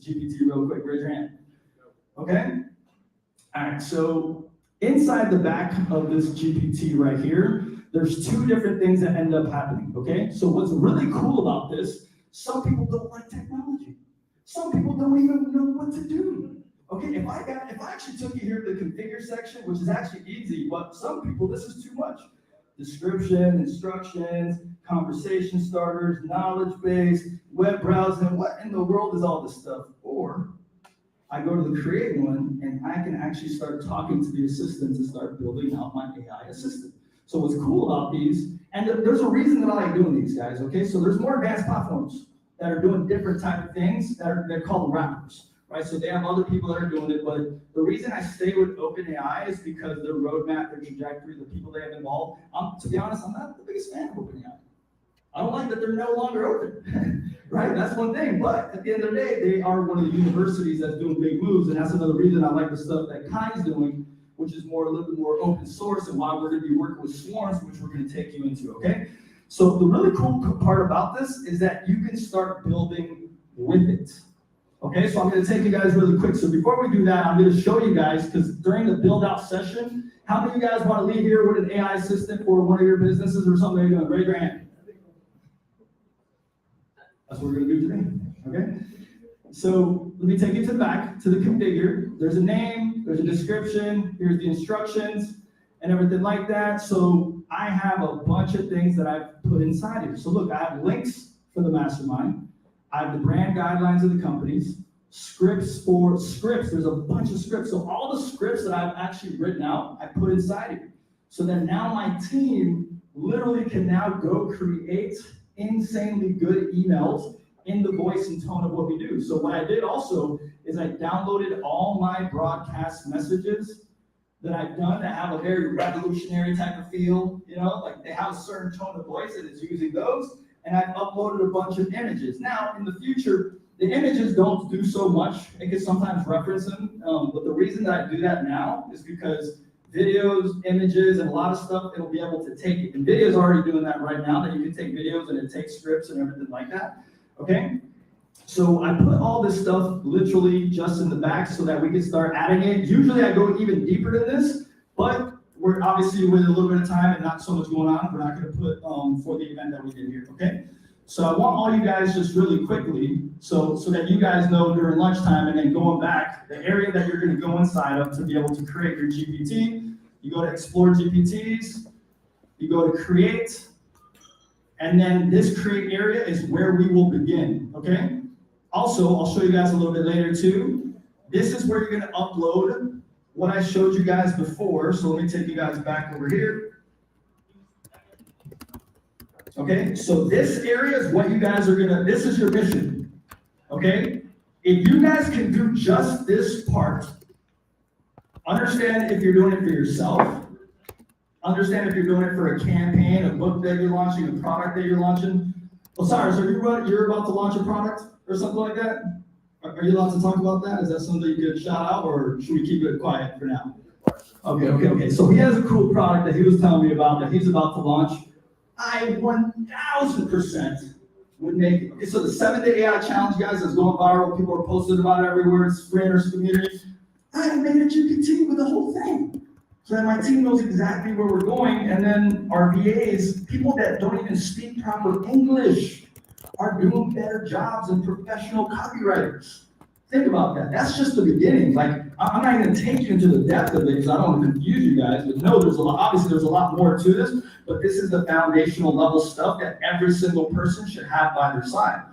GPT real quick? Raise your hand. Okay? All right, so inside the back of this GPT right here, there's two different things that end up happening, okay? So what's really cool about this, some people don't like technology. Some people don't even know what to do. Okay, if I actually took you here to the configure section, which is actually easy, but some people, this is too much. Description, instructions, conversation starters, knowledge base, web browsing, what in the world is all this stuff? Or I go to the create one and I can actually start talking to the assistant to start building out my AI assistant. So what's cool about these, and there's a reason that I like doing these, guys, okay? So there's more advanced platforms that are doing different type of things they're called wrappers, right? So they have other people that are doing it, but the reason I stay with OpenAI is because their roadmap, their trajectory, the people they have involved. To be honest, I'm not the biggest fan of OpenAI. I don't like that they're no longer open, right? That's one thing, but at the end of the day, they are one of the universities that's doing big moves, and that's another reason I like the stuff that Kai's doing, which is a little bit more open source, and why we're going to be working with swarms, which we're going to take you into, okay? So the really cool part about this is that you can start building with it. Okay, so I'm going to take you guys really quick. So before we do that, I'm going to show you guys, because during the build out session, how many of you guys want to leave here with an AI assistant for one of your businesses or something you're doing? Raise your hand. That's what we're going to do today, okay? So let me take you to the back, to the configure. There's a name, there's a description, here's the instructions, and everything like that. So I have a bunch of things that I've put inside here. So look, I have links for the mastermind. I have the brand guidelines of the companies, scripts, there's a bunch of scripts. So all the scripts that I've actually written out, I put inside here. So that now my team literally can now go create insanely good emails in the voice and tone of what we do. So what I did also is I downloaded all my broadcast messages that I've done that have a very revolutionary type of feel, you know, like they have a certain tone of voice and it's using those. And I've uploaded a bunch of images. Now, in the future, the images don't do so much. It can sometimes reference them, but the reason that I do that now is because videos, images, and a lot of stuff, it'll be able to take it. And video's already doing that right now, that you can take videos and it takes scripts and everything like that, okay? So I put all this stuff literally just in the back so that we can start adding it. Usually I go even deeper than this, but we're obviously with a little bit of time and not so much going on, we're not gonna put for the event that we did here, okay? So I want all you guys just really quickly, so that you guys know during lunchtime and then going back, the area that you're gonna go inside of to be able to create your GPT, you go to explore GPTs, you go to create, and then this create area is where we will begin, okay? Also, I'll show you guys a little bit later too. This is where you're gonna upload what I showed you guys before. So let me take you guys back over here. Okay, so this area is what you guys are gonna, this is your mission, okay? If you guys can do just this part, understand if you're doing it for yourself, understand if you're doing it for a campaign, a book that you're launching, a product that you're launching. Osiris, you're about to launch a product or something like that? Are you allowed to talk about that? Is that something you could shout out, or should we keep it quiet for now? Okay. So he has a cool product that he was telling me about that he's about to launch. I 1000% would make it. Okay, so the 7-day AI challenge, guys, is going viral. People are posting about it everywhere. It's free in our community. I made a GPT with the whole thing, so that my team knows exactly where we're going. And then our VAs, people that don't even speak proper English, are doing better jobs than professional copywriters. Think about that. That's just the beginning. Like, I'm not going to take you into the depth of it because I don't want to confuse you guys, but no, obviously there's a lot more to this, but this is the foundational level stuff that every single person should have by their side.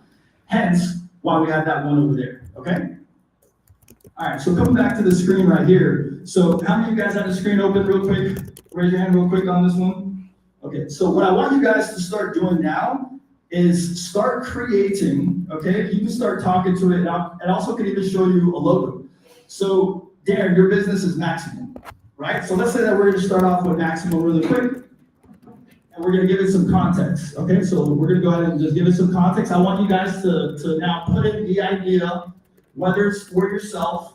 Hence, why we have that one over there, okay? All right, so coming back to the screen right here. So how many of you guys have the screen open real quick? Raise your hand real quick on this one. Okay, so what I want you guys to start doing now is start creating, okay? You can start talking to it, and also can even show you a logo. So Darren, your business is Maximum, right? So let's say that we're gonna start off with Maximum really quick, and we're gonna give it some context, okay? So we're gonna go ahead and just give it some context. I want you guys to now put in the idea, whether it's for yourself,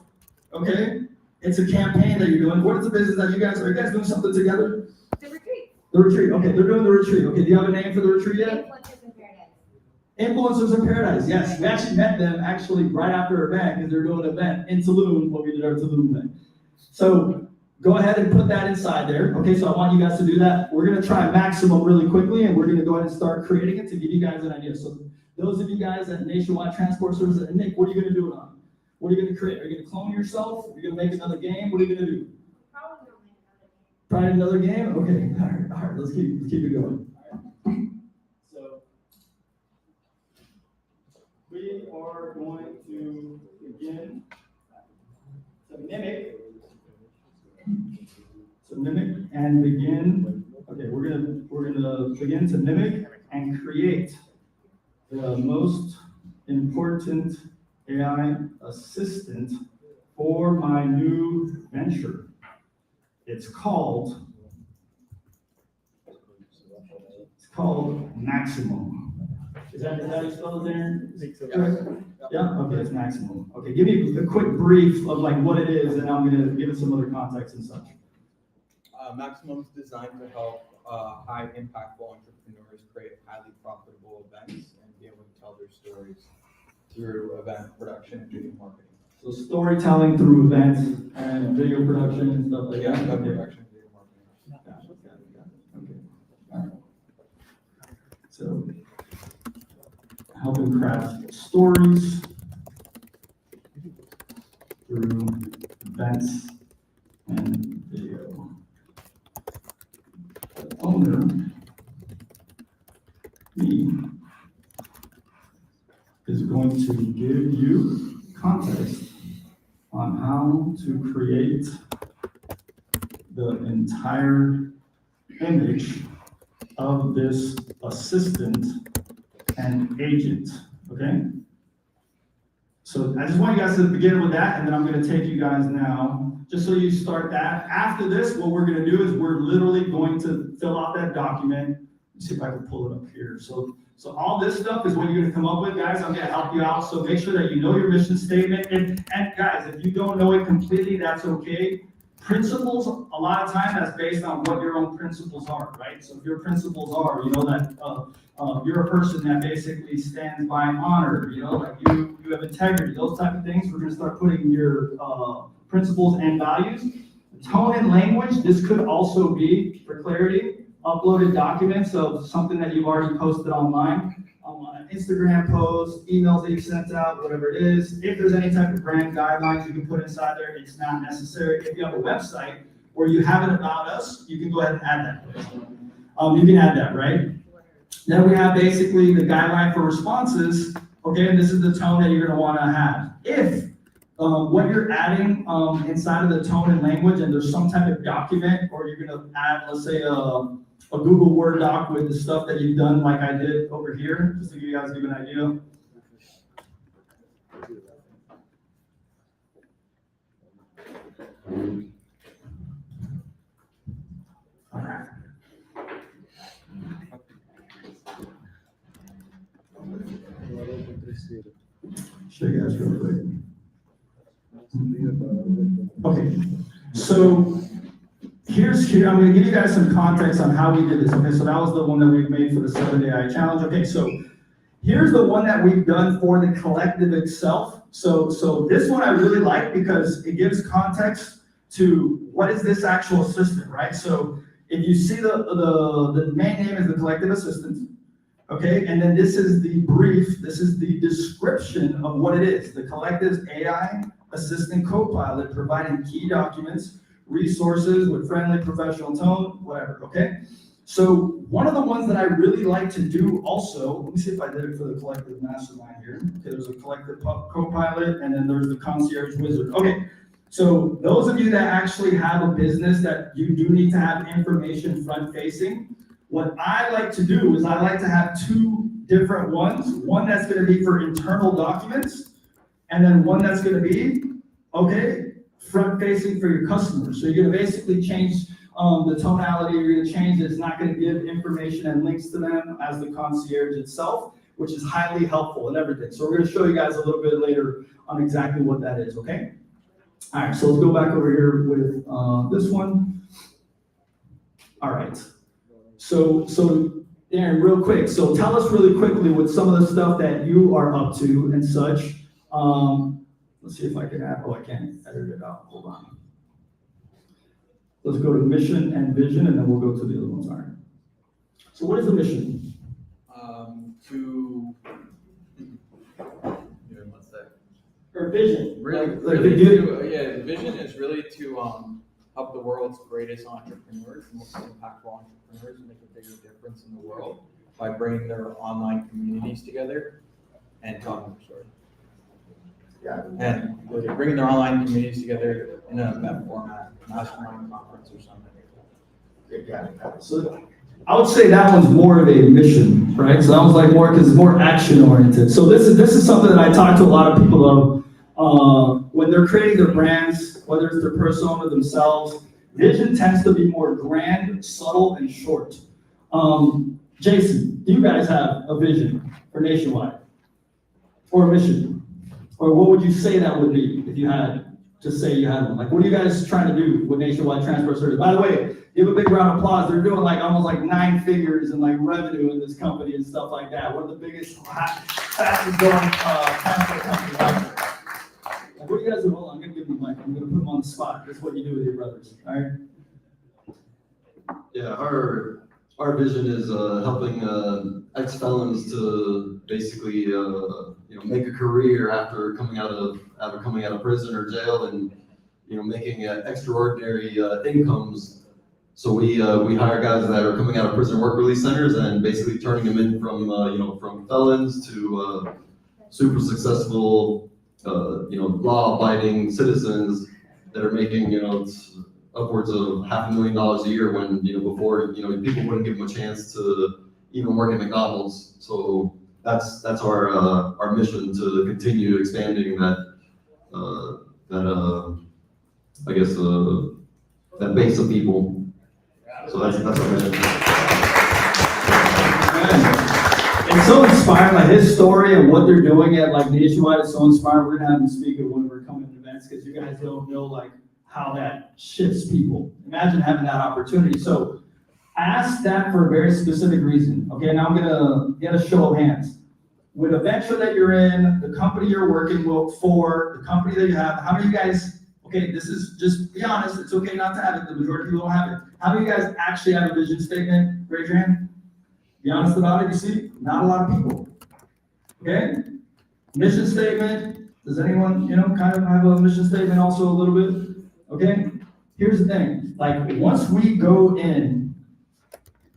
okay? It's a campaign that you're doing. What is the business that are you guys doing something together? The retreat. The retreat, okay, they're doing the retreat. Okay, do you have a name for the retreat yet? Influencers in Paradise, yes. We actually met them actually right after our event because they were doing an event in Tulum when we did our Tulum event. So go ahead and put that inside there. Okay, so I want you guys to do that. We're gonna try maximum really quickly and we're gonna go ahead and start creating it to give you guys an idea. So those of you guys at Nationwide Transport Services, Nick, what are you gonna do it on? What are you gonna create? Are you gonna clone yourself? Are you gonna make another game? What are you gonna do? Probably another game? Okay, all right, let's keep it going. So we are going to begin to mimic and begin. Okay, we're gonna begin to mimic and create the most important AI assistant for my new venture. It's called Maximum. Is that how you spell it there? Correct? Yeah, okay, it's Maximum. Okay, give me a quick brief of like what it is, and I'm gonna give it some other context and such. Maximum is designed to help high impactful entrepreneurs create highly profitable events and be able to tell their stories through event production and video marketing. So storytelling through events and video production and stuff like that. Event Okay. production and video marketing. Got it. Okay. All right. So helping craft stories through events and video. The owner, me, is going to give you context on how to create the entire image of this assistant and agent, okay? So I just want you guys to begin with that, and then I'm gonna take you guys now, just so you start that. After this, what we're gonna do is we're literally going to fill out that document. Let's see if I can pull it up here. So all this stuff is what you're gonna come up with, guys. I'm gonna help you out. So make sure that you know your mission statement. And guys, if you don't know it completely, that's okay. Principles, a lot of time, that's based on what your own principles are, right? So if your principles are, you know, that you're a person that basically stands by honor, you know, like you have integrity, those type of things, we're gonna start putting your principles and values. Tone and language, this could also be, for clarity, uploaded documents of something that you've already posted online, an Instagram post, emails that you've sent out, whatever it is. If there's any type of brand guidelines you can put inside there, it's not necessary. If you have a website where you have it about us, you can go ahead and add that. You can add that, right? Then we have basically the guideline for responses. Okay, and this is the tone that you're gonna wanna have. If what you're adding inside of the tone and language, and there's some type of document, or you're gonna add, let's say, a Google Word doc with the stuff that you've done, like I did over here, just to give you guys an idea. All right. Show you guys real quick. Okay, so here, I'm gonna give you guys some context on how we did this. Okay, so that was the one that we made for the 7-day AI challenge. Okay, so here's the one that we've done for the collective itself. So this one I really like because it gives context to what is this actual assistant, right? So if you see the main name is the collective assistant, okay, and then this is the brief, this is the description of what it is. The collective's AI assistant co-pilot providing key documents, resources with friendly professional tone, whatever, okay? So one of the ones that I really like to do also, let me see if I did it for the collective mastermind here. Okay, there's a collective co-pilot, and then there's the concierge wizard. Okay, so those of you that actually have a business that you do need to have information front-facing, what I like to do is I like to have two different ones. One that's gonna be for internal documents, and then one that's gonna be, okay, front-facing for your customers. So you're gonna basically change the tonality, you're gonna change it. It's not gonna give information and links to them as the concierge itself, which is highly helpful and everything. So we're gonna show you guys a little bit later on exactly what that is, okay? All right, so let's go back over here with this one. All right, so Darren, real quick, so tell us really quickly with some of the stuff that you are up to and such. Let's see if I can add, oh, I can't edit it out, hold on. Let's go to mission and vision, and then we'll go to the other ones, all right. So what is the mission? What's that? Or vision? The vision is really to help the world's greatest entrepreneurs, most impactful entrepreneurs, make a bigger difference in the world by bringing their online communities together and telling their story. Yeah. And they're bringing their online communities together in an event format, mastermind conference or something. Yeah. So I would say that one's more of a mission, right? So that one's like more, because it's more action oriented. So this is something that I talk to a lot of people of when they're creating their brands, whether it's their persona themselves. Vision tends to be more grand, subtle, and short. Jason, do you guys have a vision for Nationwide or a mission? Or what would you say that would be if you had to say you had one? Like, what are you guys trying to do with Nationwide Transport Service? By the way, give a big round of applause. They're doing like almost like 9 figures in like revenue in this company and stuff like that. One of the biggest, fastest growing transport companies out there. Like, what do you guys do? Hold on, I'm gonna give you the mic. I'm gonna put them on the spot. That's what you do with your brothers, all right? Yeah, our vision is helping ex-felons to basically make a career after coming out of prison or jail, and making extraordinary incomes. So we hire guys that are coming out of prison work release centers and basically turning them in from felons to super successful law-abiding citizens that are making upwards of $500,000 a year when before people wouldn't give them a chance to even work at McDonald's. So that's our mission, to continue expanding that base of people. So that's our mission. It's so inspiring, like his story and what they're doing at like Nationwide is so inspiring. We're gonna have him speak at one of our coming events, because you guys don't know like how that shifts people. Imagine having that opportunity. So I asked that for a very specific reason. Okay, now I'm gonna get a show of hands. With a venture that you're in, the company you're working for, the company that you have, how many of you guys, okay, this is just be honest, it's okay not to have it, the majority of people don't have it. How many of you guys actually have a vision statement? Raise your hand. Be honest about it, you see, not a lot of people. Okay? Mission statement, does anyone, kind of have a mission statement also a little bit? Okay? Here's the thing, like once we go in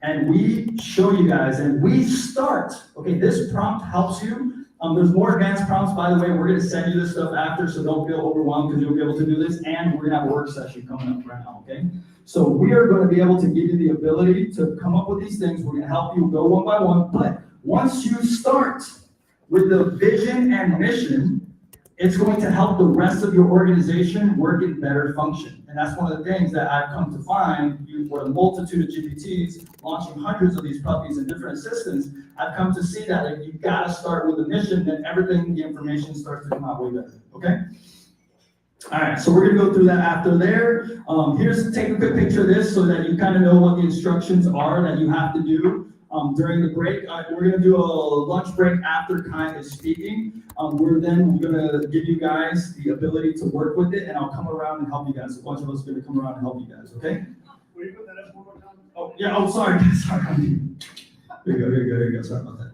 and we show you guys and we start, okay, this prompt helps you. There's more advanced prompts, by the way. We're gonna send you this stuff after, so don't feel overwhelmed, because you'll be able to do this, and we're gonna have a work session coming up right now, okay? So we are gonna be able to give you the ability to come up with these things. We're gonna help you go one by one, but once you start with the vision and mission, it's going to help the rest of your organization work in better function. And that's one of the things that I've come to find for a multitude of GPTs, launching hundreds of these puppies and different assistants. I've come to see that if you've got to start with a mission, then everything, the information starts to come out way better, okay? All right, so we're gonna go through that after there. Take a quick picture of this so that you kind of know what the instructions are that you have to do during the break. We're gonna do a lunch break after Kai is speaking. We're gonna give you guys the ability to work with it, and I'll come around and help you guys. A bunch of us are gonna come around and help you guys, okay? Will you put that up one more time? Oh, yeah, sorry. Here you go, sorry about that.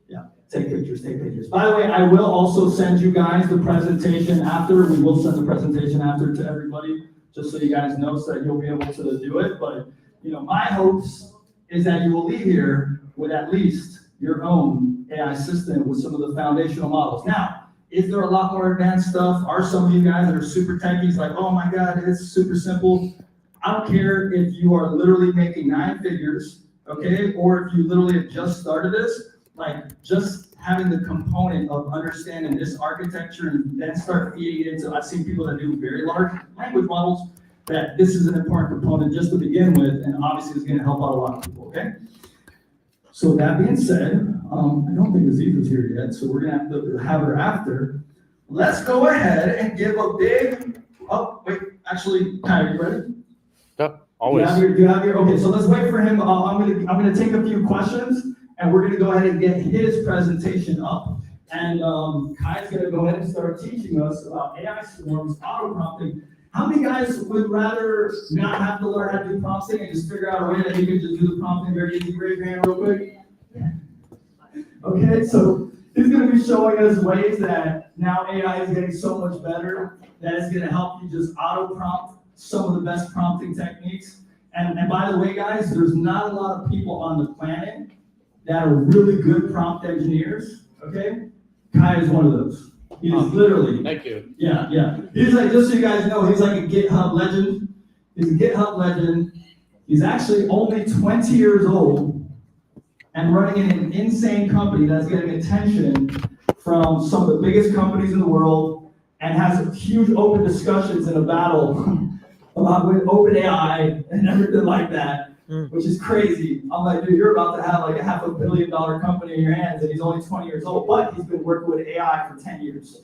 Yeah, take pictures. By the way, I will also send you guys the presentation after. We will send the presentation after to everybody, just so you guys know, so that you'll be able to do it. But, my hopes is that you will leave here with at least your own AI system with some of the foundational models. Now, is there a lot more advanced stuff? Are some of you guys that are super techies like, oh my God, it's super simple? I don't care if you are literally making 9 figures, okay? Or if you literally have just started this, like just having the component of understanding this architecture and then start feeding it into, I've seen people that do very large language models, that this is an important component just to begin with, and obviously it's gonna help out a lot of people, okay? So that being said, I don't think Aziza's here yet, so we're gonna have to have her after. Let's go ahead and give a big, actually, Kai, are you ready? Yep, Always. Do you have your, okay, so let's wait for him. I'm gonna take a few questions and we're gonna go ahead and get his presentation up. And, Kai's gonna go ahead and start teaching us about AI swarms, auto prompting. How many guys would rather not have to learn how to do prompting and just figure out a way that you can just do the prompting very easy? Raise your hand real quick. Okay, so he's gonna be showing us ways that now AI is getting so much better that it's gonna help you just auto prompt some of the best prompting techniques. And by the way, guys, there's not a lot of people on the planet that are really good prompt engineers, okay? Kai is one of those. He is literally, Thank you. yeah. He's like, just so you guys know, he's like a GitHub legend. He's a GitHub legend. He's actually only 20 years old and running an insane company that's getting attention from some of the biggest companies in the world and has huge open discussions in a battle about with OpenAI and everything like that, which is crazy. I'm like, dude, you're about to have like a $500 million company in your hands and he's only 20 years old, but he's been working with AI for 10 years.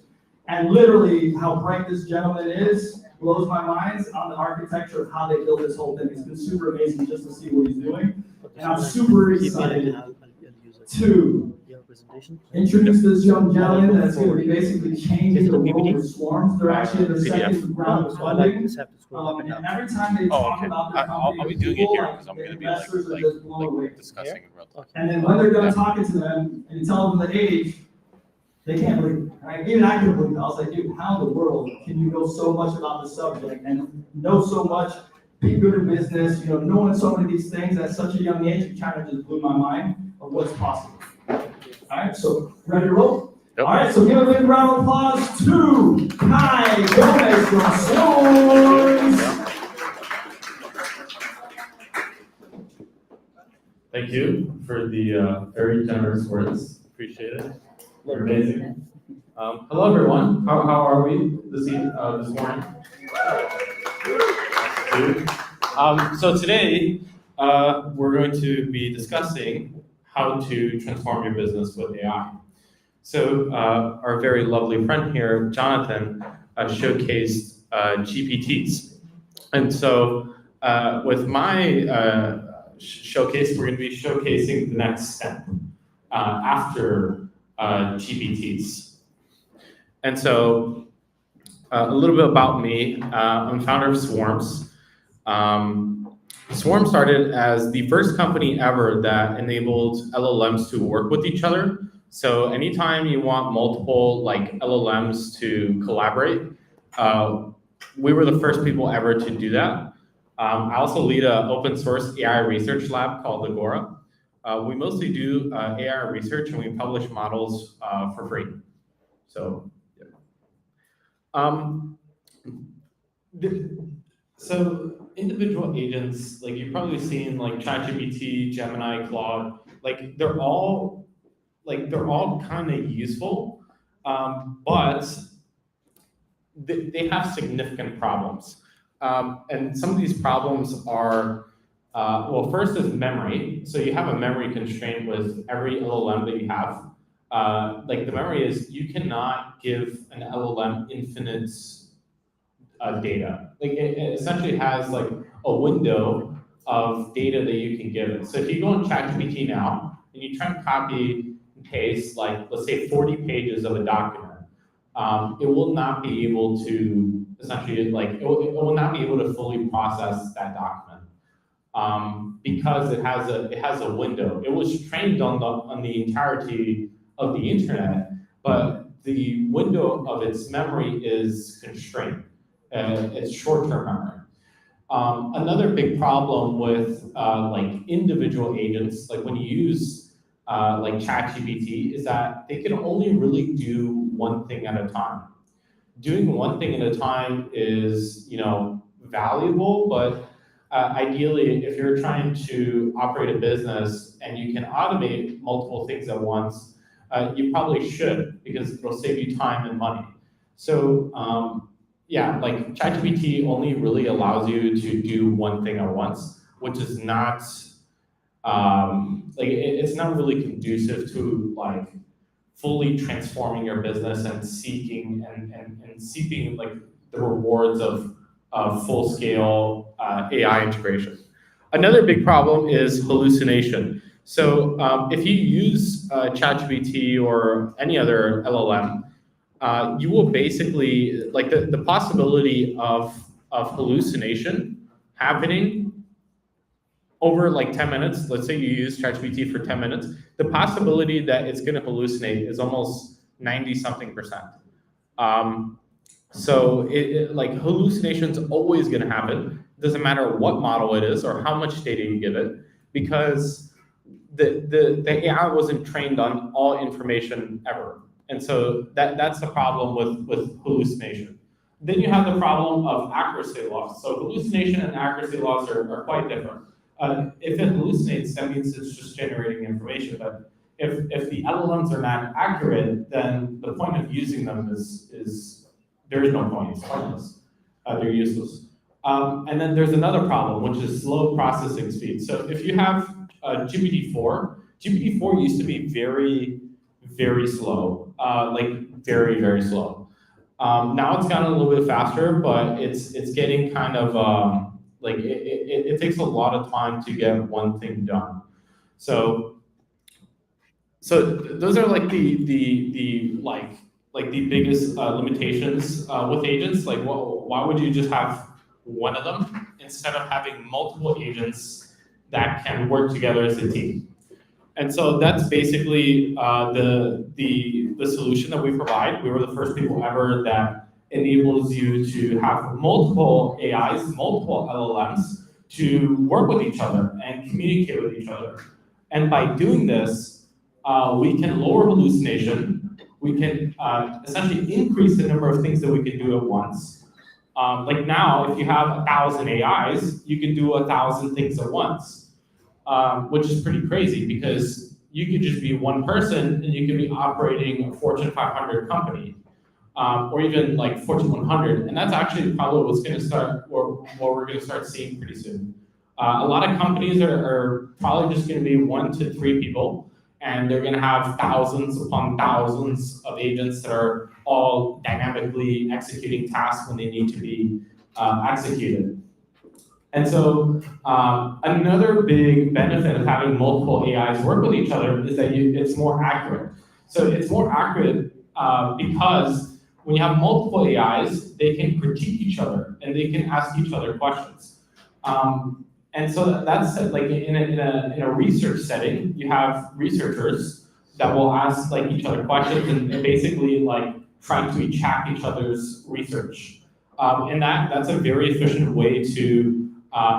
And literally how bright this gentleman is blows my mind on the architecture of how they built this whole thing. It's been super amazing just to see what he's doing. And I'm super excited to introduce this young gentleman that's going to be basically changing the world with swarms. They're actually in the second round of funding. And every time they talk about their company, I'll be doing it people, here like, because I'm the going to be investors are just blown away. discussing in real time. And then when they're done talking to them and you tell them the age, they can't believe it, right? Even I couldn't believe it. I was like, dude, how in the world can you know so much about the subject and know so much, be good in business, knowing so many of these things at such a young age? It kind of just blew my mind of what's possible. All right, so ready to roll? Yep. All right, so give a big round of applause to Kai Gomez from Swarms. Thank you for the very generous words. Appreciate it. You're amazing. Hello, everyone. How are we this morning? So today we're going to be discussing how to transform your business with AI. So our very lovely friend here, Jonathan, showcased GPTs, and so with my showcase, we're going to be showcasing the next step after GPTs. And so a little bit about me. I'm founder of Swarms. Swarm started as the first company ever that enabled LLMs to work with each other. So anytime you want multiple LLMs to collaborate, we were the first people ever to do that. I also lead an open source AI research lab called Agora. We mostly do AI research and we publish models for free. So, yeah. So individual agents, you've probably seen ChatGPT, Gemini, Claude, they're all kind of useful, but they have significant problems. And some of these problems are, well, first is memory. So you have a memory constraint with every LLM that you have. The memory is you cannot give an LLM infinite data. It essentially has a window of data that you can give it. So if you go on ChatGPT now and you try to copy and paste, let's say 40 pages of a document, it will not be able to essentially it will not be able to fully process that document because it has a window. It was trained on the entirety of the internet, but the window of its memory is constrained. It's short-term memory. Another big problem with individual agents, when you use ChatGPT, is that they can only really do one thing at a time. Doing one thing at a time is, valuable, but ideally, if you're trying to operate a business and you can automate multiple things at once, you probably should, because it'll save you time and money. So, yeah, ChatGPT only really allows you to do one thing at once, which is not, it's not really conducive to fully transforming your business and seeking and seeking the rewards of of full-scale AI integration. Another big problem is hallucination. So if you use ChatGPT or any other LLM, you will basically, like the possibility of hallucination happening over like 10 minutes, let's say you use ChatGPT for 10 minutes, the possibility that it's gonna hallucinate is almost 90 something percent. So like hallucination's always gonna happen. It doesn't matter what model it is or how much data you give it, because the AI wasn't trained on all information ever. And so that's the problem with hallucination. Then you have the problem of accuracy loss. So hallucination and accuracy loss are quite different. If it hallucinates, that means it's just generating information. But if the LLMs are not accurate, then the point of using them is there is no point. It's pointless. They're useless. And then there's another problem, which is slow processing speed. So if you have GPT-4, GPT-4 used to be very, very slow, like very, very slow. Now it's gotten a little bit faster, but it's getting kind of like it takes a lot of time to get one thing done. So those are like the biggest limitations with agents. Like, why would you just have one of them instead of having multiple agents that can work together as a team? And so that's basically the solution that we provide. We were the first people ever that enables you to have multiple AIs, multiple LLMs to work with each other and communicate with each other. And by doing this, we can lower hallucination. We can essentially increase the number of things that we can do at once. Like now, if you have 1,000 AIs, you can do 1,000 things at once, which is pretty crazy because you could just be one person and you could be operating a Fortune 500 company, or even like Fortune 100. And that's actually probably what's going to start, or what we're going to start seeing pretty soon. A lot of companies are probably just going to be 1 to 3 people, and they're going to have thousands upon thousands of agents that are all dynamically executing tasks when they need to be executed. And so another big benefit of having multiple AIs work with each other is that it's more accurate. So it's more accurate because when you have multiple AIs, they can critique each other and they can ask each other questions. And so that's like in a research setting, you have researchers that will ask like each other questions and basically like trying to track each other's research. And that's a very efficient way to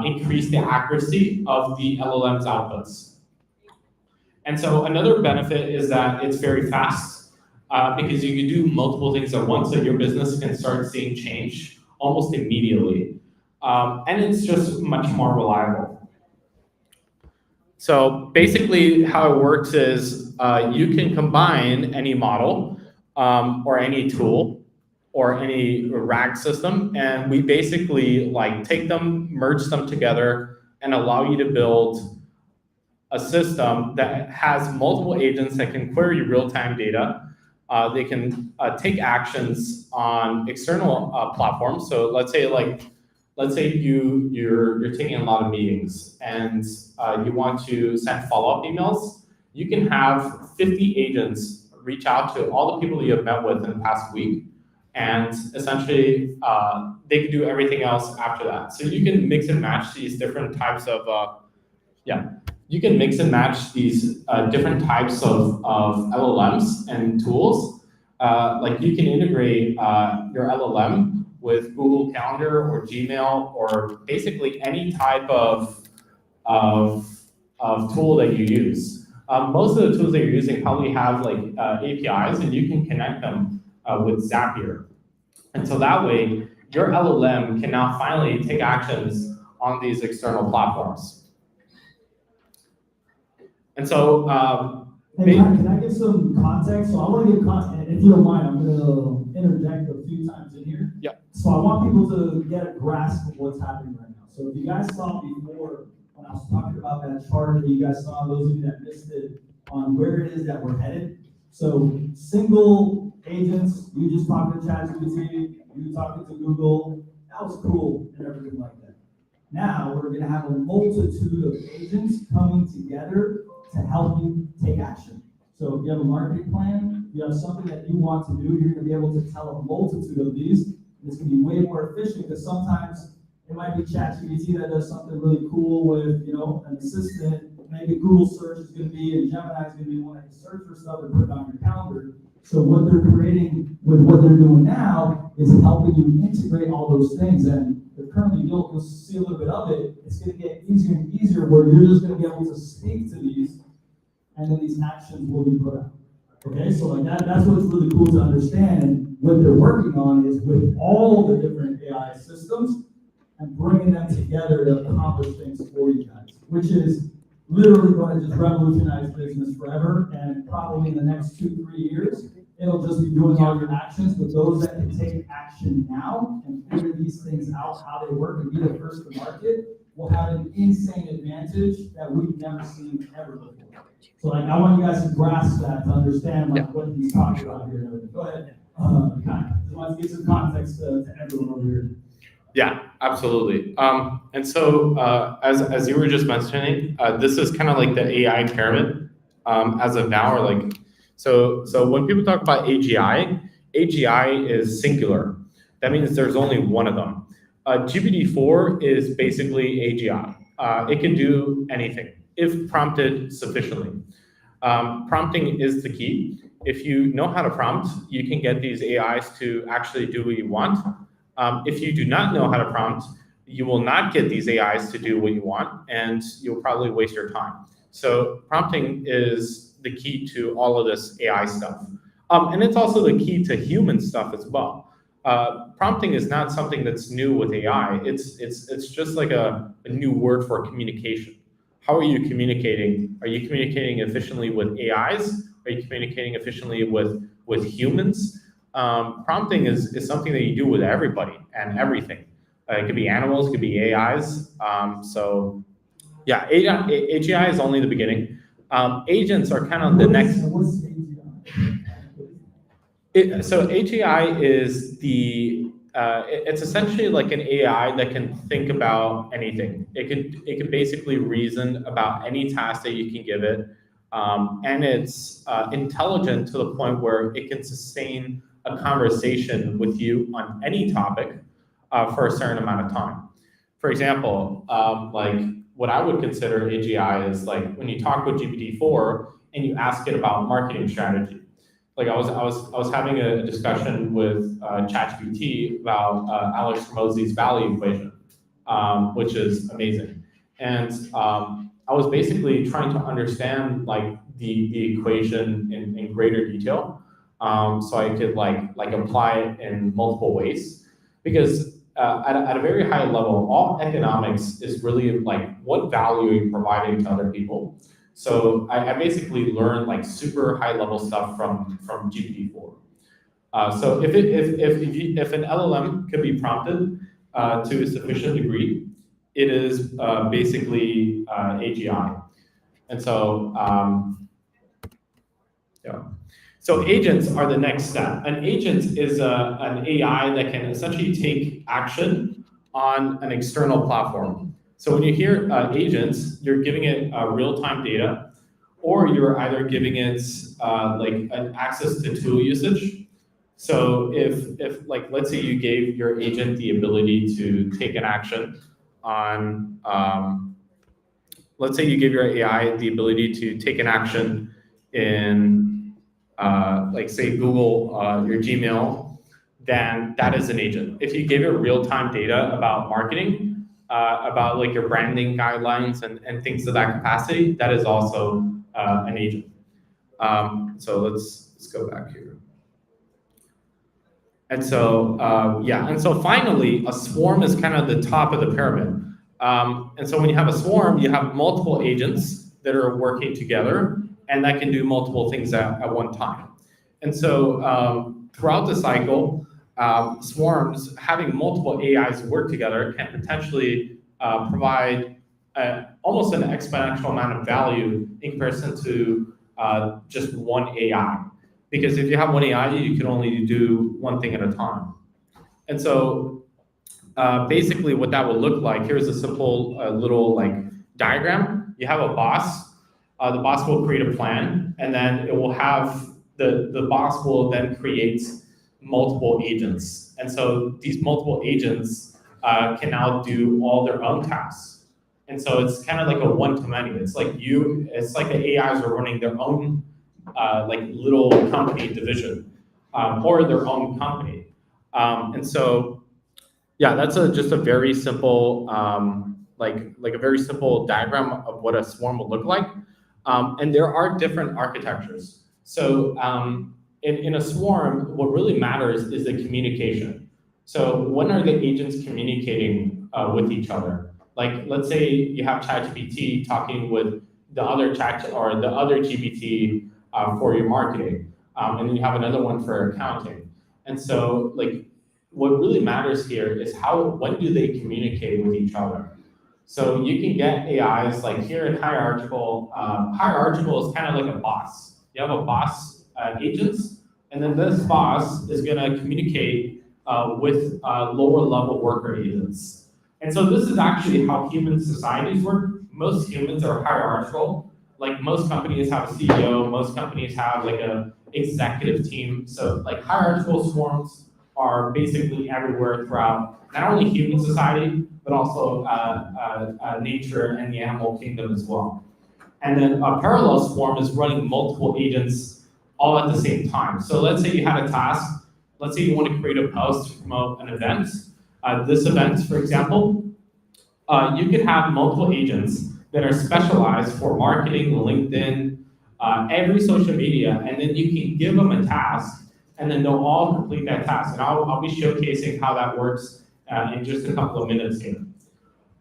increase the accuracy of the LLM's outputs. And so another benefit is that it's very fast because you can do multiple things at once, so your business can start seeing change almost immediately. And it's just much more reliable. So basically how it works is you can combine any model or any tool or any RAG system, and we basically like take them, merge them together, and allow you to build a system that has multiple agents that can query real-time data. They can take actions on external platforms. So let's say you're taking a lot of meetings and you want to send follow-up emails. You can have 50 agents reach out to all the people that you have met with in the past week, and essentially they can do everything else after that. So you can mix and match these different types of different types of LLMs and tools. Like you can integrate your LLM with Google Calendar or Gmail or basically any type of tool that you use. Most of the tools that you're using probably have like APIs, and you can connect them with Zapier. And so that way, your LLM can now finally take actions on these external platforms. And so, hey, can I give some context? So I want to give context, if you don't mind, I'm going to interject a few times in here. Yeah. So I want people to get a grasp of what's happening right now. So if you guys saw before, when I was talking about that chart that you guys saw, those of you that missed it, on where it is that we're headed. So single agents, you just talking to ChatGPT, you talking to Google, That was cool and everything like that. Now, we're gonna have a multitude of agents coming together to help you take action. So if you have a marketing plan, if you have something that you want to do, you're gonna be able to tell a multitude of these. It's gonna be way more efficient, because sometimes it might be ChatGPT that does something really cool with, an assistant. Maybe Google search is gonna be, and Gemini is gonna be one that can search for stuff and put it on your calendar. So what they're creating with what they're doing now is helping you integrate all those things. And currently, you'll see a little bit of it. It's gonna get easier and easier, where you're just gonna be able to speak to these, and then these actions will be put out. Okay, so like that's what's really cool to understand. And what they're working on is with all the different AI systems and bringing them together to accomplish things for you guys, which is literally going to just revolutionize business forever. And probably in the next 2-3 years, it'll just be doing all your actions. But those that can take action now and figure these things out, how they work, and be the first to market, will have an insane advantage that we've never seen ever before. So like, I want you guys to grasp that, to understand what he's talking about here and everything. Go ahead. Just want to give some context to everyone over here. Yeah, absolutely. And so as you were just mentioning, this is kind of like the AI pyramid as of now, or like, so when people talk about AGI, AGI is singular. That means there's only one of them. GPT-4 is basically AGI. It can do anything if prompted sufficiently. Prompting is the key. If you know how to prompt, you can get these AIs to actually do what you want. If you do not know how to prompt, you will not get these AIs to do what you want, and you'll probably waste your time. So prompting is the key to all of this AI stuff. And it's also the key to human stuff as well. Prompting is not something that's new with AI. It's just like a new word for communication. How are you communicating? Are you communicating efficiently with AIs? Are you communicating efficiently with humans? Prompting is something that you do with everybody and everything. It could be animals, it could be AIs. So yeah, AGI is only the beginning. Agents are kind of the next. So AGI is it's essentially like an AI that can think about anything. It can basically reason about any task that you can give it, and it's intelligent to the point where it can sustain a conversation with you on any topic for a certain amount of time. For example, like what I would consider AGI is like when you talk with GPT-4 and you ask it about marketing strategy. Like I was having a discussion with ChatGPT about Alex Hormozi's value equation, which is amazing. And I was basically trying to understand like the equation in greater detail, so I could like apply it in multiple ways. Because at a very high level, all economics is really like what value are you providing to other people. So I basically learned like super high level stuff from GPT-4. So if an LLM can be prompted to a sufficient degree, it is basically AGI. And so yeah. So agents are the next step. An agent is an AI that can essentially take action on an external platform. So when you hear agents, you're giving it real-time data, or you're either giving it like an access to tool usage. So if like, let's say you gave your agent the ability to take an action on, let's say you give your AI the ability to take an action in, like say Google, your Gmail, then that is an agent. If you give it real-time data about marketing, about like your branding guidelines and things of that capacity, that is also an agent. So let's go back here. And so, yeah, and so finally, a swarm is kind of the top of the pyramid. And so when you have a swarm, you have multiple agents that are working together and that can do multiple things at one time. And so throughout the cycle, swarms, having multiple AIs work together can potentially provide almost an exponential amount of value in comparison to just one AI. Because if you have one AI, you can only do one thing at a time. And so basically what that would look like, here's a simple little like diagram. You have a boss. The boss will create a plan, and then it will have the boss will then create multiple agents. And so these multiple agents can now do all their own tasks. And so it's kind of like a one-to-many. It's like the AIs are running their own like little company division or their own company. And so, yeah, that's just a very simple, like a very simple diagram of what a swarm would look like. And there are different architectures. So in a swarm, what really matters is the communication. So when are the agents communicating with each other? Like, let's say you have ChatGPT talking with the other chat or the other GPT for your marketing, and then you have another one for accounting. And so, like, what really matters here is when do they communicate with each other? So you can get AIs like here in hierarchical. Hierarchical is kind of like a boss. You have a boss agents, and then this boss is going to communicate with lower level worker agents. And so this is actually how human societies work. Most humans are hierarchical. Like most companies have a CEO, most companies have like a executive team. So like hierarchical swarms are basically everywhere throughout not only human society, but also nature and the animal kingdom as well. And then a parallel swarm is running multiple agents all at the same time. So let's say you had a task. Let's say you want to create a post to promote an event. This event, for example, you could have multiple agents that are specialized for marketing, LinkedIn, every social media, and then you can give them a task, and then they'll all complete that task. And I'll be showcasing how that works in just a couple of minutes here.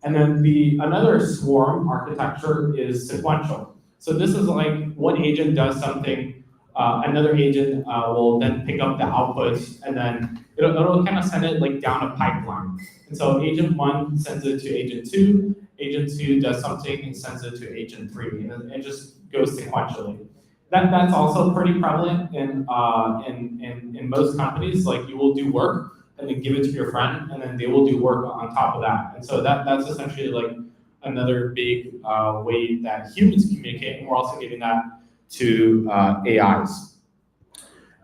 And then another swarm architecture is sequential. So this is like one agent does something, another agent will then pick up the outputs, and then it'll kind of send it like down a pipeline. And so agent 1 sends it to agent 2, agent 2 does something and sends it to agent 3, and it just goes sequentially. That's also pretty prevalent in most companies. Like you will do work and then give it to your friend, and then they will do work on top of that. And so that's essentially like another big way that humans communicate, and we're also giving that to AIs.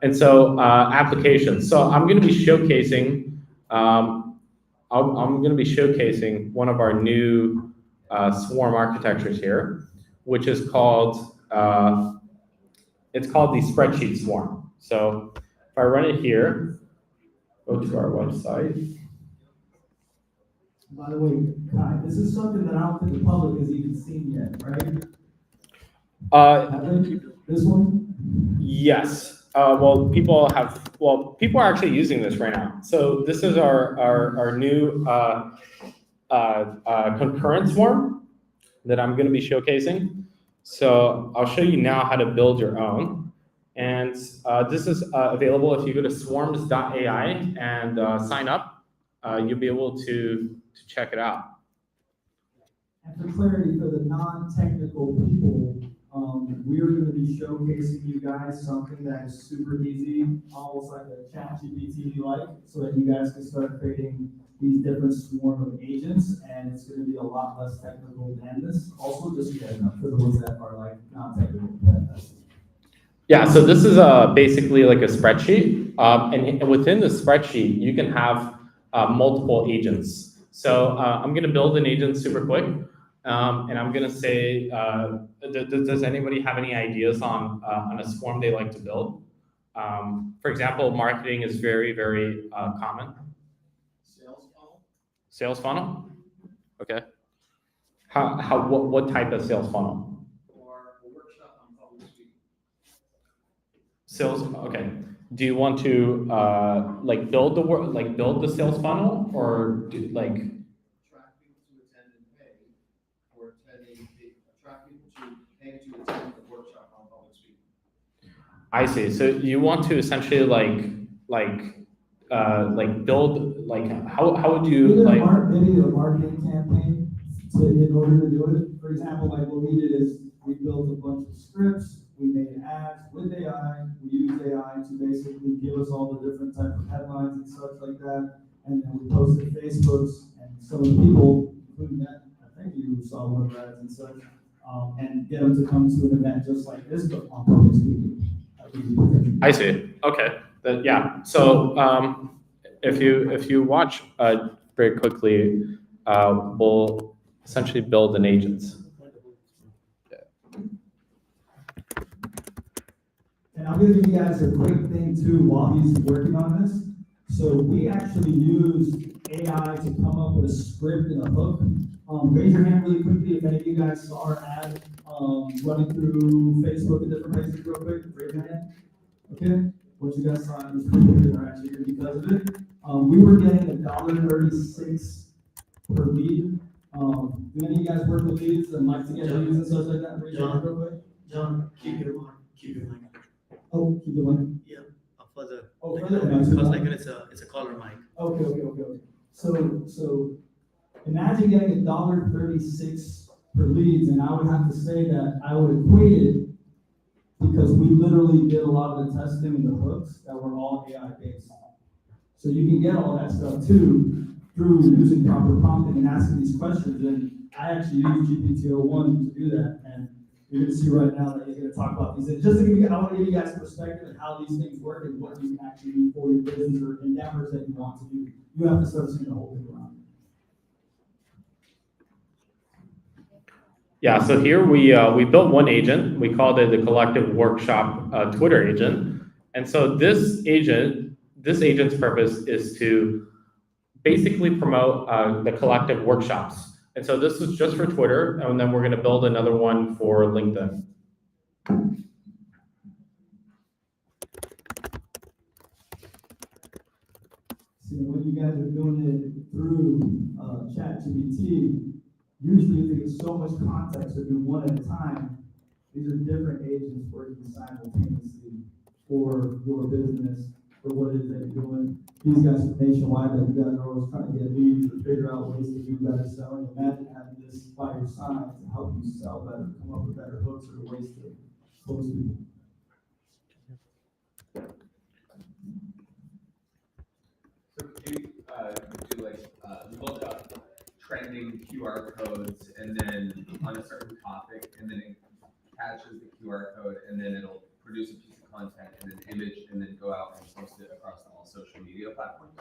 And so applications. So I'm going to be showcasing. I'm going to be showcasing one of our new swarm architectures here, which is called it's called the spreadsheet swarm. So if I run it here, go to our website. By the way, Kai, this is something that I don't think the public has even seen yet, right? This one? Yes. Well, people are actually using this right now. So this is our new concurrent swarm that I'm going to be showcasing. So I'll show you now how to build your own. And this is available if you go to swarms.ai and sign up. You'll be able to check it out. And for clarity, for the non-technical people, we're going to be showcasing you guys something that is super easy, almost like a ChatGPT-like, so that you guys can start creating these different swarm of agents, and it's going to be a lot less technical than this. Also, just so you guys know, for the ones that are like non-technical. Yeah, so this is basically like a spreadsheet, and within the spreadsheet, you can have multiple agents. So I'm going to build an agent super quick, and I'm going to say, does anybody have any ideas on a swarm they like to build? For example, marketing is very, very common. Sales funnel? Sales funnel? Okay. What type of sales funnel? Or a workshop on public speaking. Sales, okay. Do you want to like build the sales funnel, or Attract people to attend and pay, or attract people to pay to attend the workshop on public speaking. I see. So you want to essentially build how would you Maybe like? Maybe a marketing campaign in order to do it. For example, like what we did is we built a bunch of scripts. We made ads with AI. We used AI to basically give us all the different types of headlines and such like that. and then we posted Facebooks, and some of the people, including that, I think you saw one of the ads and such, and get them to come to an event just like this, but on public speaking. I see. Okay. Yeah. So if you watch very quickly, we'll essentially build an agent. And I'm gonna give you guys a quick thing too while he's working on this. So we actually use AI to come up with a script and a hook. Raise your hand really quickly if any of you guys saw our ad running through Facebook and different places real quick. Raise your hand. Okay, what you guys saw in this video are actually here because of it. We were getting $1.36 per lead. Do any of you guys work with leads and like to get leads and stuff like that? Raise your hand real quick. John, keep your mic. Oh, keep the one. Yeah, further. Oh, Like, further. because like it's a caller mic. Okay. So imagine getting $1.36 per leads, and I would have to say that I would equate it because we literally did a lot of the testing and the hooks that were all AI based. So you can get all that stuff too through using proper prompting and asking these questions. And I actually use GPT-01 to do that. And you're gonna see right now that he's gonna talk about these. And just to give you, I want to give you guys perspective of how these things work and what you can actually do for your business or endeavors that you want to do. You have to start seeing the whole thing around. Yeah, so here we built one agent. We called it the Collective Workshop Twitter agent. And so this agent's purpose is to basically promote the collective workshops. And so this is just for Twitter, and then we're going to build another one for LinkedIn. See, when you guys are doing it through ChatGPT, usually if you get so much context or do one at a time, these are different agents working simultaneously for your business, for what it is that you're doing. These guys are nationwide that you guys are always trying to get leads or figure out ways to do better selling. Imagine having this by your side to help you sell better, come up with better hooks or ways to close people. So can you do like, look up trending QR codes and then on a certain topic, and then it catches the QR code, and then it'll produce a piece of content and an image, and then go out and post it across all social media platforms?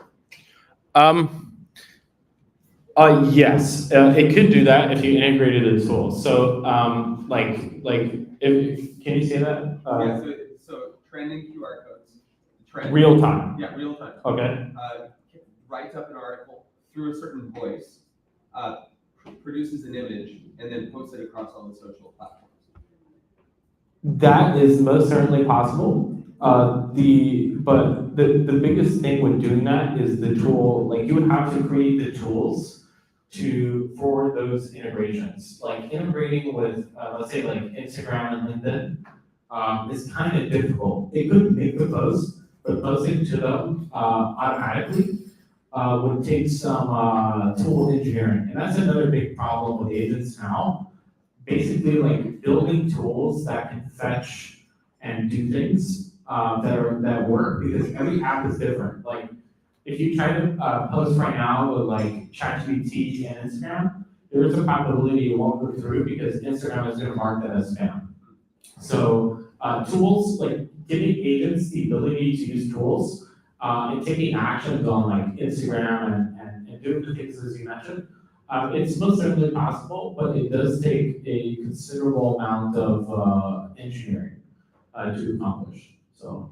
Yes, it could do that if you integrated a tool. So, can you say that? Yeah, so trending QR codes. Real time. Yeah, real time. Okay. Writes up an article through a certain voice, produces an image, and then posts it across all the social platforms. That is most certainly possible. But the biggest thing with doing that is the tool. Like, you would have to create the tools for those integrations. Like integrating with, let's say, like Instagram and LinkedIn is kind of difficult. It could make the post, but posting to them automatically would take some tool engineering. And that's another big problem with agents now. Basically, like building tools that can fetch and do things that work, because every app is different. Like, if you try to post right now with like ChatGPT and Instagram, there's a probability it won't go through because Instagram is going to mark that as spam. So tools, like giving agents the ability to use tools and taking actions on like Instagram and doing the things as you mentioned, it's most certainly possible, but it does take a considerable amount of engineering to accomplish. So.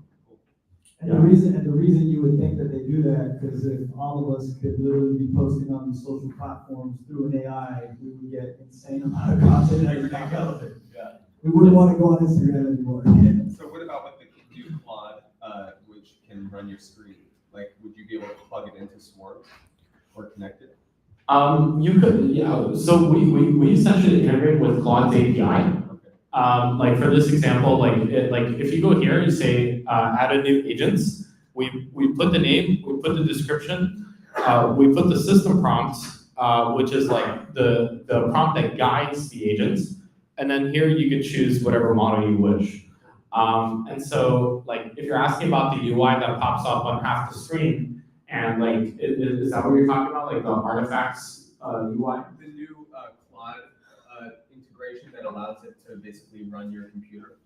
And the reason you would think that they do that, because if all of us could literally be posting on these social platforms through an AI, we would get insane amount of content every day out of it. Yeah. We wouldn't want to go on Instagram anymore. So what about what the new Claude, which can run your screen? Like, would you be able to plug it into Swarms or connect it? You could, yeah. So we essentially integrate with Claude's API. Like for this example, like if you go here, you say add a new agents. We put the name, we put the description, we put the system prompt, which is like the prompt that guides the agents, and then here you can choose whatever model you wish. And so, like if you're asking about the UI that pops up on half the screen, And like, is that what you're talking about, like the artifacts UI? The new Claude integration that allows it to basically run your computer.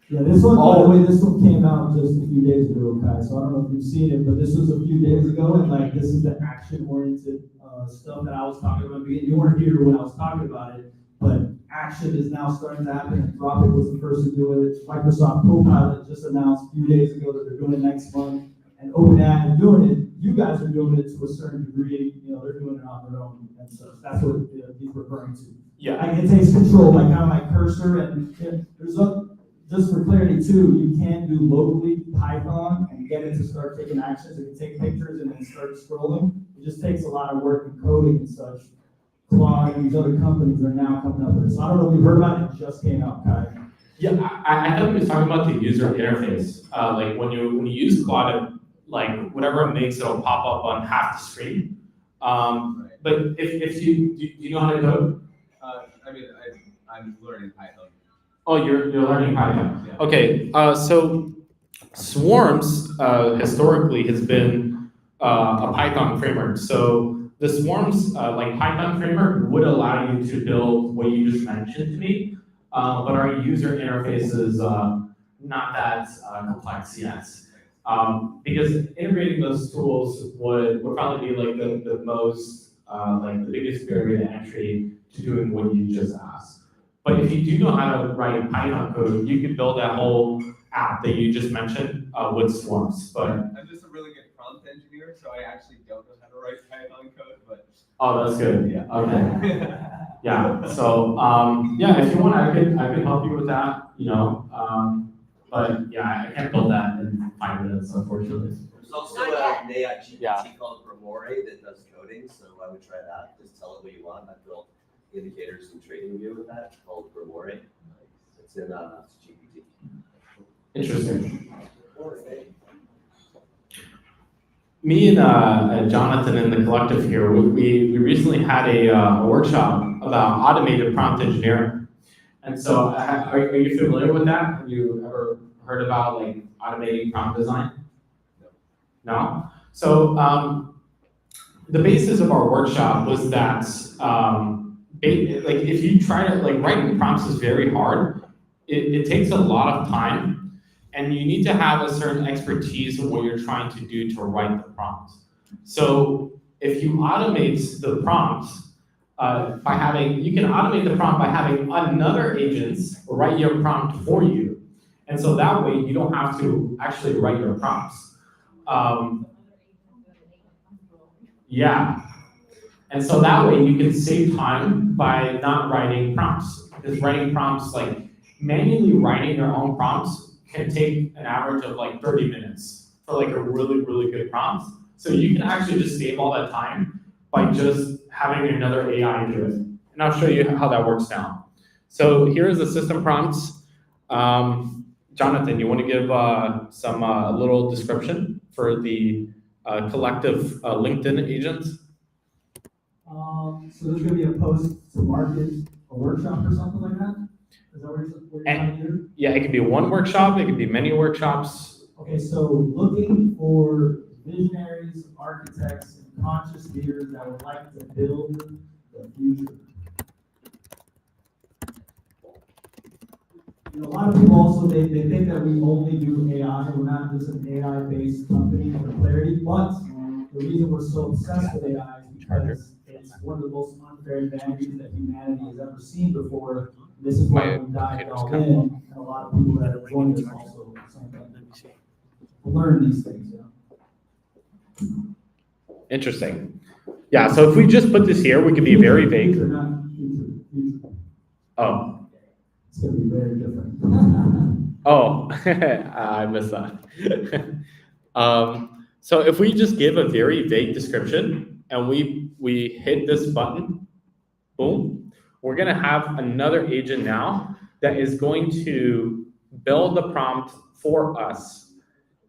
Yeah, this one, by the way, this one came out just a few days ago, guys, so I don't know if you've seen it, but this was a few days ago, and like, this is the action-oriented, stuff that I was talking about. You weren't here when I was talking about it, but action is now starting to happen. Anthropic was the first to do it. Microsoft Copilot just announced a few days ago that they're doing it next month, and OpenAI is doing it. You guys are doing it to a certain degree, they're doing it on their own, and so that's what he's referring to. Yeah. Like, it takes control, like kind of like cursor, and there's just for clarity too, you can't do locally Python and get it to start taking actions. It can take pictures and then start scrolling. It just takes a lot of work in coding and such. Claude and these other companies are now coming up with it. So I don't know if you've heard about it, it just came out, Kai. Yeah, I thought we were talking about the user interface. Like when you use Claude, like whatever it makes, it'll pop up on half the screen. But if you, do you know how to code? I mean, I'm learning Python. Oh, you're learning Python. Yeah. Okay, so Swarms historically has been a Python framework. So the Swarms like Python framework would allow you to build what you just mentioned to me, but our user interface is not that complex yet. Because integrating those tools would probably be like the most like the biggest barrier to entry to doing what you just asked. But if you do know how to write Python code, you could build that whole app that you just mentioned with Swarms. But I'm just a really good prompt engineer, so I actually don't know how to write Python code, but. oh, that's good. Yeah. Okay. Yeah. So yeah, if you want, I could help you with that. But yeah, I can't build that in 5 minutes, unfortunately. There's also an AI GPT Yeah. called Grimoire that does coding, so I would try that. Just tell it what you want. I built indicators and trading view with that called Grimoire. It's in GPT. Interesting. Me and Jonathan in the collective here, we recently had a workshop about automated prompt engineering. And so are you familiar with that? Have you ever heard about like automating prompt design? No? So the basis of our workshop was that like if you try to, like writing prompts is very hard. It takes a lot of time. And you need to have a certain expertise in what you're trying to do to write the prompt. So if you automate the prompt you can automate the prompt by having another agent write your prompt for you. And so that way you don't have to actually write your prompts. Yeah. And so that way you can save time by not writing prompts. Because writing prompts, like manually writing your own prompts can take an average of like 30 minutes for like a really, really good prompt. So you can actually just save all that time by just having another AI do it. And I'll show you how that works now. So here's the system prompts. Jonathan, you want to give some little description for the collective LinkedIn agents? So there's gonna be a post to market a workshop or something like that? Is that what you're trying to do? Yeah, it could be one workshop, it could be many workshops. Okay, so looking for visionaries, architects, and conscious leaders that would like to build the future. A lot of people also, they think that we only do AI, we're not just an AI-based company for clarity, but the reason we're so obsessed with AI is because it's one of the most unfair advantages that humanity has ever seen before. This is why we dived all in, and a lot of people that have joined us also learn these things. Interesting. Yeah, so if we just put this here, we could be very vague. Future, not future. Oh. It's gonna be very different. Oh, I missed that. So if we just give a very vague description and we hit this button, boom, we're gonna have another agent now that is going to build the prompt for us.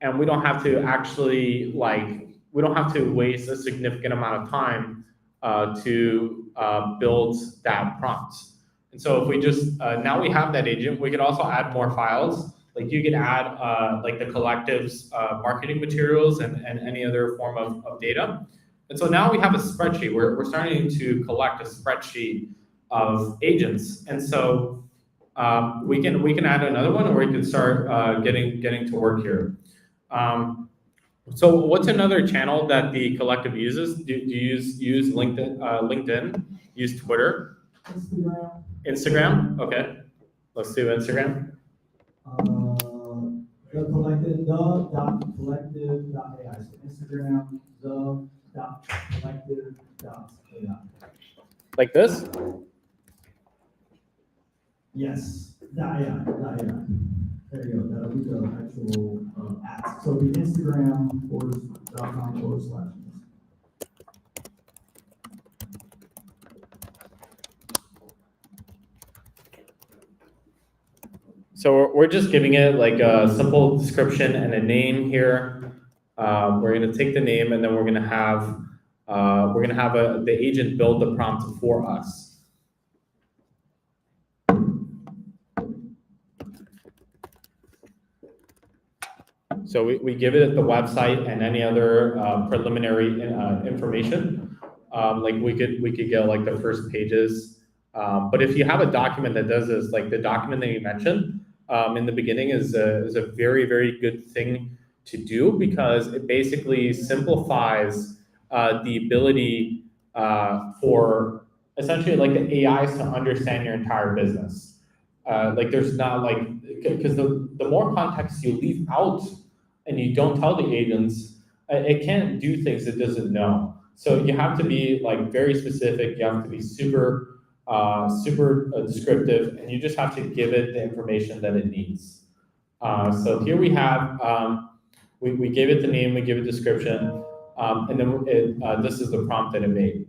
And we don't have to actually we don't have to waste a significant amount of time to build that prompt. And so if we just, now we have that agent, we could also add more files. Like you could add like the collective's marketing materials and any other form of data. And so now we have a spreadsheet. We're starting to collect a spreadsheet of agents. And so we can add another one, or we can start getting to work here. So what's another channel that the collective uses? Do you use LinkedIn? Use Twitter? Instagram. Instagram? Okay. Let's do Instagram. The.collective.ai. So Instagram, the.collective.ai. Like this? Yes, .ai. There you go, that'll be the actual at. So the Instagram.com/. So we're just giving it like a simple description and a name here. We're gonna take the name, and then we're gonna have the agent build the prompt for us. So we give it the website and any other preliminary information. Like we could get like the first pages. But if you have a document that does this, like the document that you mentioned in the beginning is a very, very good thing to do, because it basically simplifies the ability for essentially like the AIs to understand your entire business. Like there's not like, because the more context you leave out and you don't tell the agents, it can't do things it doesn't know. So you have to be like very specific. You have to be super descriptive, and you just have to give it the information that it needs. So here we have, we gave it the name, we give it description, and then this is the prompt that it made.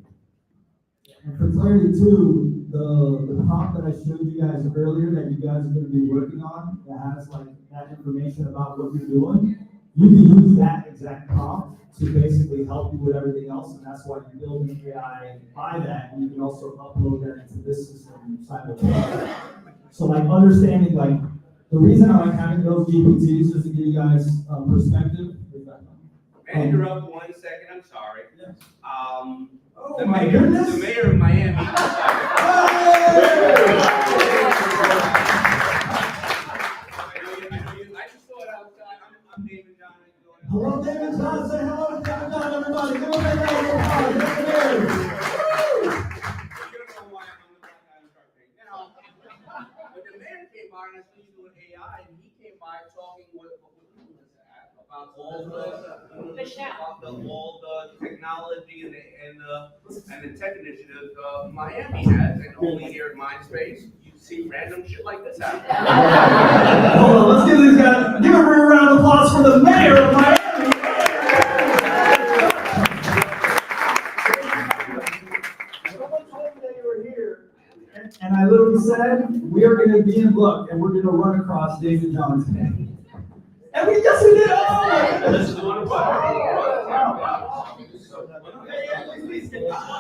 And for clarity too, the prompt that I showed you guys earlier that you guys are gonna be working on, that has like that information about what you're doing, you can use that exact prompt to basically help you with everything else, and that's why you build an AI by that, and you can also upload that into this system simultaneously. So like understanding, like, the reason I like having those GPTs, just to give you guys perspective. May I interrupt 1 second? I'm sorry. Yes. The my mayor, goodness. the mayor of Miami. Hey! I just saw it outside. I'm David John. Hello, David John. Say hello to David John, everybody. Give him a big round of applause. Yes, it is. You don't know why I'm on the back end of Shark Tank. Now, but the mayor came by and I see he's doing AI, and he came by talking what was that about all the technology and the tech initiative Miami has, and only here in Mindspace you see random shit like this happen. Hold on, let's give these guys, give a round of applause for the mayor of Miami. Someone told me that you were here, and I literally said, we are gonna be in luck, and we're gonna run across David John today. And yes, we did. Oh! This is the one.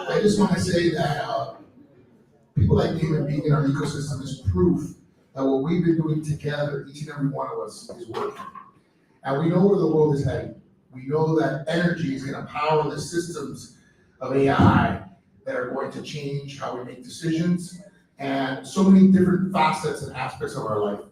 I just want to say that people like David being in our ecosystem is proof that what we've been doing together, each and every one of us, is working. And we know where the world is heading. We know that energy is going to power the systems of AI that are going to change how we make decisions and so many different facets and aspects of our life.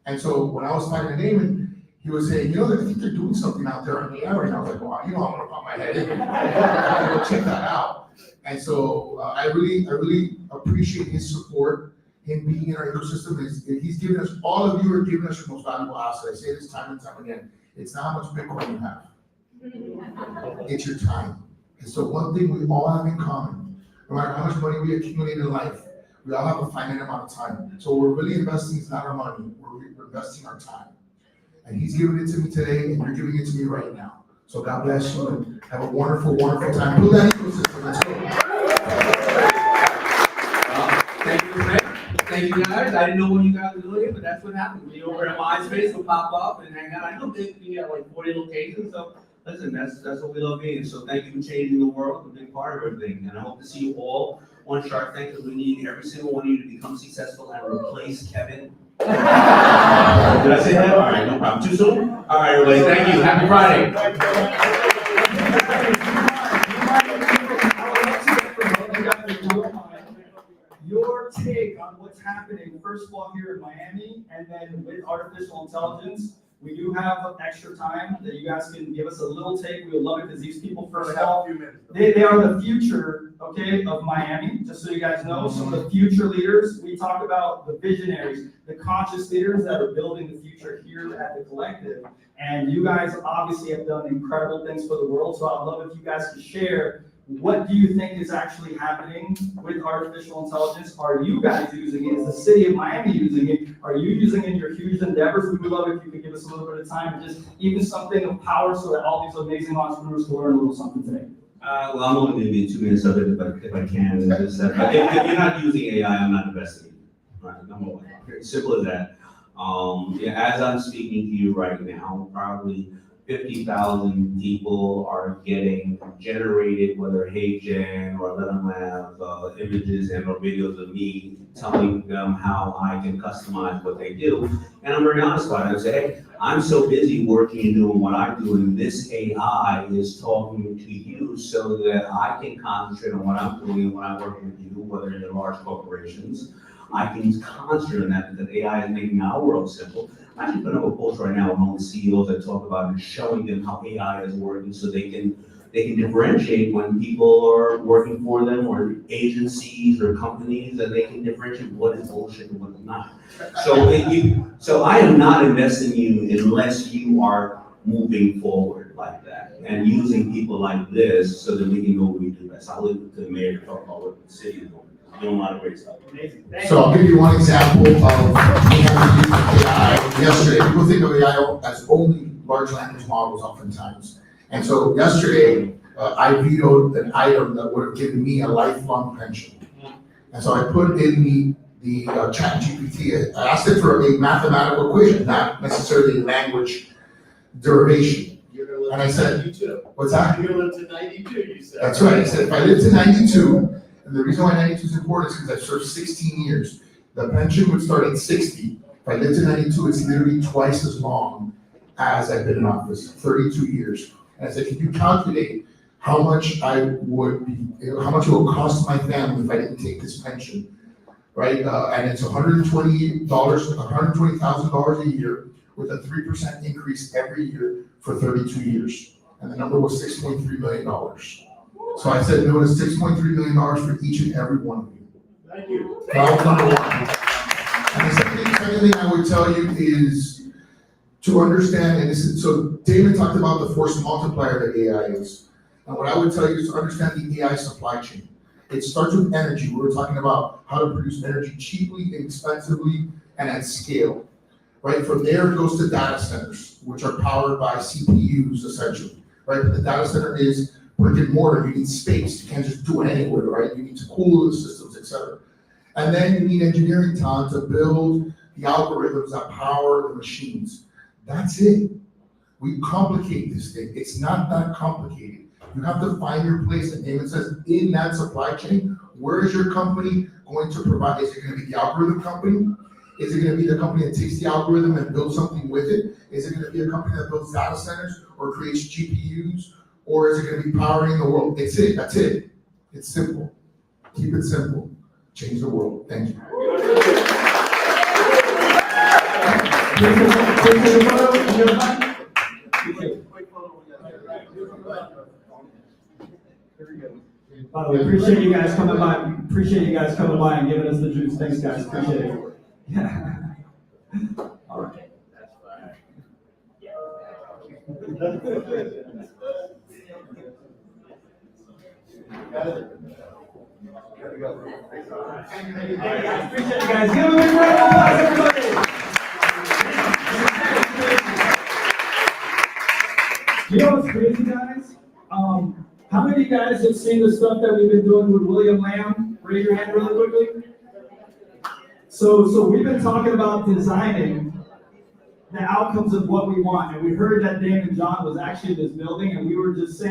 And so when I was talking to Damon, he was saying, I think they're doing something out there on the air right now. I was like, well, I'm gonna pop my head in. I'm gonna go check that out. And so I really appreciate his support, him being in our ecosystem. He's given us, all of you are giving us your most valuable asset. I say this time and time again. It's not how much Bitcoin you have. It's your time. And so one thing we all have in common, no matter how much money we accumulate in life, we all have a finite amount of time. So what we're really investing is not our money, we're investing our time. And he's giving it to me today, and you're giving it to me right now. So God bless you, and have a wonderful, wonderful time. Build that ecosystem. Let's go. Thank you, Rick. Thank you, guys. I didn't know what you guys were doing, but that's what happens. You over at MySpace will pop up and hang out. I know we have like 40 locations, so listen, that's what we love being. So thank you for changing the world, a big part of everything. And I hope to see you all on Shark Tank, because we need every single one of you to become successful and replace Kevin Did I say that? All right, no problem. Too soon? All right, everybody, thank you. Happy Friday. Your take on what's happening, first of all, here in Miami, and then with artificial intelligence. We do have extra time that you guys can give us a little take. We would love it because these people, first of all, they are the future, okay, of Miami, just so you guys know. Some of the future leaders, we talk about the visionaries, the conscious leaders that are building the future here at the collective. And you guys obviously have done incredible things for the world. So I'd love if you guys could share, what do you think is actually happening with artificial intelligence? Are you guys using it? Is the city of Miami using it? Are you using it in your huge endeavors? We would love if you could give us a little bit of time and just even something of power so that all these amazing entrepreneurs can learn a little something today. Well, I'm only gonna be 2 minutes of it, but if I can, and just, if you're not using AI, I'm not investing in it, right? Number one, simple as that. Yeah, as I'm speaking to you right now, probably 50,000 people are getting generated, whether HeyGen or let them have images and or videos of me telling them how I can customize what they do. And I'm very honest about it. I say, hey, I'm so busy working and doing what I do, and this AI is talking to you so that I can concentrate on what I'm doing when I work with you, whether you're large corporations. I can concentrate on that because AI is making our world simple. I actually put up a post right now among the CEOs that talk about and showing them how AI is working so they can differentiate when people are working for them or agencies or companies, and they can differentiate what is bullshit and what is not. So I am not investing in you unless you are moving forward like that and using people like this so that we can know what we do best. I'll leave it to the mayor to talk about what the city is doing. Doing a lot of great stuff. So I'll give you one example of AI. Yesterday, people think of AI as only large language models oftentimes. And so yesterday, I vetoed an item that would have given me a lifelong pension. And so I put in the chat GPT, I asked it for a mathematical equation, not necessarily language derivation. And I said, 92. What's that? You're gonna live to 92, you said. That's right, I said, if I live to 92, and the reason why 92 is important is because I've served 16 years. The pension would start at 60. If I live to 92, it's literally twice as long as I've been in office, 32 years. And I said, can you calculate how much it will cost my family if I didn't take this pension, right? And it's $120,000 a year with a 3% increase every year for 32 years. And the number was $6.3 million. So I said no to $6.3 million for each and every one of you. Thank you. That was number one. And the second thing I would tell you is to understand, and so Damon talked about the force multiplier that AI is. And what I would tell you is to understand the AI supply chain. It starts with energy. We were talking about how to produce energy cheaply, inexpensively, and at scale. Right? From there, it goes to data centers, which are powered by CPUs, essentially. Right? But the data center is brick and mortar. You need space. You can't just do it anywhere, right? You need to cool the systems, etc. And then you need engineering talent to build the algorithms that power the machines. That's it. We complicate this thing. It's not that complicated. You have to find your place, and David says, in that supply chain, where is your company going to provide? Is it going to be the algorithm company? Is it going to be the company that takes the algorithm and builds something with it? Is it going to be a company that builds data centers or creates GPUs? Or is it going to be powering the world? It's it. That's it. It's simple. Keep it simple. Change the world. Thank you. By the way, appreciate you guys coming by. Appreciate you guys coming by and giving us the juice. Thanks, guys. Appreciate it. Yeah. All right. Appreciate you guys. Give them a big round of applause, everybody. You know what's crazy, guys? How many of you guys have seen the stuff that we've been doing with William Lamb? Raise your hand really quickly. So we've been talking about designing the outcomes of what we want, and we heard that David John was actually in this building, and we were just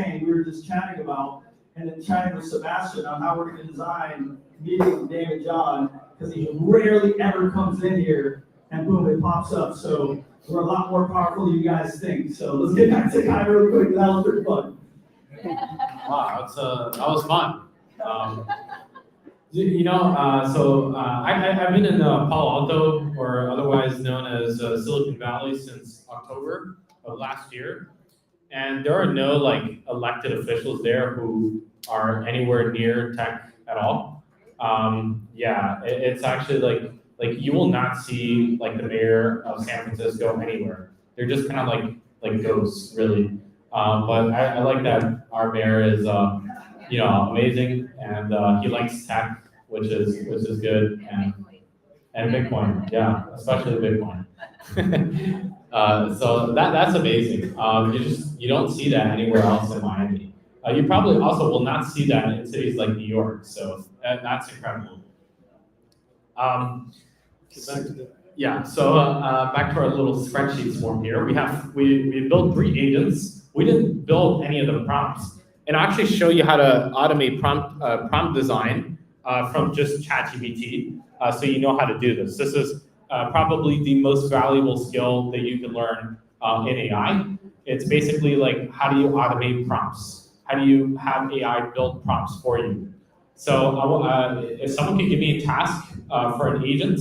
chatting about, and then chatting with Sebastian on how we're going to design meeting with David John, because he rarely ever comes in here and boom, it pops up. So we're a lot more powerful than you guys think. So let's get back to Kai real quick. That was pretty fun. Wow, that was fun. I've been in Palo Alto, or otherwise known as Silicon Valley, since October of last year, and there are no like elected officials there who are anywhere near tech at all. It's actually like you will not see like the mayor of San Francisco anywhere. They're just kind of like ghosts, really. But I like that our mayor is amazing, and he likes tech, which is good, and Bitcoin, yeah, especially Bitcoin. So that's amazing. You don't see that anywhere else in Miami. You probably also will not see that in cities like New York. So that's incredible. Yeah. So back to our little spreadsheet form here. We built 3 agents. We didn't build any of the prompts, and I'll actually show you how to automate prompt design from just ChatGPT, so you know how to do this. This is probably the most valuable skill that you can learn in AI. It's basically like, how do you automate prompts? How do you have AI build prompts for you? So if someone can give me a task for an agent,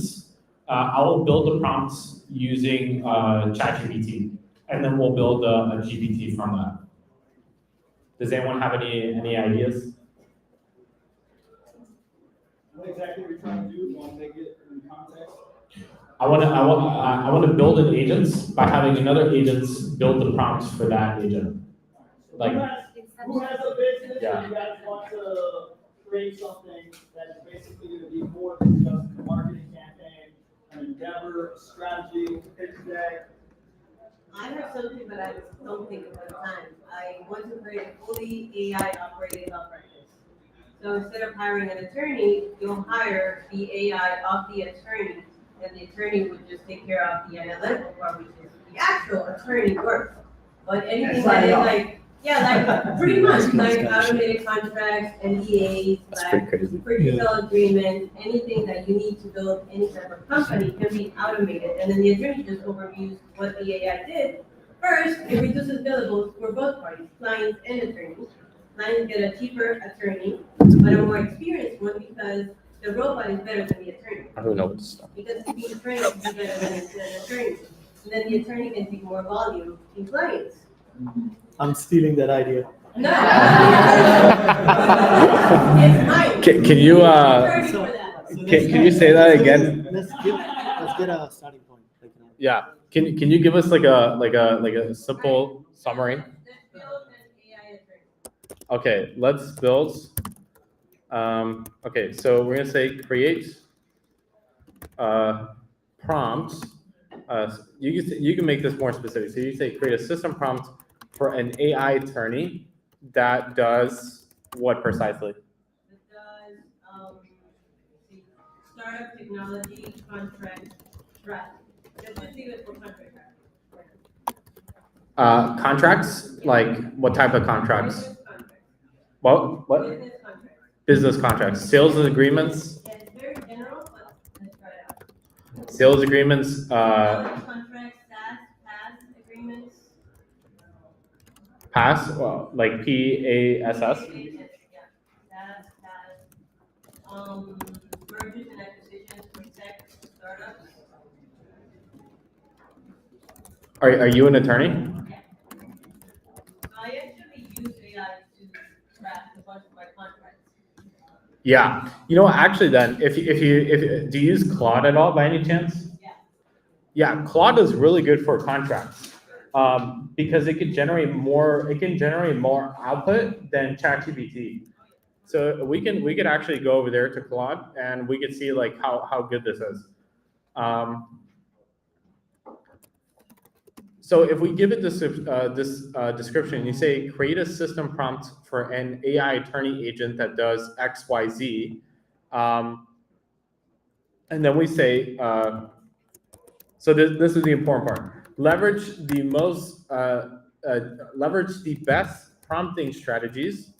I will build the prompts using ChatGPT, and then we'll build a GPT from that. Does anyone have any ideas? What exactly are you trying to do? You want to make it in context? I want to build an agent by having another agent build the prompts for that agent. Like, who has a business Yeah. and you guys want to create something that is basically going to be more than just a marketing campaign, an endeavor, a strategy, pitch deck? I have something, but I don't think of the time. I want to create a fully AI operated law practice. So instead of hiring an attorney, you'll hire the AI of the attorney, and the attorney would just take care of the analytical part, which is the actual attorney work. But anything that is like pretty much like automated contracts, NDAs, like purchase sale agreement, anything that you need to build any type of company can be automated, and then the attorney just overviews what the AI did. First, it reduces billables for both parties, clients and attorneys. Clients get a cheaper attorney, but a more experienced one, because the robot is better than the attorney. I don't know what to stop. Because to be trained to be better than an attorney. And then the attorney can take more volume in clients. I'm stealing that idea. No. It's mine. Can you Attorney for that. can you say that again? Let's get a starting point. Yeah. Can you give us like a simple summary? Let's build an AI attorney. Okay, let's build. Okay, so we're gonna say create prompt. You can make this more specific. So you say create a system prompt for an AI attorney that does what precisely? It does the startup technology contract strategy. Just leave it for contract strategy. Contracts? Like what type of contracts? Business contracts. What? Business contracts. Business contracts. Sales agreements. Yeah, it's very general, but let's try it out. Sales agreements. Contracts, SaaS agreements. Pass. Well, like PASS. Yeah, SaaS, mergers and acquisitions for tech startups. Are you an attorney? Yeah. I actually use AI to draft a bunch of my contracts. Yeah. You know what? Actually, then, if you do you use Claude at all by any chance? Yeah. Yeah, Claude is really good for contracts because it can generate more output than ChatGPT. So we could actually go over there to Claude and we could see like how good this is. So if we give it this description, you say create a system prompt for an AI attorney agent that does X, Y, Z, and then we say, so this is the important part. Leverage the best prompting strategies.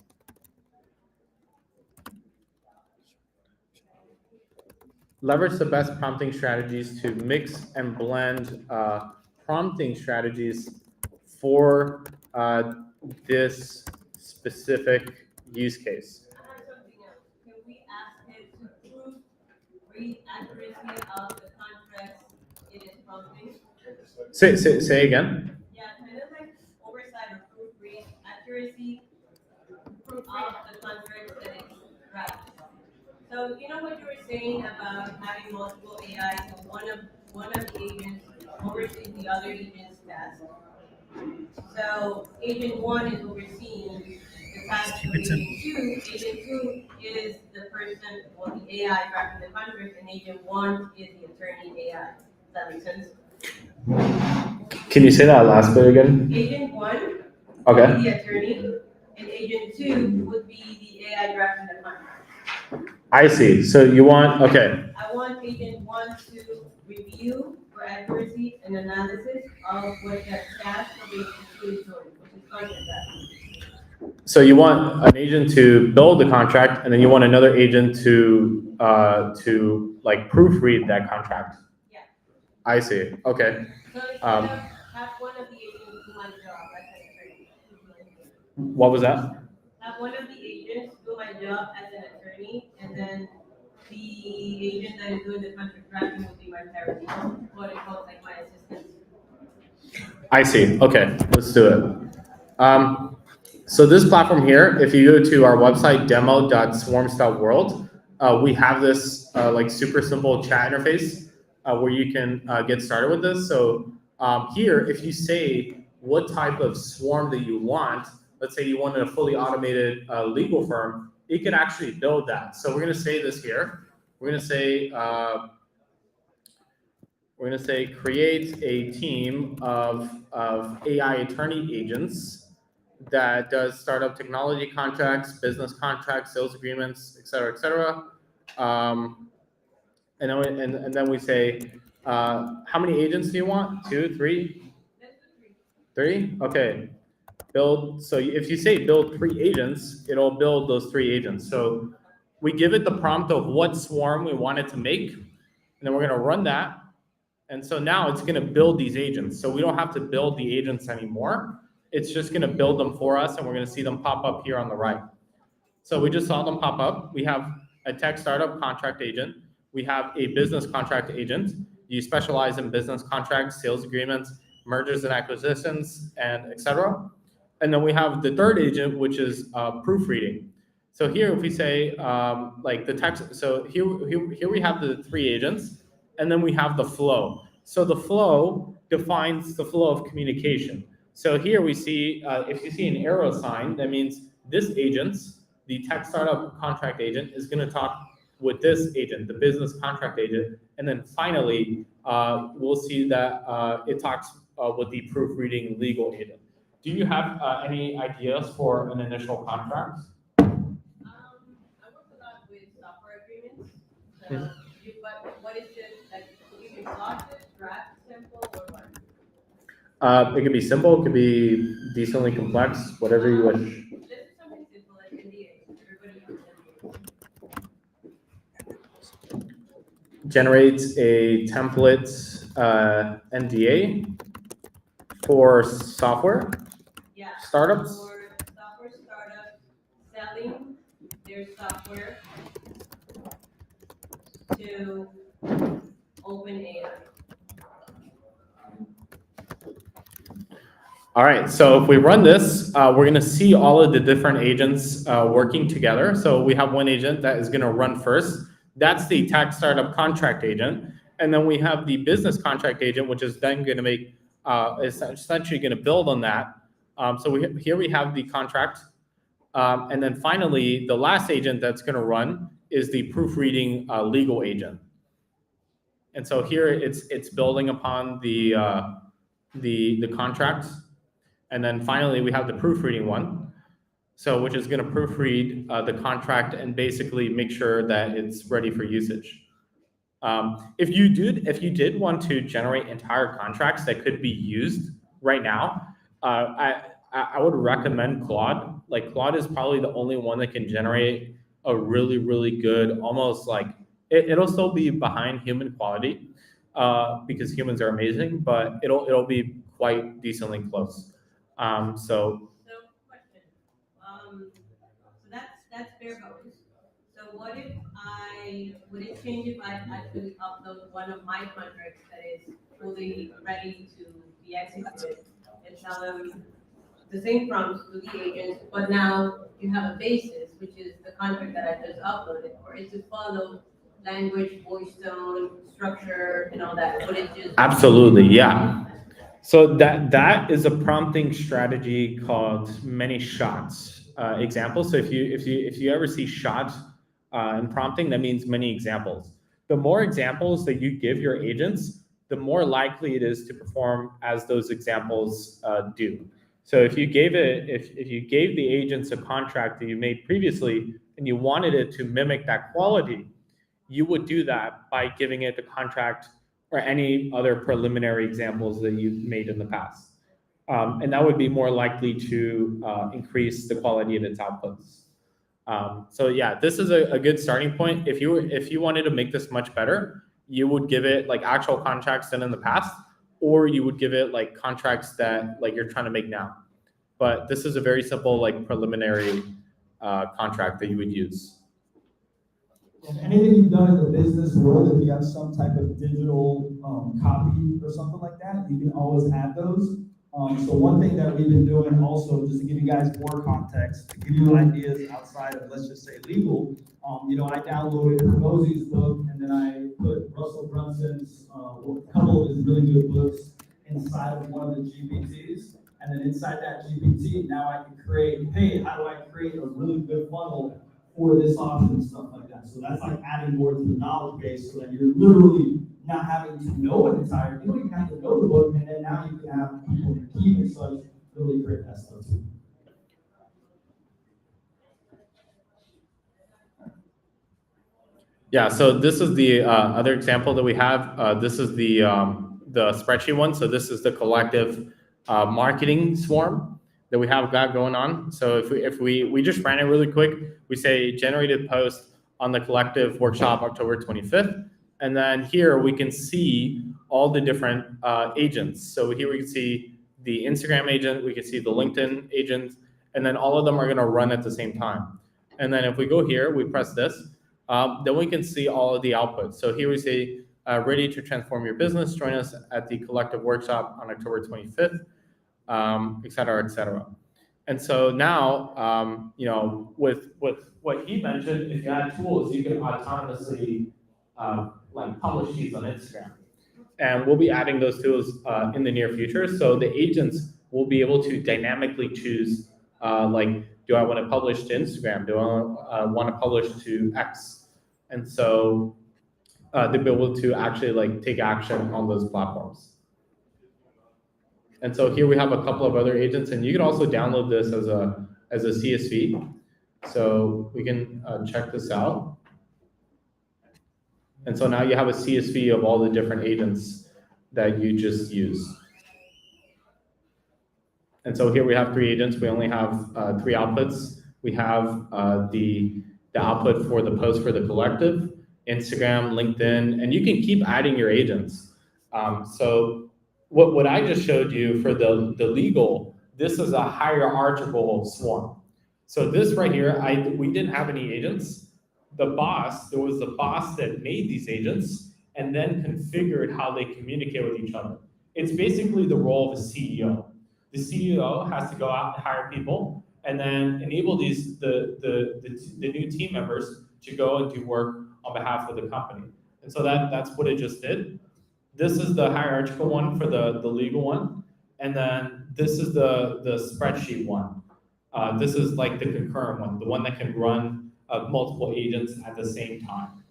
leverage the best prompting strategies to mix and blend prompting strategies for this specific use case. I have something else. Can we ask it to prove read accuracy of the contracts it is prompting? Say again. Yeah, kind of like oversight or proofread accuracy of the contracts that it's drafted. So you know what you were saying about having multiple AIs, so one of the agents oversees the other agent's task. So agent one is overseeing the task of agent two. Agent two is the person, well, the AI drafting the contract, and agent one is the attorney AI. Does that make sense? Can you say that last bit again? Agent one Okay. would be the attorney, and agent two would be the AI drafting the contract. I see. So you want, okay. I want agent one to review for accuracy and analysis of what the task of agent two is doing, which is contract drafting. So you want an agent to build the contract, and then you want another agent to like proofread that contract. Yeah. I see. Okay. So instead of have one of the agents do my job as an attorney. What was that? Have one of the agents do my job as an attorney, and then the agent that is doing the contract drafting will be my paralegal, quote unquote, like my assistant. I see. Okay, let's do it. So this platform here, if you go to our website, demo.swarms.world, we have this like super simple chat interface where you can get started with this. So here, if you say what type of swarm that you want, let's say you want a fully automated legal firm, it can actually build that. So we're going to say this here. We're going to say create a team of AI attorney agents that does startup technology contracts, business contracts, sales agreements, et cetera, et cetera. And then we say, how many agents do you want? 2, 3? 3? Okay. Build. So if you say build 3 agents, it'll build those 3 agents. So we give it the prompt of what swarm we want it to make, and then we're going to run that. And so now it's going to build these agents. So we don't have to build the agents anymore. It's just going to build them for us, and we're going to see them pop up here on the right. So we just saw them pop up. We have a tech startup contract agent. We have a business contract agent. You specialize in business contracts, sales agreements, mergers and acquisitions, and et cetera. And then we have the third agent, which is proofreading. So here, if we say like the text, so here we have the 3 agents, and then we have the flow. So the flow defines the flow of communication. So here we see, if you see an arrow sign, that means this agent, the tech startup contract agent, is going to talk with this agent, the business contract agent, and then finally, we'll see that it talks with the proofreading legal agent. Do you have any ideas for an initial contract? I work a lot with software agreements. So, what is it like? You can process, draft, simple, or what? It can be simple, it could be decently complex, whatever you wish. This is something simple like NDA. Everybody uses NDA. Generates a template NDA for software startups. For software startups selling their software to OpenAI. All right, so if we run this, we're going to see all of the different agents working together. So we have one agent that is going to run first. That's the tech startup contract agent. And then we have the business contract agent, which is then going to make, essentially going to build on that. Here we have the contract. And then finally, the last agent that's going to run is the proofreading legal agent. And so here it's building upon the contract. And then finally, we have the proofreading one, so which is going to proofread the contract and basically make sure that it's ready for usage. If you did want to generate entire contracts that could be used right now, I would recommend Claude. Like Claude is probably the only one that can generate a really, really good, almost like It'll still be behind human quality, because humans are amazing, but it'll be quite decently close. So So, question, so that's bare bones. So would it change if I actually upload one of my contracts that is fully ready to be executed and tell them the same prompts to the agents, but now you have a basis, which is the contract that I just uploaded, or is it follow language, voice tone, structure, and all that? Would it just? absolutely, yeah. So that is a prompting strategy called many shots example. So if you ever see shot in prompting, that means many examples. The more examples that you give your agents, the more likely it is to perform as those examples do. So if you gave the agents a contract that you made previously and you wanted it to mimic that quality, you would do that by giving it the contract or any other preliminary examples that you've made in the past. And that would be more likely to increase the quality of its outputs. So yeah, this is a good starting point. If you wanted to make this much better, you would give it like actual contracts done in the past, or you would give it like contracts that like you're trying to make now. But this is a very simple like preliminary contract that you would use. And anything you've done in the business world, if you have some type of digital copy or something like that, you can always add those. So one thing that we've been doing also, just to give you guys more context, to give you ideas outside of, let's just say, legal, I downloaded Rosie's book, and then I put Russell Brunson's, a couple of his really good books inside of one of the GPTs. And then inside that GPT, now I can create, hey, how do I create a really good funnel for this option and stuff like that. So that's like adding more to the knowledge base so that you're literally not having to know an entire, you don't even have to know the book, and then now you can have people in your team and such really create that stuff too. Yeah, so this is the other example that we have. This is the spreadsheet one. So this is the collective marketing swarm that we have got going on. So if we just ran it really quick, we say generated post on the collective workshop October 25th. And then here we can see all the different agents. So here we can see the Instagram agent, we can see the LinkedIn agent, and then all of them are gonna run at the same time. And then if we go here, we press this, then we can see all of the outputs. So here we say, ready to transform your business, join us at the collective workshop on October 25th, et cetera, et cetera. And so now, with what he mentioned, if you add tools, you can autonomously like publish these on Instagram. And we'll be adding those tools in the near future. So the agents will be able to dynamically choose, do I want to publish to Instagram? Do I want to publish to X? And so they'll be able to actually like take action on those platforms. And so here we have a couple of other agents, and you can also download this as a CSV. So we can check this out. And so now you have a CSV of all the different agents that you just used. And so here we have 3 agents. We only have 3 outputs. We have the output for the post for the collective, Instagram, LinkedIn, and you can keep adding your agents. So what I just showed you for the legal, this is a hierarchical swarm. So this right here, we didn't have any agents. There was the boss that made these agents and then configured how they communicate with each other. It's basically the role of a CEO. The CEO has to go out and hire people and then enable the new team members to go and do work on behalf of the company. And so that's what it just did. This is the hierarchical one for the legal one. And then this is the spreadsheet one. This is like the concurrent one, the one that can run multiple agents at the same time.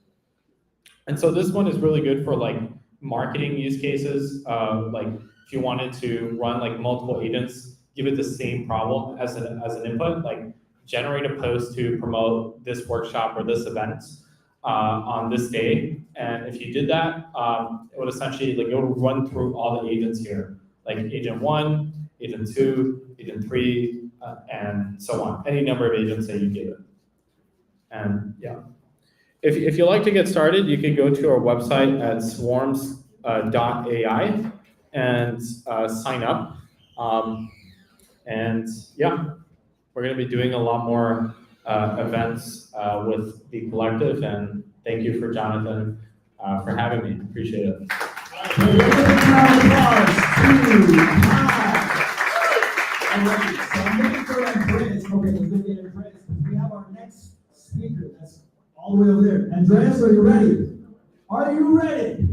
And so this one is really good for like marketing use cases. Like if you wanted to run like multiple agents, give it the same problem as an input, like generate a post to promote this workshop or this event on this day. And if you did that, it would essentially like it would run through all the agents here, like agent 1, agent 2, agent 3, and so on. Any number of agents that you give it. And yeah, if you'd like to get started, you can go to our website at swarms.ai and sign up. And yeah, we're going to be doing a lot more events with the collective. And thank you for Jonathan for having me. Appreciate it. Give a big round of applause to Matt. All right, so I'm looking for Andreas. Okay, let's go get Andreas. We have our next speaker. That's all the way over there. Andreas, are you ready? Are you ready?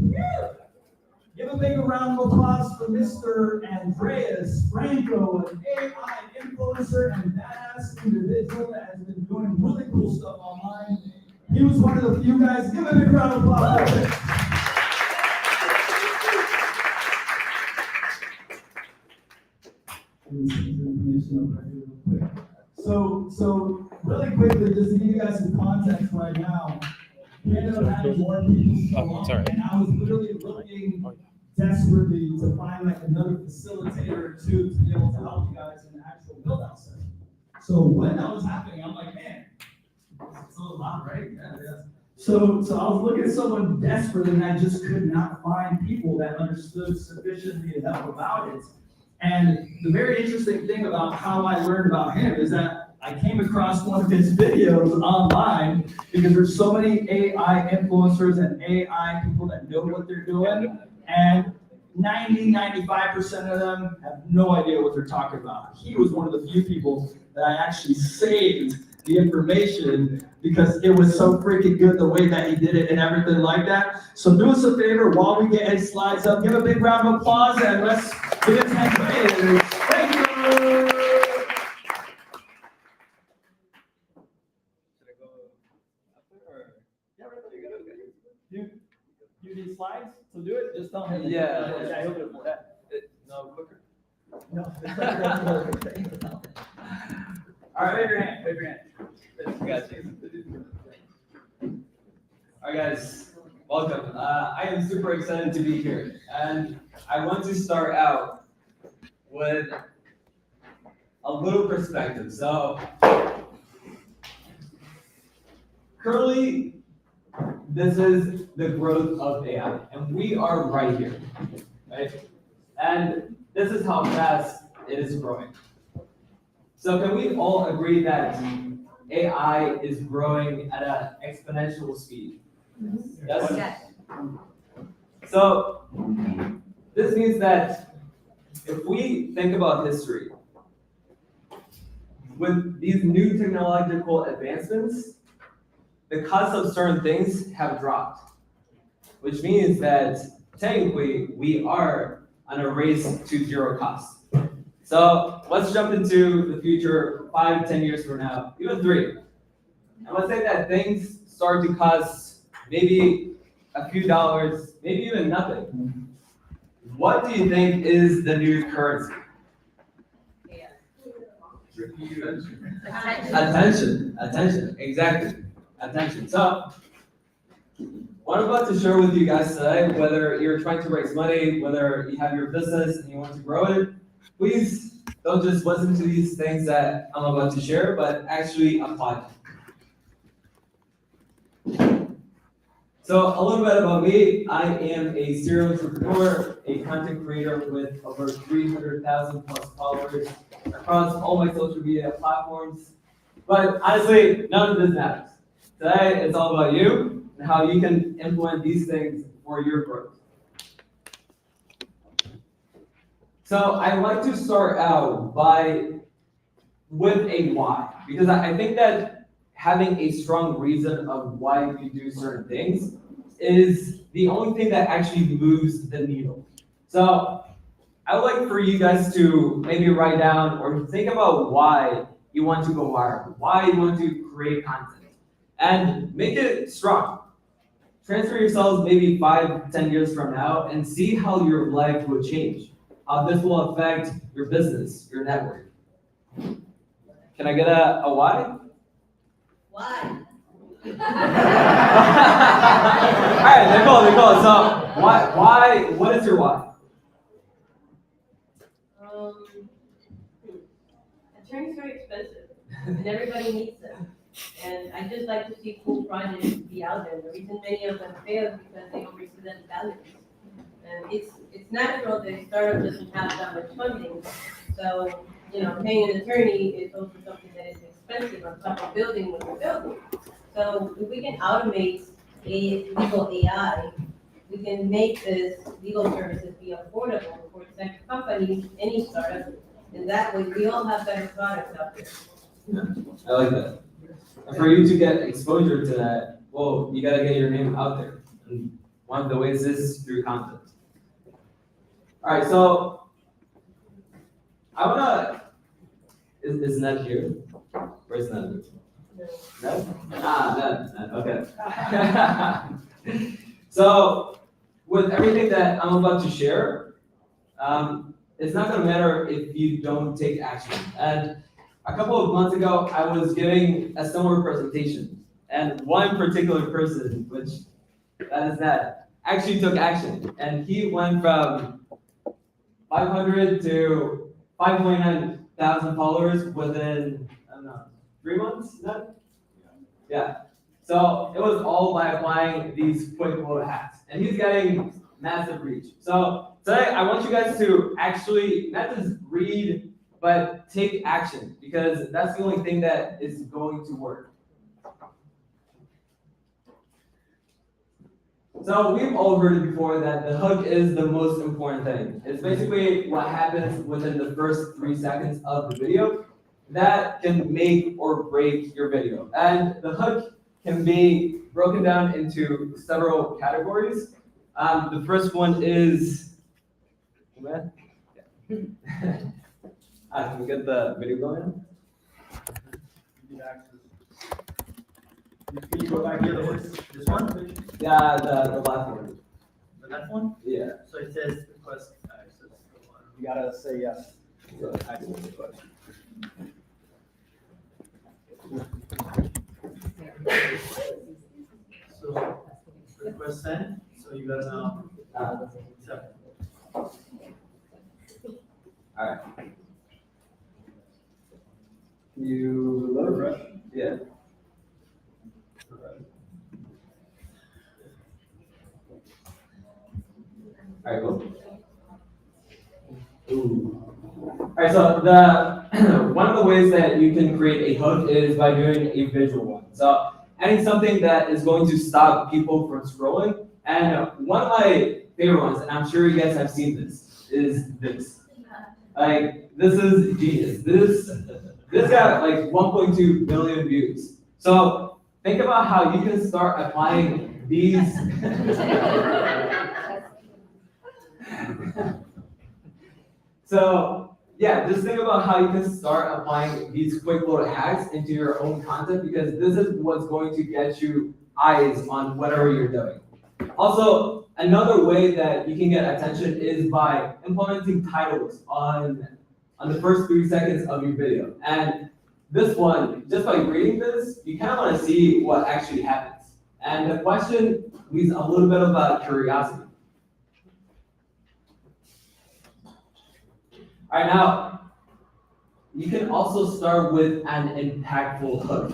Give a big round of applause for Mr. Andreas Franco, an AI influencer and badass individual that has been doing really cool stuff online. He was one of the few guys. Give a big round of applause for him. So really quickly, just to give you guys some context right now, we ended up having more people show up, and I was literally looking desperately to find like another facilitator or two to be able to help you guys in the actual build-out session. So when that was happening, I'm like, man, it's a lot, right? Yeah. So I was looking at someone desperate, and I just could not find people that understood sufficiently enough about it. And the very interesting thing about how I learned about him is that I came across one of his videos online because there's so many AI influencers and AI people that know what they're doing, and 95% of them have no idea what they're talking about. He was one of the few people that I actually saved the information because it was so freaking good the way that he did it and everything like that. So do us a favor while we get his slides up, give a big round of applause and let's give it to Andreas. Thank you. You need slides to do it? Just tell me. Yeah. He'll do it for you. No, quicker. No. All right, wave your hand, wave your hand. All right, guys, welcome. I am super excited to be here, and I want to start out with a little perspective. So, currently, this is the growth of AI, and we are right here, right? And this is how fast it is growing. So can we all agree that AI is growing at an exponential speed? Yes? Yes. So this means that if we think about history, with these new technological advancements, the cost of certain things have dropped, which means that technically we are on a race to zero cost. So let's jump into the future 5, 10 years from now, even 3. And let's say that things start to cost maybe a few dollars, maybe even nothing. What do you think is the new currency? Yeah. Attention, exactly. Attention. So, what I'm about to share with you guys today, whether you're trying to raise money, whether you have your business and you want to grow it, please don't just listen to these things that I'm about to share, but actually apply them. So, a little bit about me. I am a serial entrepreneur, a content creator with over 300,000 plus followers across all my social media platforms. But honestly, none of this matters. Today, it's all about you and how you can implement these things for your growth. So I like to start out with a why, because I think that having a strong reason of why you do certain things is the only thing that actually moves the needle. So I would like for you guys to maybe write down or think about why you want to go viral, why you want to create content, and make it strong. Transfer yourselves maybe 5, 10 years from now and see how your life will change, how this will affect your business, your network. Can I get a why? Why? All right, Nicole. So why, what is your why? Attorneys are expensive, and everybody needs them. And I just like to see cool projects be out there. The reason many of them fail is because they don't represent values. And it's natural that a startup doesn't have that much funding. So, paying an attorney is also something that is expensive on top of building what you're building. So if we can automate legal AI, we can make this legal services be affordable for tech companies, any startup, and that way we all have better products out there. I like that. And for you to get exposure to that, well, you gotta get your name out there. And one of the ways is through content. All right, so I wanna, is Ned here? Where's Ned? Ned? Ned, okay. So, with everything that I'm about to share, it's not gonna matter if you don't take action. And a couple of months ago, I was giving a similar presentation, and one particular person, which that is Ned, actually took action, and he went from 500 to 5.9 thousand followers within, I don't know, 3 months, Ned? Yeah. So it was all by applying these quick little hacks, and he's getting massive reach. So today I want you guys to actually not just read, but take action, because that's the only thing that is going to work. So we've all heard it before that the hook is the most important thing. It's basically what happens within the first 3 seconds of the video that can make or break your video. And the hook can be broken down into several categories. The first one is, can we get the video going? Can you go back here, this one? Yeah, the last one. The next one? Yeah. So it says request access. You gotta say yes. So request send, so you gotta accept. Alright. You load? Yeah. Alright, cool. Alright, so one of the ways that you can create a hook is by doing a visual one. So adding something that is going to stop people from scrolling. And one of my favorite ones, and I'm sure you guys have seen this, is this. Like, this is genius. This got like 1.2 billion views. So think about how you can start applying these. So yeah, just think about how you can start applying these quick little hacks into your own content, because this is what's going to get you eyes on whatever you're doing. Also, another way that you can get attention is by implementing titles on the first 3 seconds of your video. And this one, just by reading this, you kind of want to see what actually happens. And the question leaves a little bit of curiosity. All right, now, you can also start with an impactful hook.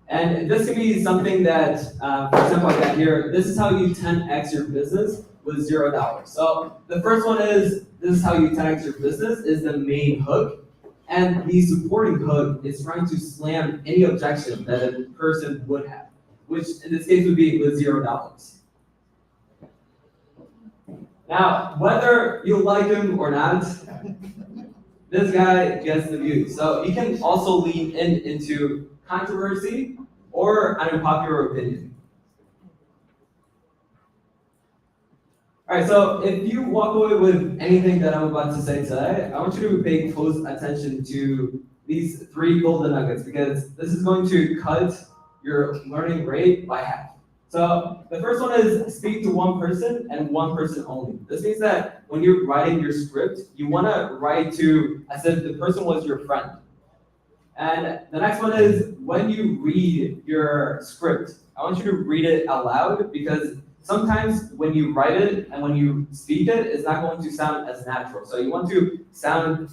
And this could be something that, for example, I got here, this is how you 10x your business with $0. So the first one is, this is how you 10x your business, is the main hook. And the supporting hook is trying to slam any objection that a person would have, which in this case would be with $0. Now, whether you like him or not, this guy gets the views. So you can also lean into controversy or an unpopular opinion. All right, so if you walk away with anything that I'm about to say today, I want you to pay close attention to these 3 golden nuggets, because this is going to cut your learning rate by half. So the first one is speak to one person and one person only. This means that when you're writing your script, you want to write to as if the person was your friend. And the next one is when you read your script, I want you to read it out loud, because sometimes when you write it and when you speak it, it's not going to sound as natural. So you want to sound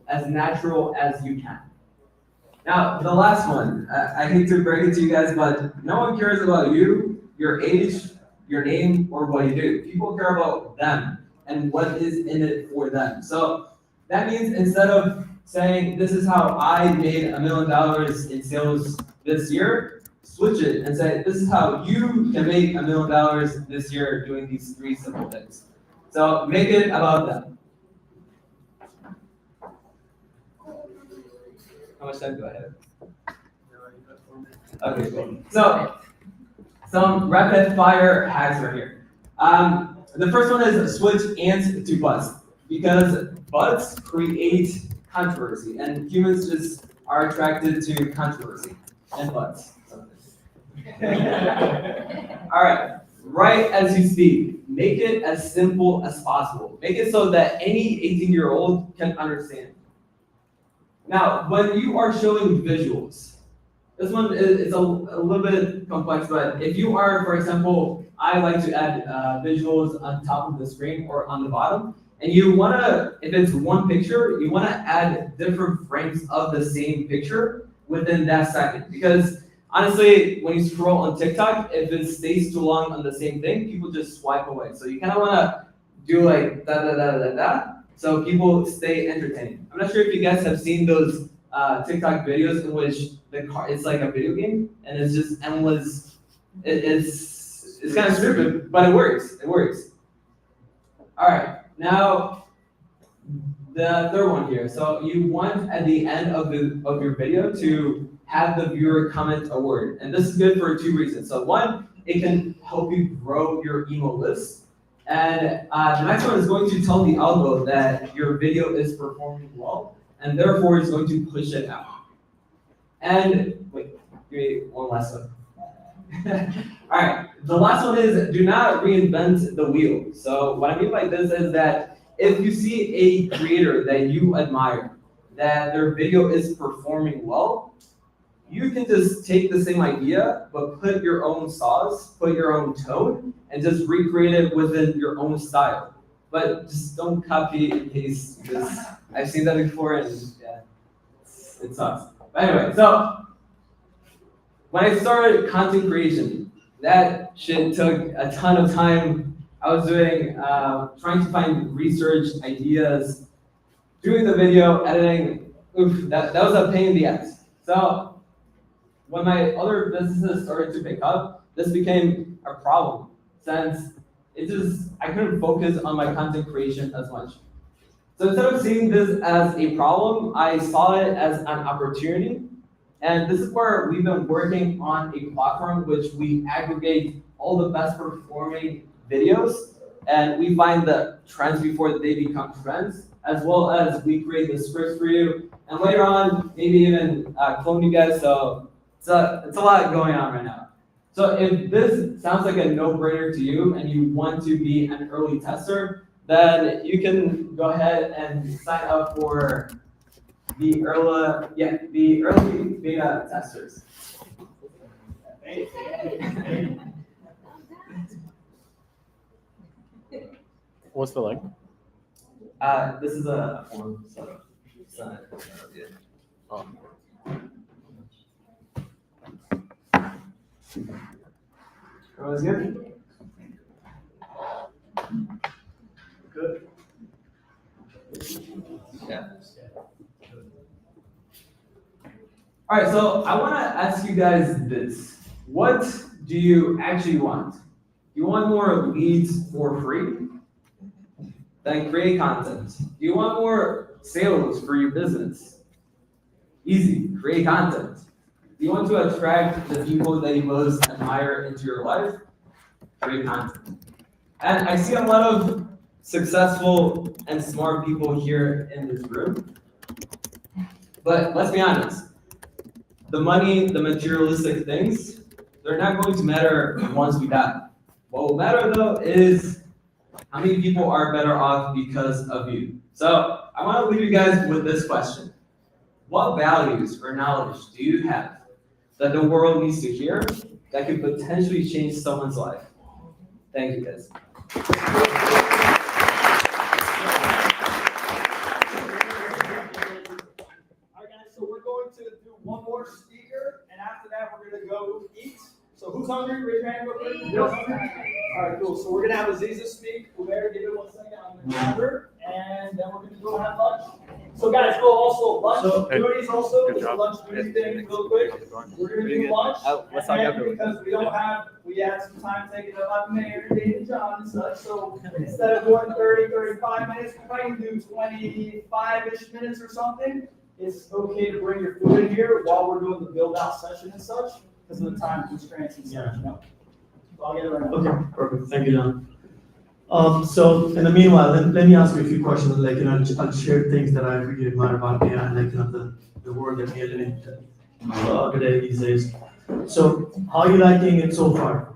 as natural as you can. Now, the last one, I hate to break it to you guys, but no one cares about you, your age, your name, or what you do. People care about them and what is in it for them. So that means instead of saying, this is how I made $1 million in sales this year, switch it and say, this is how you can make $1 million this year doing these 3 simple things. So make it about them. How much time do I have? Okay, cool. So, some rapid fire hacks are here. The first one is switch ants to butts, because butts create controversy, and humans just are attracted to controversy and butts. All right, right as you speak, make it as simple as possible. Make it so that any 18-year-old can understand. Now, when you are showing visuals, this one is a little bit complex, but if you are, for example, I like to add visuals on top of the screen or on the bottom, and you wanna, if it's one picture, you wanna add different frames of the same picture within that second. Because honestly, when you scroll on TikTok, if it stays too long on the same thing, people just swipe away. So you kinda wanna do like da da da da da, so people stay entertained. I'm not sure if you guys have seen those TikTok videos in which it's like a video game and it's just endless. It's kind of stupid, but it works. It works. All right, now the third one here. So you want at the end of your video to have the viewer comment a word, and this is good for 2 reasons. So one, it can help you grow your email list. And the next one is going to tell the algo that your video is performing well, and therefore it's going to push it out. And wait, give me one last one. All right, the last one is do not reinvent the wheel. So what I mean by this is that if you see a creator that you admire, that their video is performing well, you can just take the same idea, but put your own sauce, put your own tone, and just recreate it within your own style. But just don't copy and paste, because I've seen that before, and yeah, it sucks. But anyway, so when I started content creation, that shit took a ton of time. I was doing, trying to find research, ideas, doing the video, editing. Oof, that was a pain in the ass. So when my other businesses started to pick up, this became a problem, since I couldn't focus on my content creation as much. So instead of seeing this as a problem, I saw it as an opportunity. And this is where we've been working on a platform which we aggregate all the best performing videos, and we find the trends before they become trends, as well as we create the scripts for you, and later on, maybe even clone you guys. So it's a lot going on right now. So if this sounds like a no-brainer to you and you want to be an early tester, then you can go ahead and sign up for the early beta testers. What's the link? This is a form, so it's not, yeah. Oh. Everyone's good? Good. Yeah. All right, so I want to ask you guys this. What do you actually want? You want more leads for free? Then create content. Do you want more sales for your business? Easy, create content. Do you want to attract the people that you most admire into your life? Create content. And I see a lot of successful and smart people here in this room. But let's be honest. The money, the materialistic things, they're not going to matter once we die. What will matter though is how many people are better off because of you. So I want to leave you guys with this question. What values or knowledge do you have that the world needs to hear that could potentially change someone's life? Thank you guys. All right, guys, so we're going to do one So who's hungry? Raise your hand real quick. All right, cool. So we're gonna have Aziza speak. Uber, give it 1 second. I'm gonna grab her, and then we're gonna go have lunch. So guys, also lunch duties also. This lunch duty thing real quick. We're gonna do lunch. And because we had some time taking about the mayor, David John and such. So instead of doing 30, 35 minutes, we might do 25-ish minutes or something. It's okay to bring your food in here while we're doing the build out session and such, because of the time constraints and such, you know. So I'll get it right now. Okay, perfect. Thank you, John. So in the meanwhile, let me ask you a few questions. Like, I'll share things that I really admire about AI, like, the world that we are living today these days. So how are you liking it so far?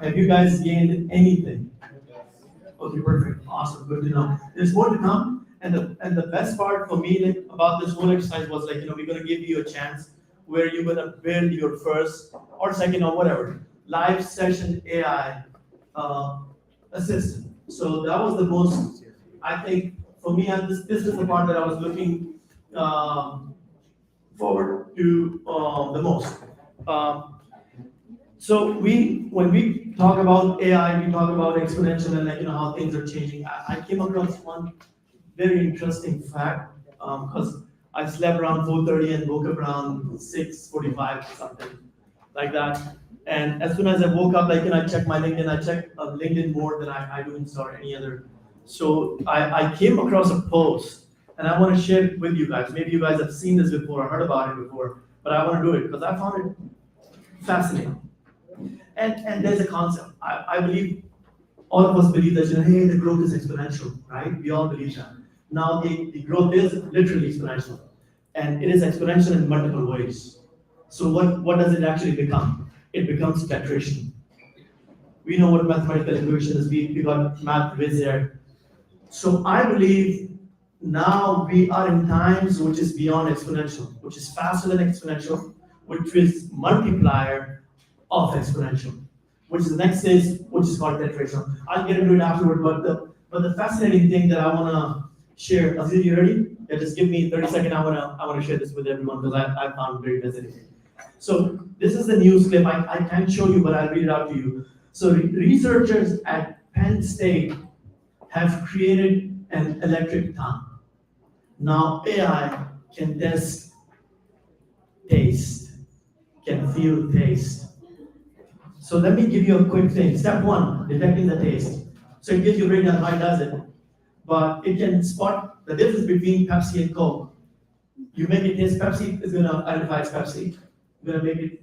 Have you guys gained anything? Okay, perfect, awesome, good to know. There's more to come, and the best part for me about this whole exercise was like, we're gonna give you a chance where you're gonna build your first or second or whatever live session AI assistant. So that was the most, I think, for me, and this is the part that I was looking forward to the most. So when we talk about AI, we talk about exponential and how things are changing. I came across one very interesting fact because I slept around 4:30 and woke up around 6:45 or something like that. And as soon as I woke up, I checked my LinkedIn. I checked LinkedIn more than I do Insta or any other. So I came across a post, and I want to share it with you guys. Maybe you guys have seen this before or heard about it before, but I want to do it because I found it fascinating. And there's a concept. I believe all of us believe that, hey, the growth is exponential, right? We all believe that. Now the growth is literally exponential, and it is exponential in multiple ways. So what does it actually become? It becomes tetration. We know what mathematical equation is. We got math whiz there. So I believe now we are in times which is beyond exponential, which is faster than exponential, which is multiplier of exponential, which is the next stage, which is called tetration. I'll get into it afterward, but the fascinating thing that I wanna share, Aziz, you ready? Yeah, just give me 30 seconds. I wanna share this with everyone because I found it very fascinating. So this is the news clip. I can't show you, but I'll read it out to you. So researchers at Penn State have created an electric tongue. Now AI can test taste, can feel taste. So let me give you a quick thing. Step one, detecting the taste. So it gives you a breakdown how it does it. But it can spot the difference between Pepsi and Coke. You make it taste Pepsi, it's gonna identify it's Pepsi. You're gonna make it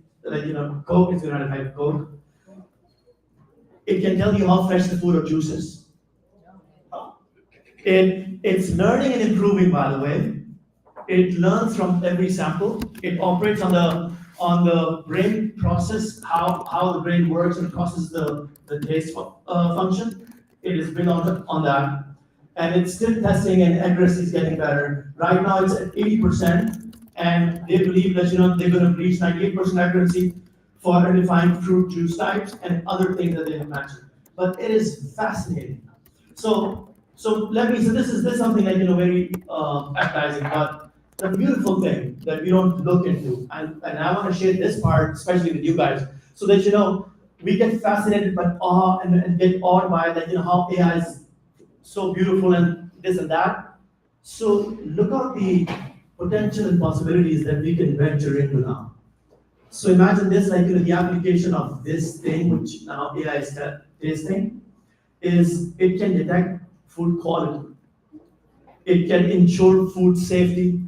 Coke, it's gonna identify Coke. It can tell you how fresh the food or juice is. It's learning and improving, by the way. It learns from every sample. It operates on the brain process, how the brain works and processes the taste function. It is built on that. And it's still testing and accuracy is getting better. Right now it's at 80%, and they believe that they're gonna reach 98% accuracy for identifying fruit juice types and other things that they have mentioned. But it is fascinating. So this is something like very appetizing, but the beautiful thing that we don't look into, and I want to share this part, especially with you guys, so that we get fascinated by awe and get awed by that, how AI is so beautiful and this and that. So look at the potential and possibilities that we can venture into now. So imagine this, the application of this thing, which now AI is tasting, is it can detect food quality. It can ensure food safety.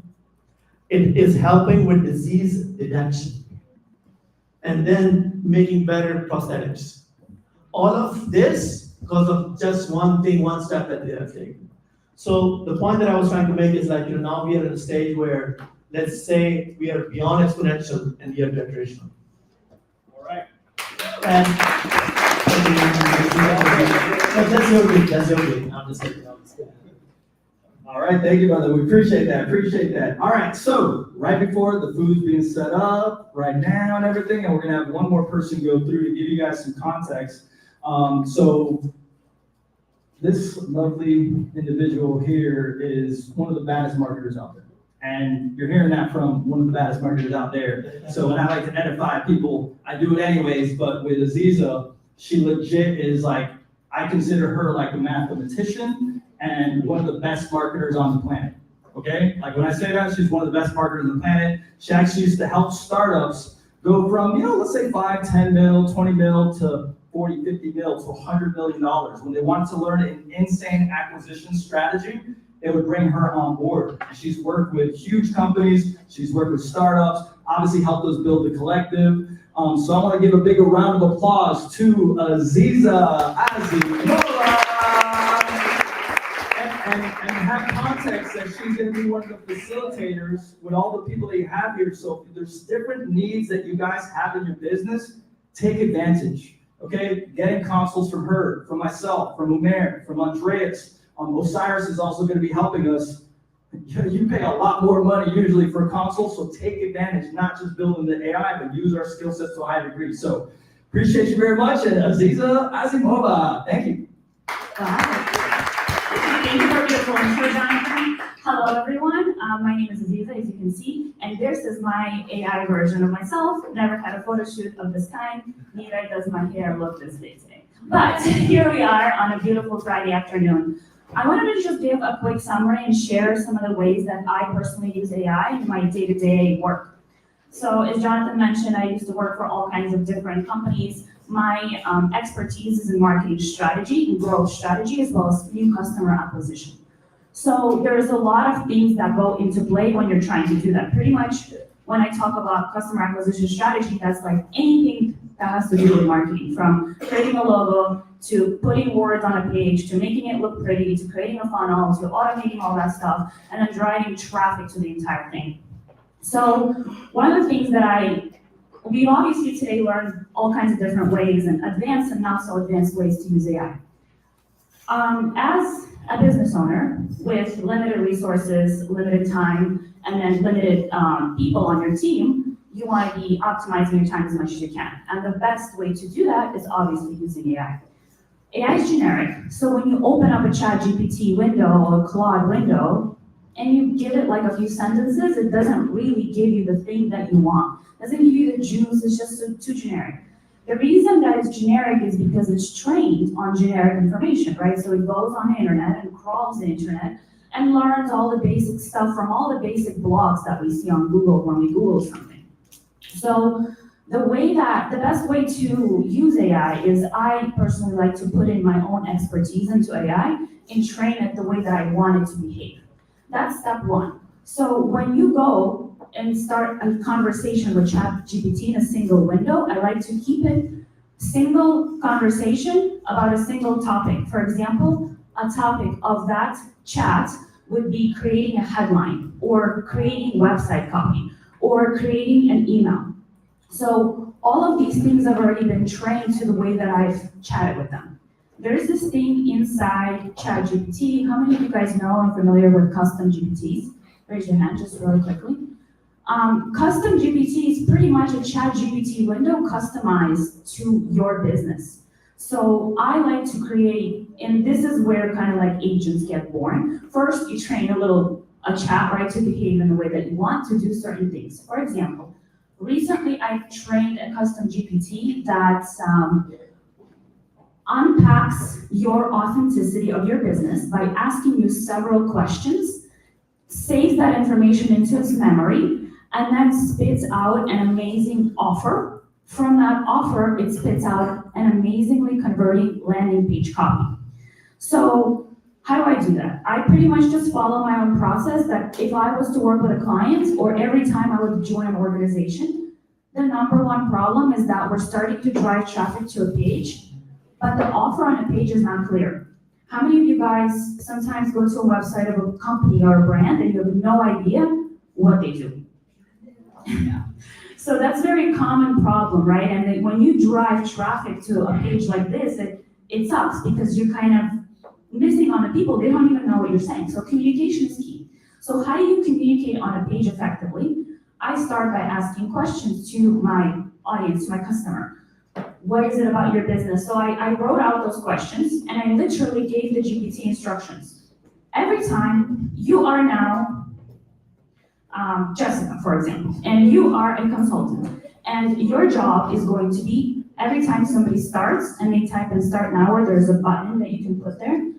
It is helping with disease detection. And then making better prosthetics. All of this because of just one step that they have taken. So the point that I was trying to make is now we are at a stage where, let's say we are beyond exponential and we are tetrational. All right. And that's your game. I'm just kidding. All right, thank you, brother. We appreciate that. All right, so right before the food's being set up right now and everything, and we're gonna have one more person go through to give you guys some context. So this lovely individual here is one of the baddest marketers out there. And you're hearing that from one of the baddest marketers out there. So when I like to edify people, I do it anyways, but with Aziza, she legit is like, I consider her like a mathematician and one of the best marketers on the planet, okay? Like when I say that, she's one of the best marketers on the planet. She actually used to help startups go from, let's say 5, 10 mil, 20 mil to 40, 50 mil to $100 million. When they wanted to learn an insane acquisition strategy, they would bring her on board. And she's worked with huge companies, she's worked with startups, obviously helped us build the collective. So I want to give a big round of applause to Aziza Azimova. And have context that she's going to be one of the facilitators with all the people that you have here. So if there's different needs that you guys have in your business, take advantage, okay? Getting consults from her, from myself, from Umair, from Andreas. Osiris is also going to be helping us. You pay a lot more money usually for a console, so take advantage, not just building the AI, but use our skill sets to a high degree. So appreciate you very much, and Aziza Azimova, thank you. Thank you for a beautiful intro, Jonathan. Hello, everyone. My name is Aziza, as you can see, and this is my AI version of myself. Never had a photo shoot of this kind, neither does my hair look this way today. But here we are on a beautiful Friday afternoon. I wanted to just give a quick summary and share some of the ways that I personally use AI in my day-to-day work. So as Jonathan mentioned, I used to work for all kinds of different companies. My expertise is in marketing strategy and growth strategy, as well as new customer acquisition. So there's a lot of things that go into play when you're trying to do that. Pretty much when I talk about customer acquisition strategy, that's like anything that has to do with marketing, from creating a logo, to putting words on a page, to making it look pretty, to creating a funnel, to automating all that stuff, and then driving traffic to the entire thing. So one of the things that we obviously today learned all kinds of different ways, and advanced and not so advanced ways to use AI. As a business owner with limited resources, limited time, and then limited people on your team, you want to be optimizing your time as much as you can. And the best way to do that is obviously using AI. AI is generic, so when you open up a ChatGPT window or a Claude window, and you give it like a few sentences, it doesn't really give you the thing that you want. It doesn't give you the juice, it's just too generic. The reason that it's generic is because it's trained on generic information, right? So it goes on the internet and crawls the internet and learns all the basic stuff from all the basic blogs that we see on Google when we Google something. So the best way to use AI is I personally like to put in my own expertise into AI and train it the way that I want it to behave. That's step one. So when you go and start a conversation with ChatGPT in a single window, I like to keep it single conversation about a single topic. For example, a topic of that chat would be creating a headline, or creating website copy, or creating an email. So all of these things have already been trained to the way that I've chatted with them. There's this thing inside ChatGPT. How many of you guys know and familiar with custom GPTs? Raise your hand just really quickly. Custom GPT is pretty much a ChatGPT window customized to your business. So I like to create, and this is where kind of like agents get born. First, you train a chat, right, to behave in the way that you want to do certain things. For example, recently I've trained a custom GPT that unpacks your authenticity of your business by asking you several questions, saves that information into its memory, and then spits out an amazing offer. From that offer, it spits out an amazingly converting landing page copy. So how do I do that? I pretty much just follow my own process that if I was to work with a client, or every time I would join an organization, the number one problem is that we're starting to drive traffic to a page, but the offer on a page is not clear. How many of you guys sometimes go to a website of a company or a brand and you have no idea what they do? So that's a very common problem, right? And then when you drive traffic to a page like this, it sucks because you're kind of missing on the people. They don't even know what you're saying. So communication is key. So how do you communicate on a page effectively? I start by asking questions to my audience, to my customer. What is it about your business? So I wrote out those questions and I literally gave the GPT instructions. Every time you are now Jessica, for example, and you are a consultant, and your job is going to be every time somebody starts and they type in start now, or there's a button that you can put there,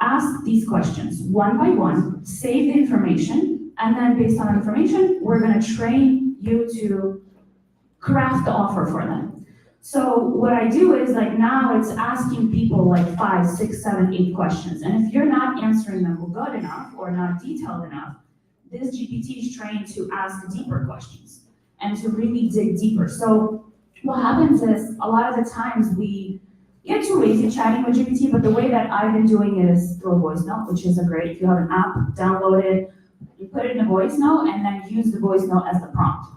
ask these questions one by one, save the information, and then based on information, we're gonna train you to craft the offer for them. So what I do is like now it's asking people like 5, 6, 7, 8 questions. And if you're not answering them good enough or not detailed enough, this GPT is trained to ask deeper questions and to really dig deeper. So what happens is a lot of the times we get too lazy chatting with GPT, but the way that I've been doing it is through a voice note, which is a great, if you have an app, download it, you put it in a voice note, and then use the voice note as the prompt.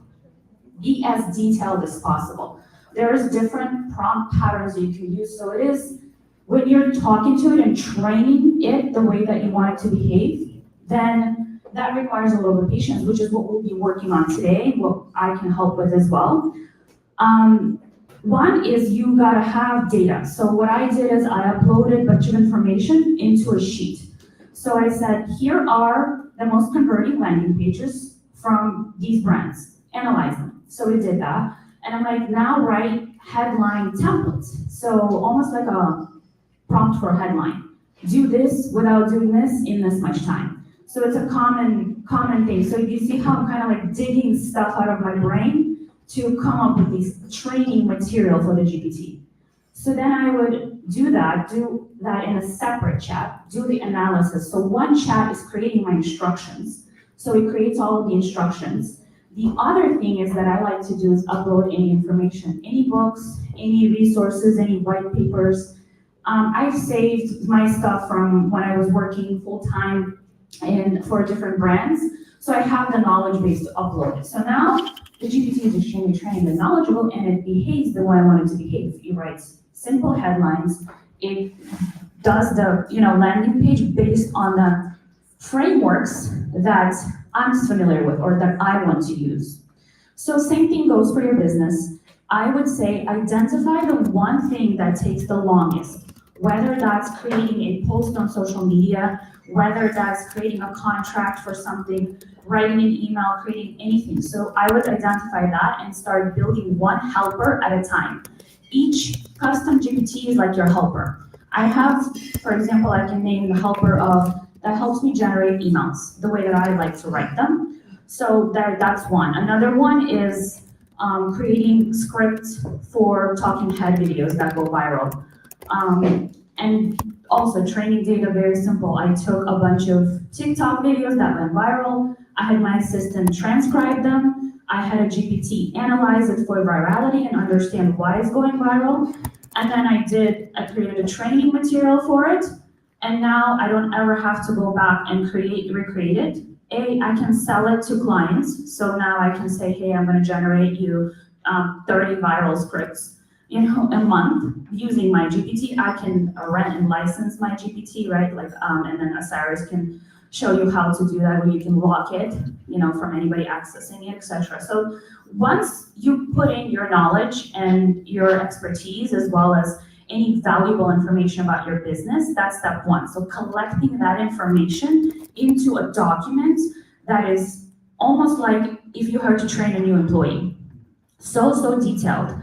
Be as detailed as possible. There's different prompt patterns you can use, so it is, when you're talking to it and training it the way that you want it to behave, then that requires a little bit of patience, which is what we'll be working on today, what I can help with as well. One is you gotta have data. So what I did is I uploaded a bunch of information into a sheet. So I said, here are the most converting landing pages from these brands. Analyze them. So we did that. And I'm like, now write headline templates. So almost like a prompt for a headline. Do this without doing this in this much time. So it's a common thing. So you see how I'm kind of like digging stuff out of my brain to come up with these training material for the GPT. So then I would do that in a separate chat, do the analysis. So one chat is creating my instructions. So it creates all of the instructions. The other thing is that I like to do is upload any information, any books, any resources, any white papers. I've saved my stuff from when I was working full-time for different brands. So I have the knowledge base to upload it. So now the GPT is extremely trained and knowledgeable, and it behaves the way I want it to behave. It writes simple headlines. It does the landing page based on the frameworks that I'm familiar with or that I want to use. So same thing goes for your business. I would say identify the one thing that takes the longest, whether that's creating a post on social media, whether that's creating a contract for something, writing an email, creating anything. So I would identify that and start building one helper at a time. Each custom GPT is like your helper. I have, for example, I can name the helper that helps me generate emails the way that I like to write them. So that's one. Another one is creating scripts for talking head videos that go viral. And also training data, very simple. I took a bunch of TikTok videos that went viral. I had my assistant transcribe them. I had a GPT analyze it for virality and understand why it's going viral. And then I created a training material for it. And now I don't ever have to go back and recreate it. I can sell it to clients. So now I can say, hey, I'm gonna generate you 30 viral scripts a month using my GPT. I can rent and license my GPT, right? And then Osiris can show you how to do that, where you can lock it, from anybody accessing it, etc. So once you put in your knowledge and your expertise, as well as any valuable information about your business, that's step one. So collecting that information into a document that is almost like if you were to train a new employee. So detailed.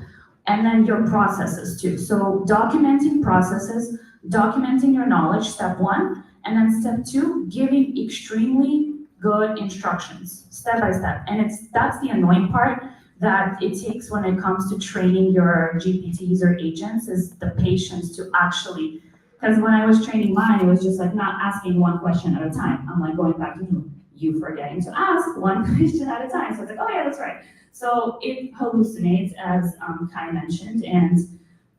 And then your processes too. So documenting processes, documenting your knowledge, step one. And then step two, giving extremely good instructions, step by step. And that's the annoying part that it takes when it comes to training your GPTs or agents, is the patience to actually, because when I was training mine, it was just like not asking one question at a time. I'm like going back to you forgetting to ask one question at a time. So it's like, oh yeah, that's right. So it hallucinates, as Kai mentioned, and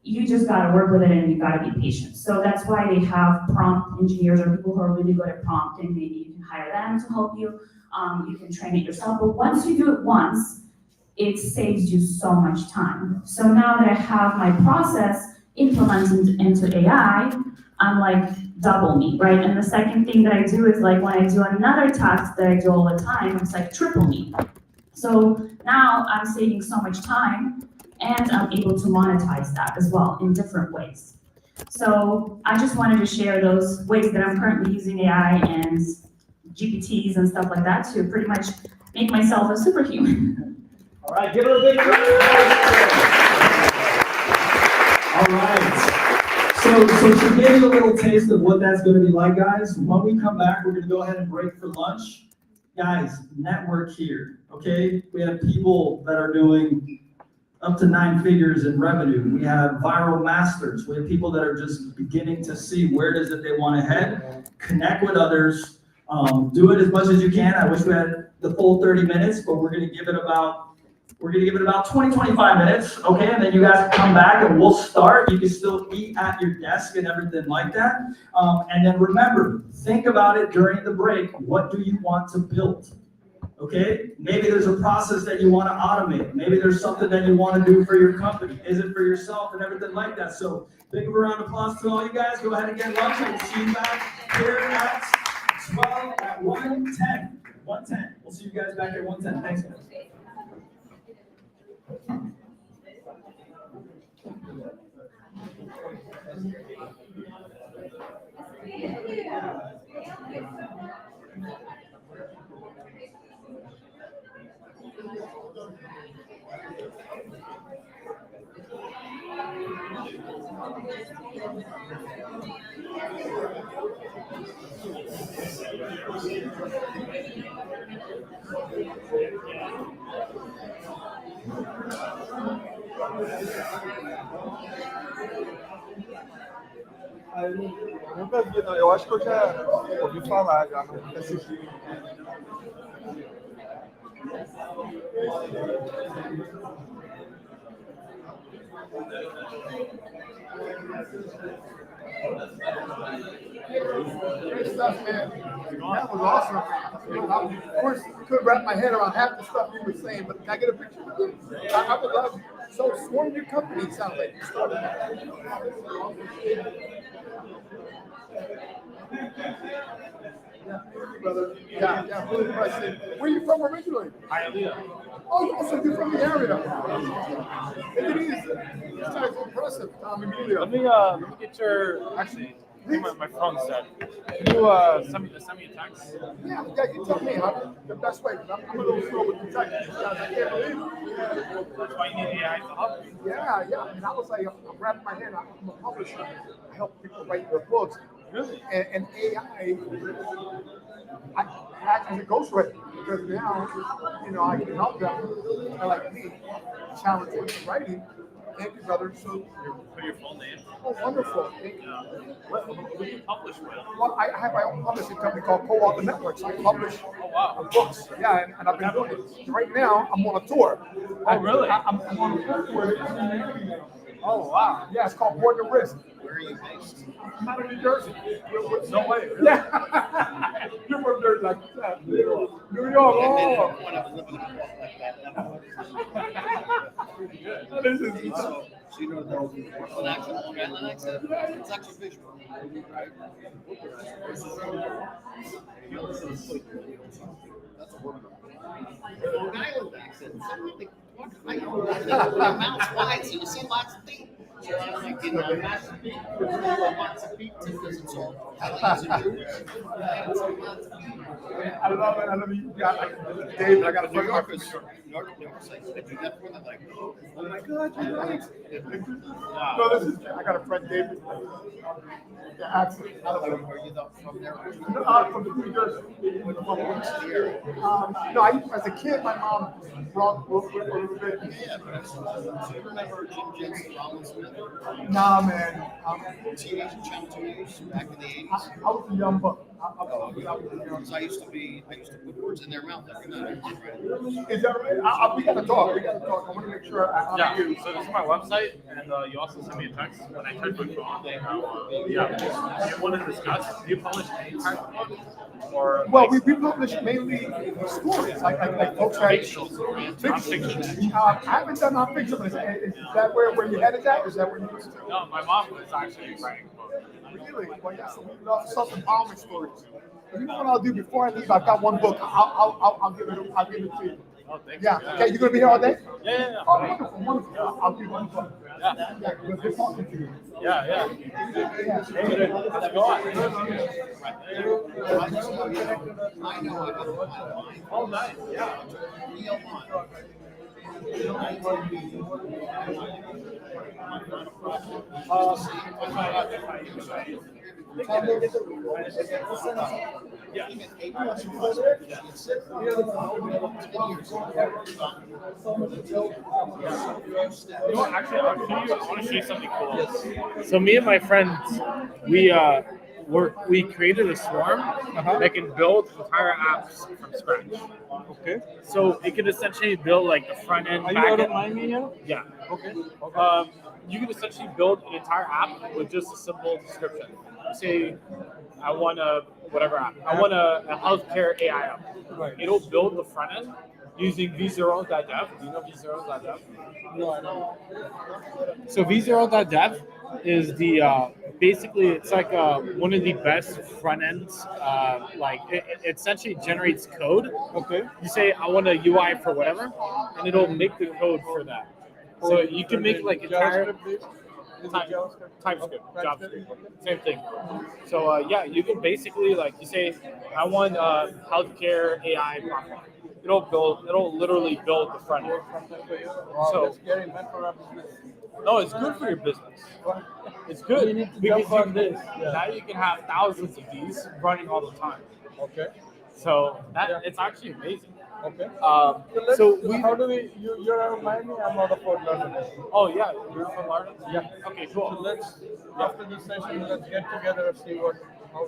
you just gotta work with it and you gotta be patient. So that's why they have prompt engineers or people who are really good at prompting. Maybe you can hire them to help you. You can train it yourself. But once you do it once, it saves you so much time. So now that I have my process implemented into AI, I'm like double me, right? And the second thing that I do is like when I do another task that I do all the time, it's like triple me. So now I'm saving so much time and I'm able to monetize that as well in different ways. So I just wanted to share those ways that I'm currently using AI and GPTs and stuff like that to pretty much make myself a superhuman. All right, give her a big round. All right. So to give you a little taste of what that's gonna be like, guys, when we come back, we're gonna go ahead and break for lunch. Guys, network here, okay? We have people that are doing up to 9 figures in revenue. We have viral masters. We have people that are just beginning to see where it is that they want to head, connect with others, do it as much as you can. I wish we had the full 30 minutes, but we're gonna give it about 20, 25 minutes, okay? And then you guys can come back and we'll start. You can still eat at your desk and everything like that. And then remember, think about it during the break. What do you want to build? Okay, maybe there's a process that you want to automate. Maybe there's something that you want to do for your company. Is it for yourself and everything like that? So big round of applause to all you guys. Go ahead and get lunch. And we'll see you back here at 12 at 1:10. 1:10. We'll see you guys back at 1:10. Thanks, guys. Nunca vi, não. Eu acho que eu já ouvi falar, já não assisti. Great stuff, man. That was awesome. Of course, I couldn't wrap my head around half the stuff you were saying, but can I get a picture of you? I would love. So, Swarm, your company sounds like you started that. Yeah, brother. Yeah, really impressive. Where are you from originally? Hialeah. Oh, so you're from the area. It is. This guy's impressive, Tom Emilio. Let me get your, actually, I think my phone said. Can you send me a text? Yeah, you tell me how the best way, because I'm a little slow with the text. I can't believe it. That's why you need AI to help you. Yeah. And I was like, I'm wrapping my head. I'm a publisher. I help people write their books. Really? And AI, I act as a ghostwriter because now, I can help them. I like me, challenge with writing. Thank you, brother. So, For your full name. oh, wonderful. Thank you. What do you publish with? Well, I have my own publishing company called Co-Author Networks. I publish books. Yeah, and I've been doing it. Right now, I'm on a tour. Oh, really? I'm on a book tour. Oh, wow. Yeah, it's called Born to Risk. Where are you based? I'm out of New Jersey. No way. Really? Yeah. You're from Jersey, like that. New York. Oh. This is So you know there's an actual Long Island accent? It's actually visual. Right? That's a word. Long Island accent. I know my mouth's wide, so you see lots of feet. So it's like in lots of feet because it's all Italians and Jewish. I love it. I love you. David, I got a New friend. Yorkers like, they do that for them, like, oh my God, you're right. No, this is, I got a friend, David. The accent. I love it. Are you from there? No, I'm from New Jersey. As a kid, my mom brought books with her a little bit. Yeah, but do you remember Jim Jensen, Rollins Smith? Nah, man. Teenage Chum back in the 80s? I was a young buck. Because I used to put words in their mouth every night. Is that right? We gotta talk. I want to make sure I Yeah, honor you. so this is my website, and you also send me a text when I touch my phone. Yeah, you want to discuss? Do you publish any type of book? Or Well, we publish mainly stories, like folks write fictional, fiction. nonfiction. I haven't done nonfiction, but is that where you headed at? Is that where you used to? No, my mom was actually writing a book. Really? Well, yeah, so we love self-empowerment stories. You know what I'll do before I leave? I've got one book. I'll give it to you. Oh, thanks. Yeah, okay, you gonna be here all day? Yeah. Oh, wonderful, wonderful. I'll be wonderful. Yeah. Yeah, good talking to you. Yeah. Hey, how's it going? Oh, nice. Yeah. You know, actually, I want to show you something cool. So me and my friends, we created a swarm that can build entire apps from scratch. Okay. So it can essentially build like the front end, Are you back out of end. Miami here? Yeah. Okay. You can essentially build an entire app with just a simple description. Say, I want a whatever app. I want a healthcare AI app. Right. It'll build the front end using v0.dev. Do you know v0.dev? No, I don't. So v0.dev is the basically it's like one of the best front ends. Like it essentially generates code. Okay. You say I want a UI for whatever, and it'll make the code for that. So you can make like entire TypeScript, JavaScript, same thing. So yeah, you can basically like you say I want a healthcare AI platform. It'll literally build the front end. Wow, So that's scary, man, for our business. no, it's good for your business. It's good We need to because jump on this. now you can have thousands of these running all the time. Okay. So it's actually amazing. Okay. So how do you're out of Miami, I'm out of Fort Lauderdale. Oh yeah, you're from Florida? Yeah. Okay, cool. So after this session, let's get together and see how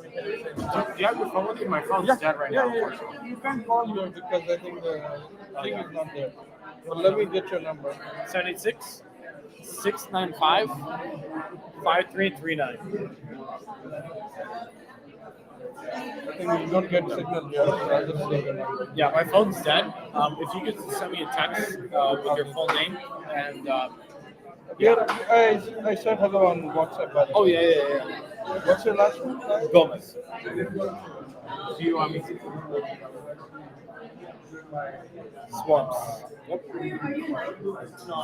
we can exchange. Do you have your phone with you? My phone's dead right now. Yeah. You can call me because I think the thing is not there. But let me get your number. 786 695 5339. I think you don't get signal here, so I'll just leave it. Yeah, my phone's dead. If you could send me a text with your full name and I said hello on WhatsApp. By the way. oh yeah. What's your last name? Gomez. Do you want me to? Swarms. Yep.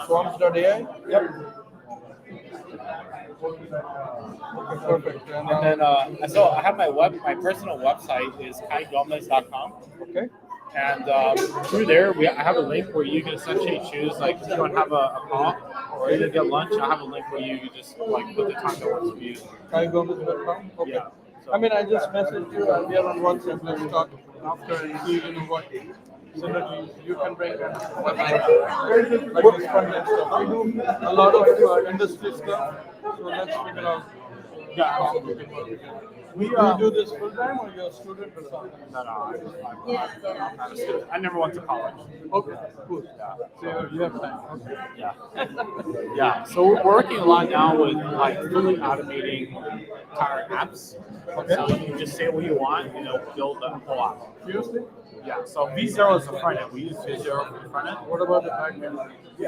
Swarms.ai? Yep. Okay, perfect. And then so I have my personal website is kaigomez.com. Okay. And through there, I have a link where you can essentially choose, like, if you want to have a call or either get lunch, I have a link where you can just, like, put the time that works for you. kaigomez.com? Okay. Yeah. I mean, I just messaged you and we are on WhatsApp. Let's talk after and see, what synergies you can bring and what I can. Like this front end stuff. We do a lot of industry stuff, so let's figure out how we can work together. Do you do this full time or you're a student or something? No, I'm not a student. I never went to college. Okay, cool. Yeah. So you have time. Okay. Yeah. Yeah. So we're working a lot now with like fully automating entire apps. Okay. So you can just say what you want, build the whole app. Seriously? Yeah. So V0 is the front end. We use V0 for the front end. What about the back end?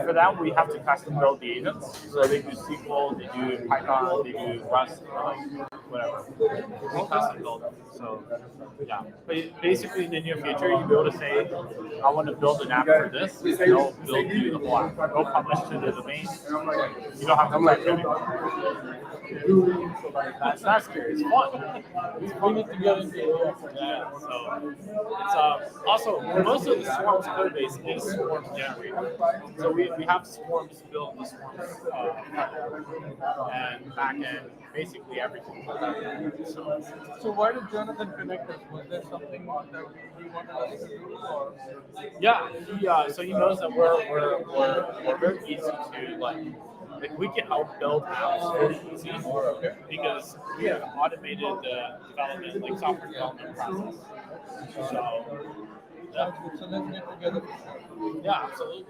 For that, we have to custom build the agents. So they do SQL, they do Python, they do Rust, or like whatever. We custom build them. So yeah. But basically, in the near future, you'll be able to say, I want to build an app for this. They'll build you the whole app. They'll publish to the domain. You don't have to type anymore. That's scary. It's fun. We need to get into it. Yeah. So it's also most of the Swarms code base is Swarms generated. So we have Swarms build the Swarms and back end, basically everything. So why did Jonathan connect us? Was there something that he wanted us to do? Or? Yeah, so he knows that we're very easy to like we can help build apps really easy because we have automated the development, like software development process. So So let's get together for sure. yeah, absolutely.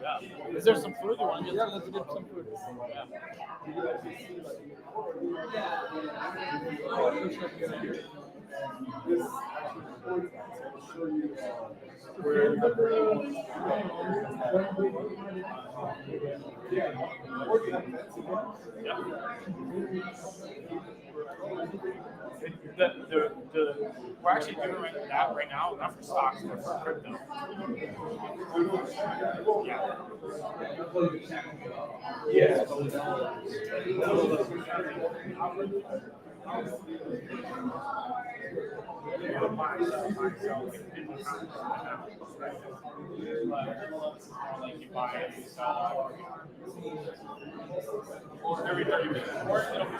Yeah. Is there some food you want to get? Yeah, let's get some food. We're actually doing that right now, not for stocks, but for crypto. Yeah. Like you buy and you sell every 30 minutes, or it'll be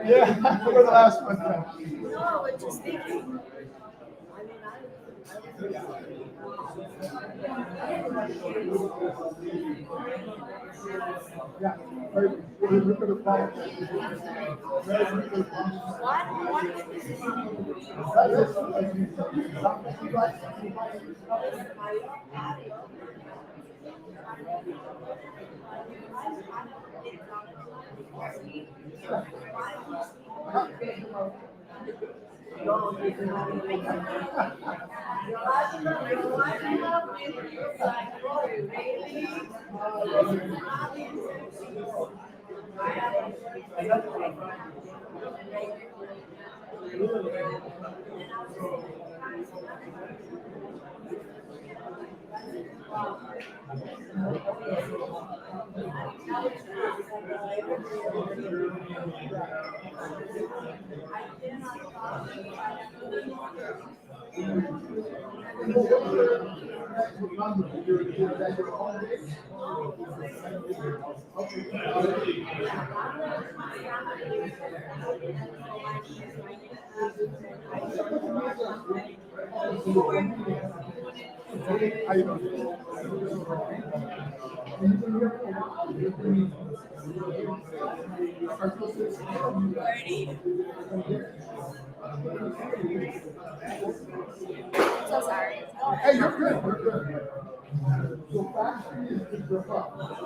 Yeah, for the last one. No, but just thinking. Yeah. Look at the problem. So sorry. Hey, you're good. You're good. So factory is the grip up.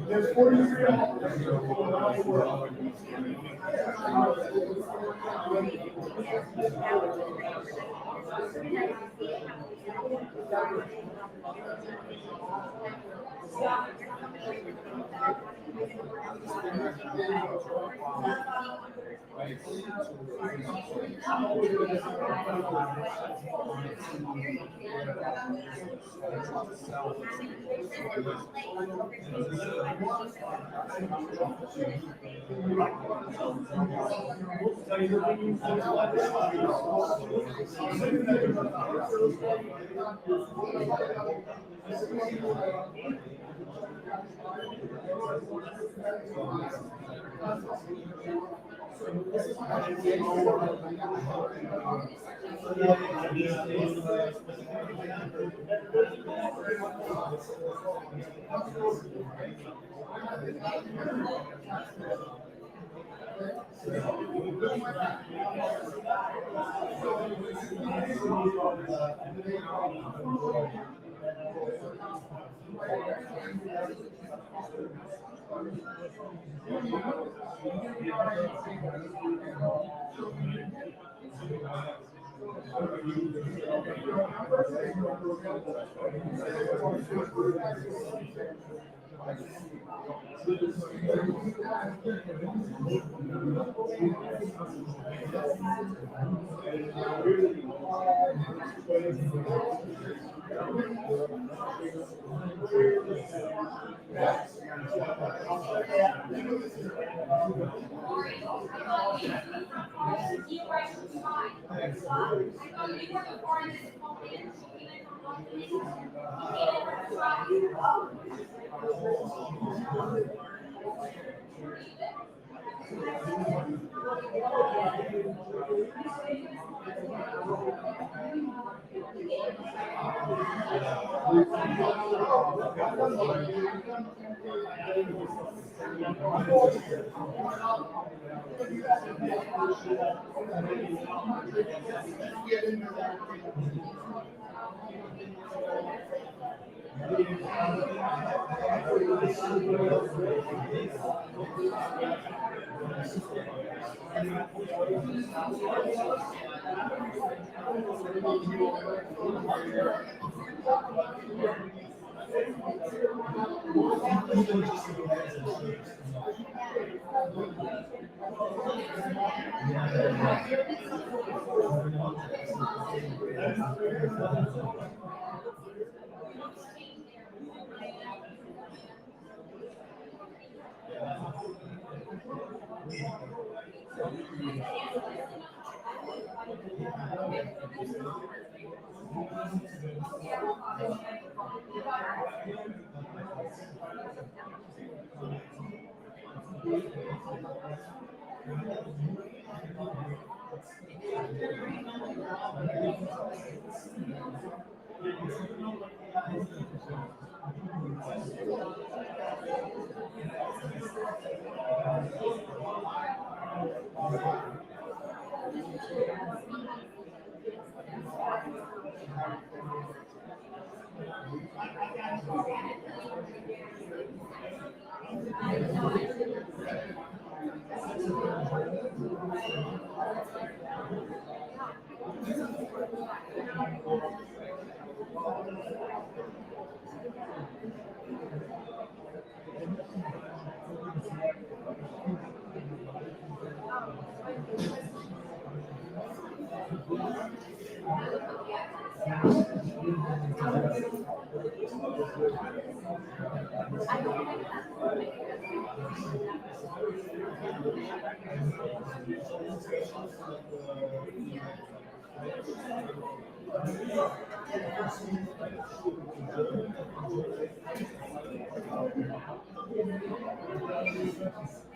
There's 43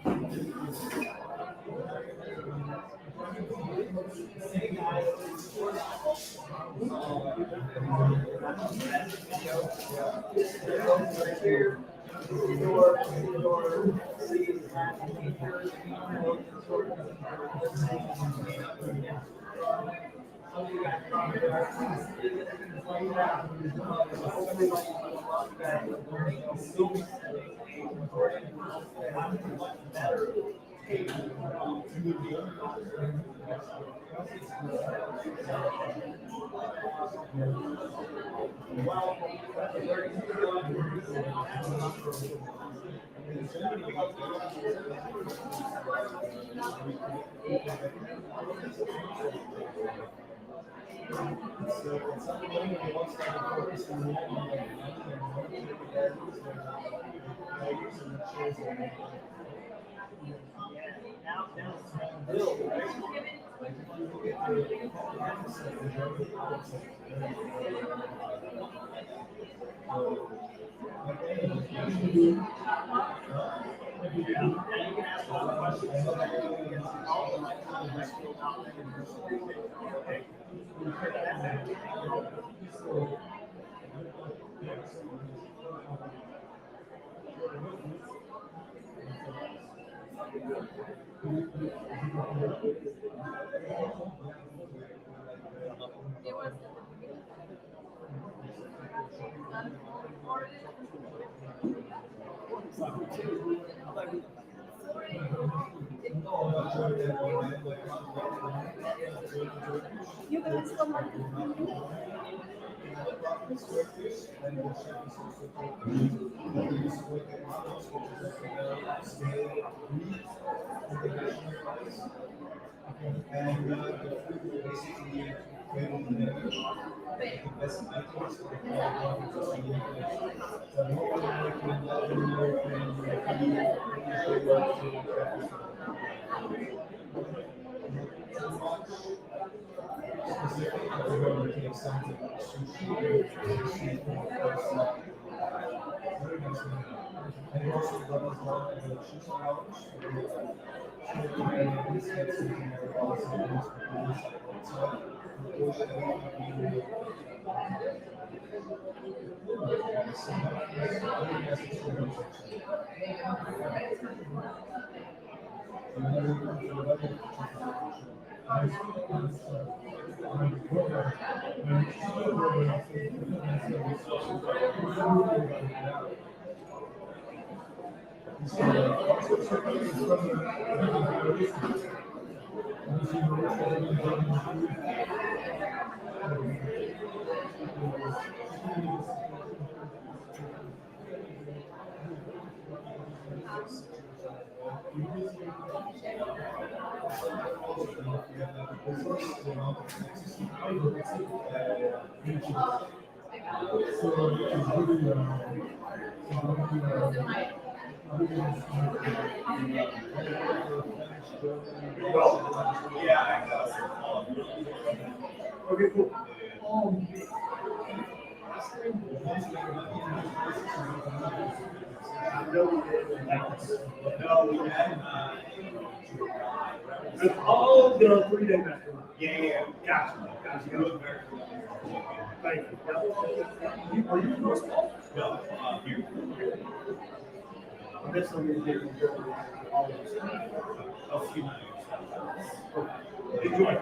Thank you. You guys come on. Okay, cool. Oh, the 3-day metro. Yeah, gotcha. You look very cool. Thank you. Are you from school? No, here. That's what you're getting. A few nights. Enjoy.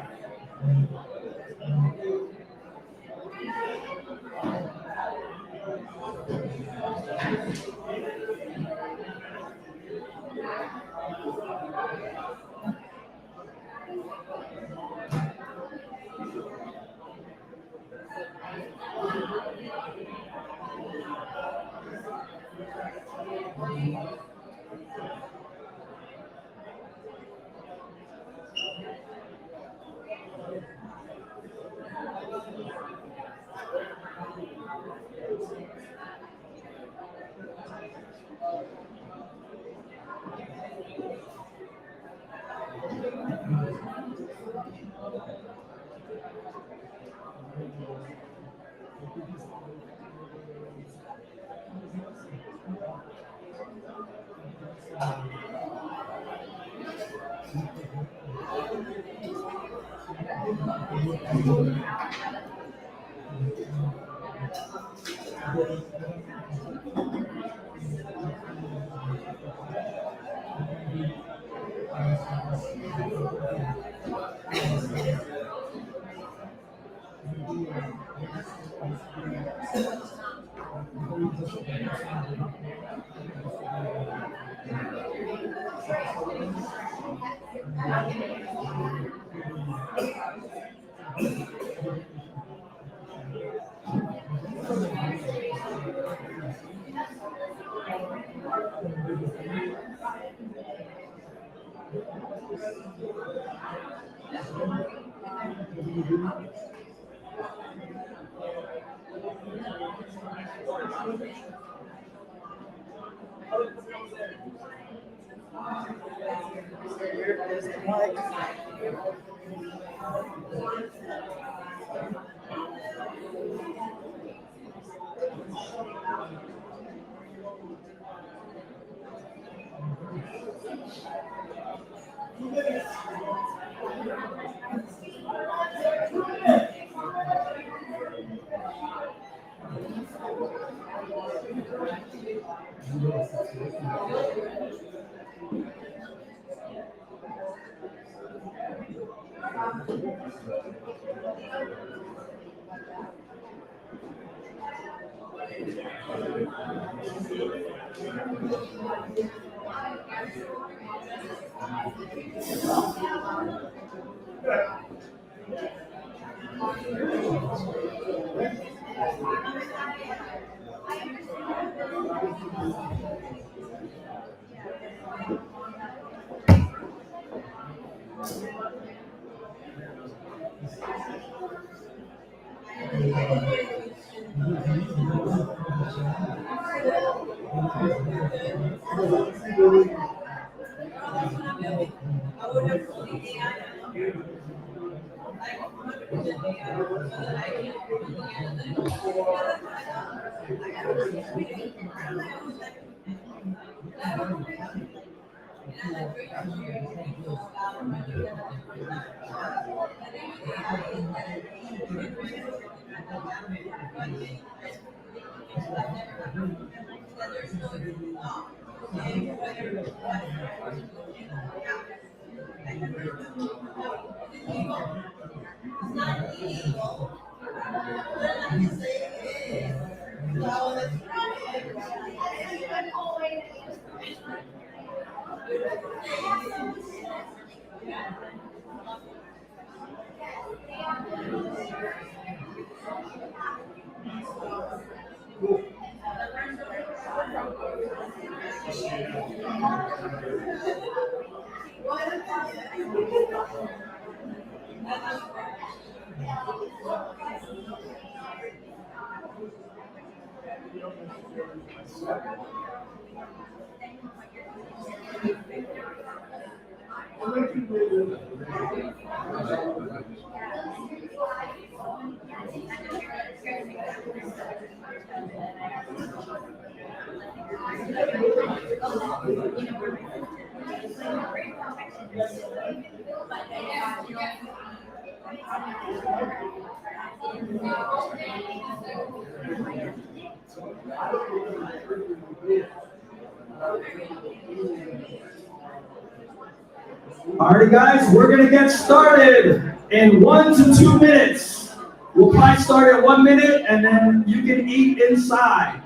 Alrighty, guys, we're gonna get started in 1 to 2 minutes. We'll probably start at 1 minute and then you can eat inside.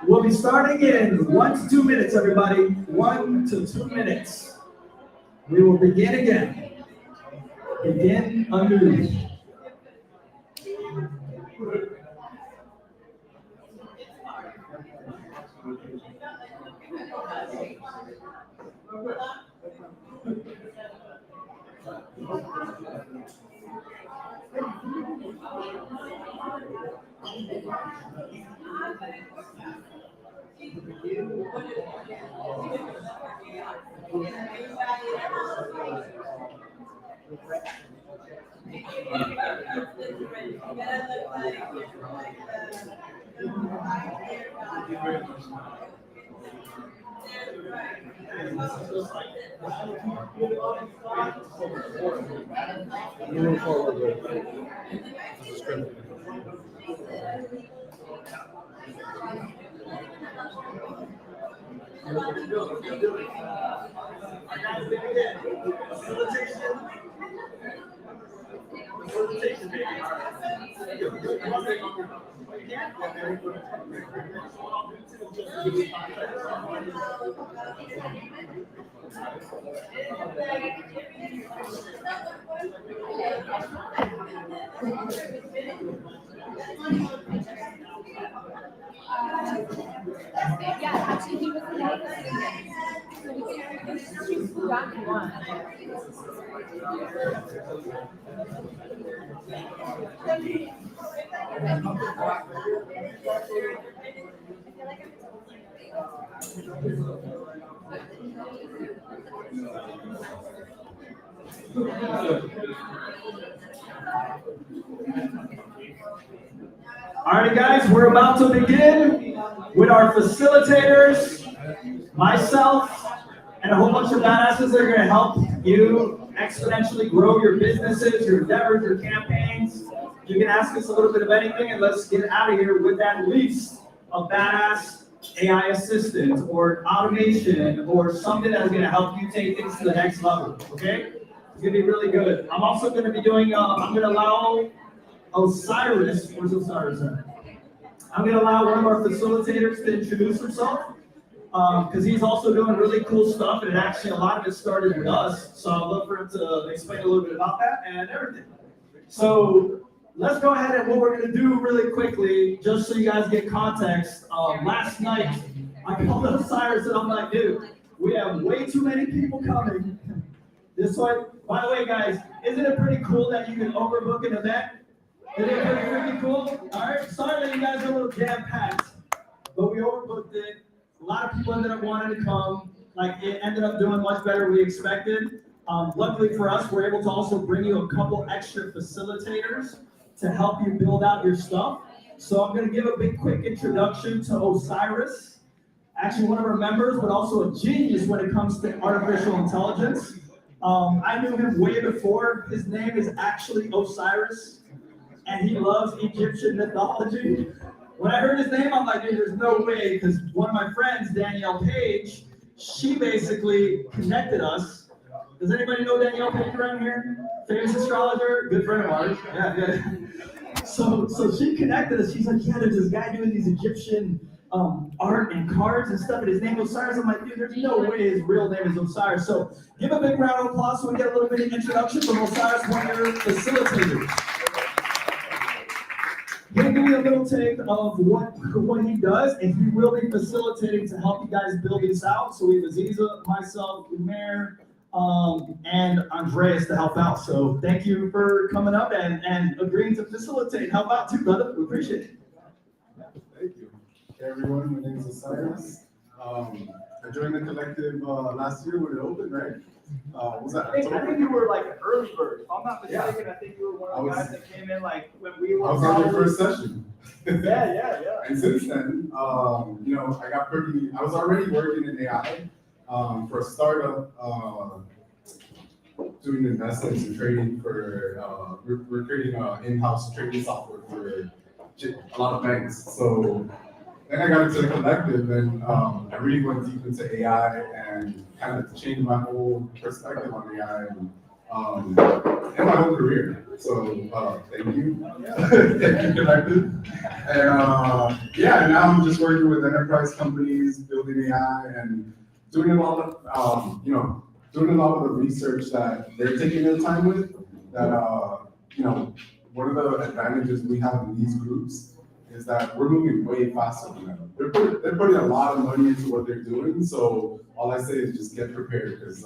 We'll be starting in 1 to 2 minutes, everybody. 1 to 2 minutes. We will begin again. Begin underneath. Moving forward with the script. Yeah, actually, he was All right, guys, we're about to begin with our facilitators, myself, and a whole bunch of badasses that are going to help you exponentially grow your businesses, your endeavors, your campaigns. You can ask us a little bit of anything, and let's get out of here with at least a badass AI assistant or automation or something that's going to help you take things to the next level, okay? It's going to be really good. I'm also going to be doing, I'm going to allow Osiris, where's Osiris at? I'm going to allow one of our facilitators to introduce himself, because he's also doing really cool stuff, and actually a lot of it started with us, so I'd love for him to explain a little bit about that and everything. So let's go ahead and what we're going to do really quickly, just so you guys get context. Last night, I called Osiris and I'm like, dude, we have way too many people coming. This way, by the way, guys, isn't it pretty cool that you can overbook an event? Isn't it pretty freaking cool? All right, sorry that you guys are a little jam-packed, but we overbooked it. A lot of people ended up wanting to come. Like, it ended up doing much better than we expected. Luckily for us, we're able to also bring you a couple extra facilitators to help you build out your stuff. So I'm going to give a big quick introduction to Osiris. Actually, one of our members, but also a genius when it comes to artificial intelligence. I knew him way before. His name is actually Osiris, and he loves Egyptian mythology. When I heard his name, I'm like, dude, there's no way, because one of my friends, Danielle Page, she basically connected us. Does anybody know Danielle Page around here? Famous astrologer, good friend of ours. Yeah. So she connected us. She's like, yeah, there's this guy doing these Egyptian art and cards and stuff, and his name is Osiris. I'm like, dude, there's no way his real name is Osiris. So give a big round of applause so we get a little bit of introduction from Osiris, one of your facilitators. He'll give you a little take of what he does, and he will be facilitating to help you guys build these out. So we have Aziza, myself, Umair, and Andreas to help out. So thank you for coming up and agreeing to facilitate and help out too, brother. We appreciate it. Thank you. Hey everyone, my name is Osiris. I joined the collective last year when it opened, right? Was that I think you were like an early bird. If I'm not mistaken, I think you were one of the guys that came in like when we were. I was on your first session. Yeah. And since then, I got I was already working in AI for a startup, doing investments and trading for, we're creating in-house trading software for a lot of banks. So then I got into the collective and I really went deep into AI and kind of changed my whole perspective on AI and my whole career. So thank you. Thank you, collective. And now I'm just working with enterprise companies, building AI and doing a lot of, doing a lot of the research that they're taking their time with. That, one of the advantages we have in these groups is that we're moving way faster than them. They're putting a lot of money into what they're doing, so all I say is just get prepared, because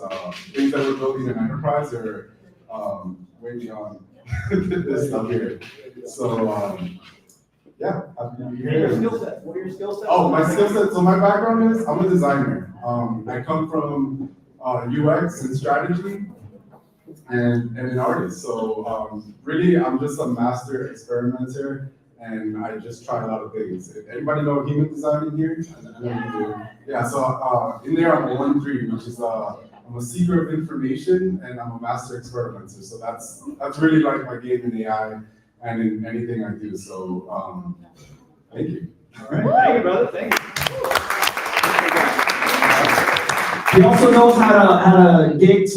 things that we're building in enterprise are way beyond this stuff here. So, yeah, happy to be here. Your skill set. What are your skill sets? Oh, my skill set. So my background is I'm a designer. I come from UX and strategy and an artist. So really, I'm just a master experimenter and I just try a lot of things. Anybody know human design in here? I know you do. Yeah, so in there I'm a 1-3, which is I'm a seeker of information and I'm a master experimenter. So that's really like my game in AI and in anything I do. So thank you. All right, thank you, brother. Thank you. He also knows how to gate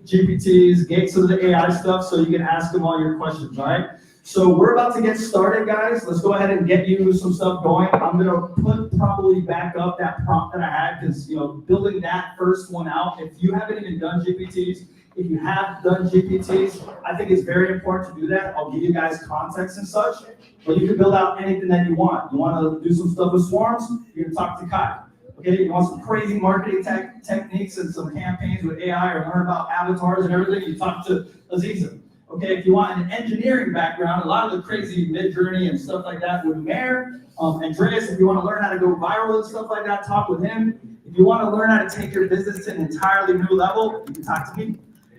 GPTs, gate some of the AI stuff, so you can ask him all your questions. All right. So we're about to get started, guys. Let's go ahead and get you some stuff going. I'm gonna put probably back up that prompt that I had, because building that first one out. If you haven't even done GPTs, if you have done GPTs, I think it's very important to do that. I'll give you guys context and such, but you can build out anything that you want. You want to do some stuff with swarms? You can talk to Kai. Okay, you want some crazy marketing techniques and some campaigns with AI, or learn about avatars and everything? You talk to Aziza. Okay, if you want an engineering background, a lot of the crazy Mid-Journey and stuff like that with Mayor. Andreas, if you want to learn how to go viral and stuff like that, talk with him. If you want to learn how to take your business to an entirely new level, you can talk to me.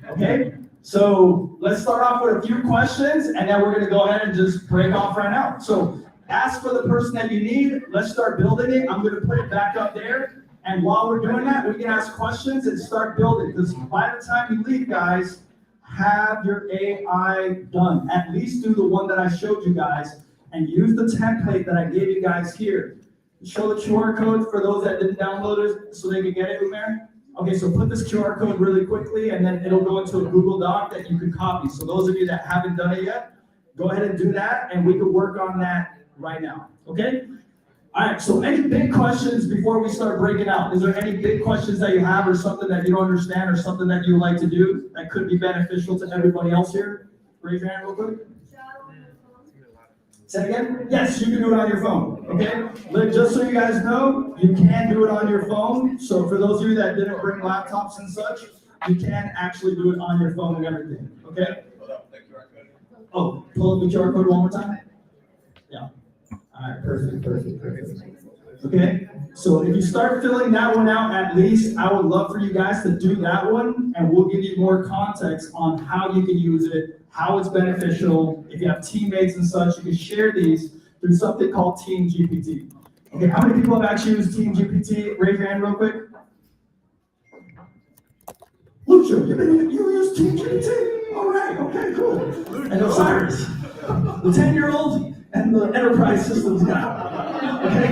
Okay, so let's start off with a few questions, and then we're going to go ahead and just break off right now. So ask for the person that you need. Let's start building it. I'm going to put it back up there. And while we're doing that, we can ask questions and start building. Because by the time you leave, guys, have your AI done. At least do the one that I showed you guys, and use the template that I gave you guys here. Show the QR code for those that didn't download it so they can get it, Umair. Okay, so put this QR code really quickly, and then it'll go into a Google Doc that you can copy. So those of you that haven't done it yet, go ahead and do that, and we can work on that right now, okay? All right, so any big questions before we start breaking out? Is there any big questions that you have, or something that you don't understand, or something that you would like to do that could be beneficial to everybody else here? Raise your hand real quick. Say it again? Yes, you can do it on your phone, okay? But just so you guys know, you can do it on your phone. So for those of you that didn't bring laptops and such, you can actually do it on your phone and everything, okay? Oh, pull up the QR code one more time. Yeah. All right, perfect. Okay, so if you start filling that one out, at least, I would love for you guys to do that one, and we'll give you more context on how you can use it, how it's beneficial. If you have teammates and such, you can share these through something called Team GPT. Okay, how many people have actually used Team GPT? Raise your hand real quick. Lucio, you use Team GPT? All right, okay, cool. And Osiris, the 10-year-old and the enterprise systems guy. Okay?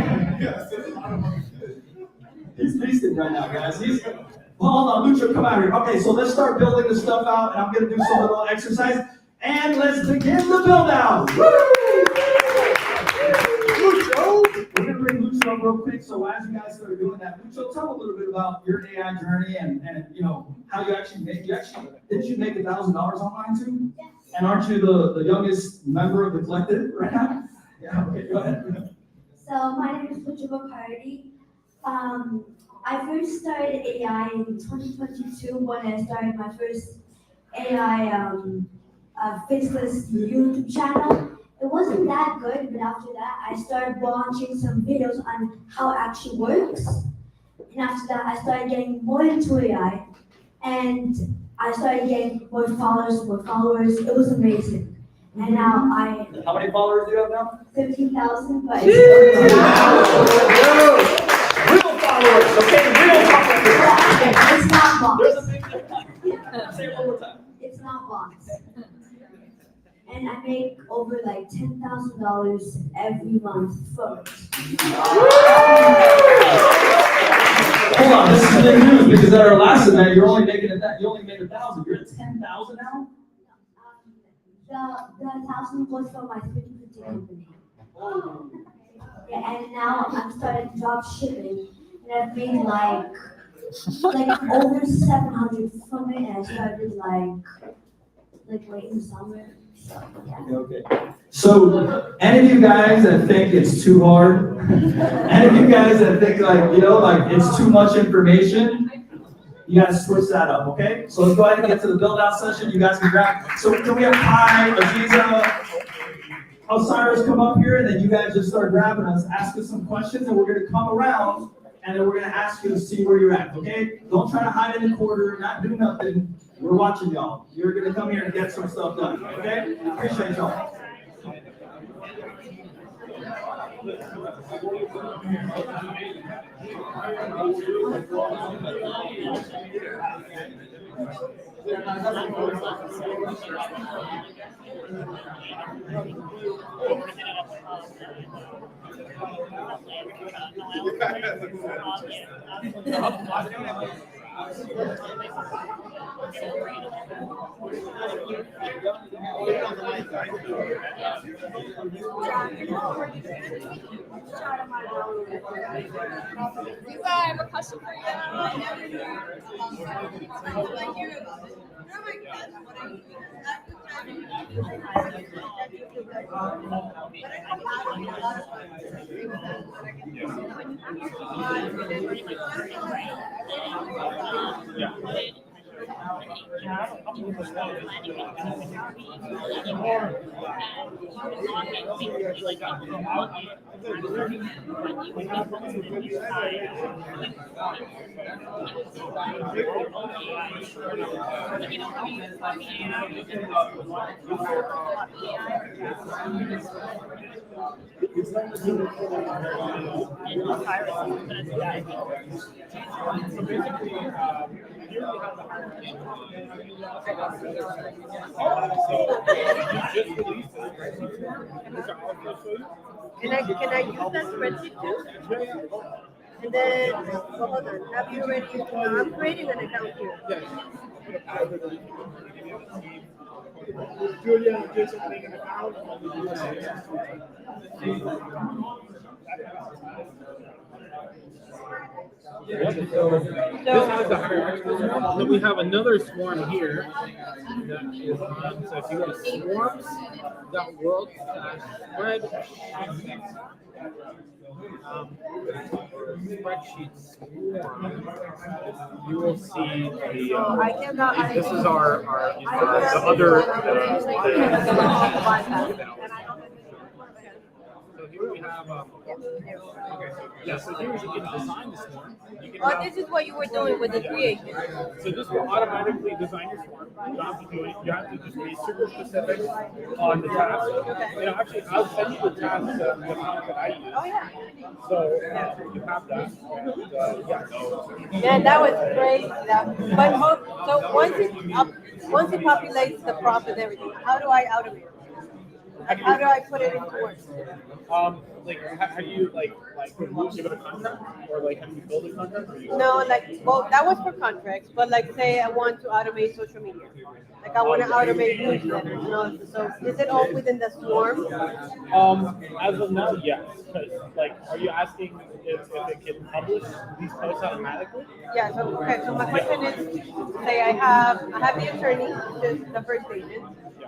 He's beasting right now, guys. Hold on, Lucio, come out here. Okay, so let's start building this stuff out, and I'm going to do some little exercise. And let's begin the build out. Lucio! We're going to bring Lucio up real quick. So as you guys start doing that, Lucio, tell a little bit about your AI journey and how you actually didn't you make $1,000 online too? Yes. And aren't you the youngest member of the collective right now? Yeah, okay, go ahead. So my name is Lucio Bacardi. I first started AI in 2022 when I started my first AI faceless YouTube channel. It wasn't that good, but after that, I started watching some videos on how it actually works. And after that, I started getting more into AI, and I started getting more followers. It was amazing. And now How many followers do you have now? 15,000, but Real followers, okay? Real followers. It's not bots. There's a big difference. Say it one more time. It's not bots. And I make over like $10,000 every month from it. Hold on, this is big news, because at our last event, you're only making that. You only made 1,000. You're at 10,000 now. The 1,000 was for my 50/50 company. Yeah, and now I'm starting drop shipping, and I've made like over 700 from it, and I started like late in the summer. So yeah. Okay. So, any of you guys that think it's too hard, any of you guys that think like it's too much information, you gotta switch that up, okay? So let's go ahead and get to the build out session. You guys can grab. So can we have Kai, Aziza, Osiris come up here, and then you guys just start grabbing us, ask us some questions, and we're gonna come around, and then we're gonna ask you to see where you're at, okay? Don't try to hide in the corner, not do nothing. We're watching y'all. You're gonna come here and get some stuff done, okay? Appreciate y'all. I have a question for you. Can I use that spreadsheet too? And then, well, hold on, have you already, no, I'm creating an account here. Julia just opening an account. This has the hierarchical swarm. Then we have another swarm here. That is on, so if you go to swarms.world/spreadsheets, spreadsheets, you will see the. This is our the other. So here we have. Yeah, so here you can design the swarm. Oh, this is what you were doing with the creation. So this will automatically design your swarm. You don't have to do it. You have to just be super specific on the task. You know, actually, I'll send you the task that I use. Oh, yeah. So you have that. Yeah, that was great. So once it populates the prompt and everything, how do I automate it? Like, how do I put it into work? Like, have you give it a contract, or like have you built a contract? No, well, that was for contracts, but like, say I want to automate social media. Like, I want to automate newsletters and all. So is it all within the swarm? As of now, yes. Because, like, are you asking if it can publish these posts automatically? Yeah. So okay. So my question is, say I have the attorney, the first agent,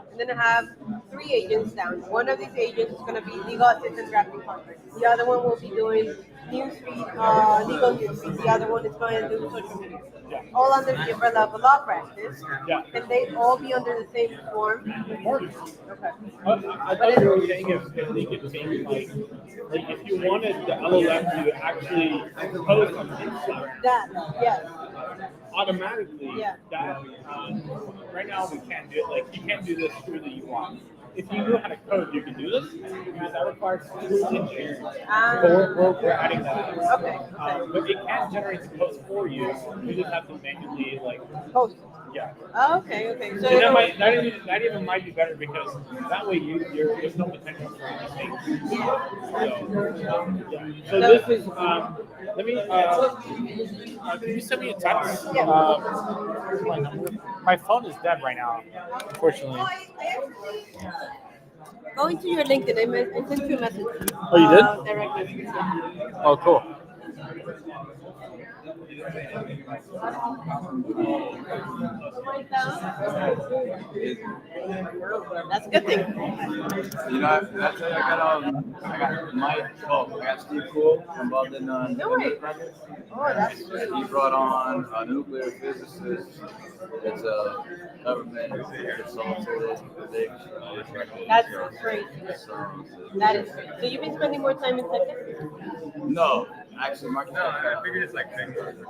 and then I have 3 agents down. One of these agents is going to be legal assistant drafting contracts. The other one will be doing newsfeed, legal newsfeed. The other one is going to do social media. All under the umbrella of a law practice. Can they all be under the same swarm? Okay. I thought you were saying if they could take like if you wanted the LLM to actually post on Instagram. That, yes. Automatically, yeah. That right now we can't do it. Like you can't do this through the UI. If you knew how to code, you can do this because that requires school engineering. But we're adding that. Okay. But it can generate the post for you. You just have to manually post. Yeah. Oh, okay. So that even might be better because that way there's no potential for mistakes. So this is let me can you send me a text? Here's my number. My phone is dead right now, unfortunately. Go into your LinkedIn. I sent you a message. Oh, you did? Direct message. Oh, cool. That's a good thing. You know, actually, I got Steve Cool involved in the project. Oh, that's great. He brought on a nuclear physicist. It's a government consultant. That's great. That is great. So you've been spending more time in tech? No, actually, I figured it's like 10 projects.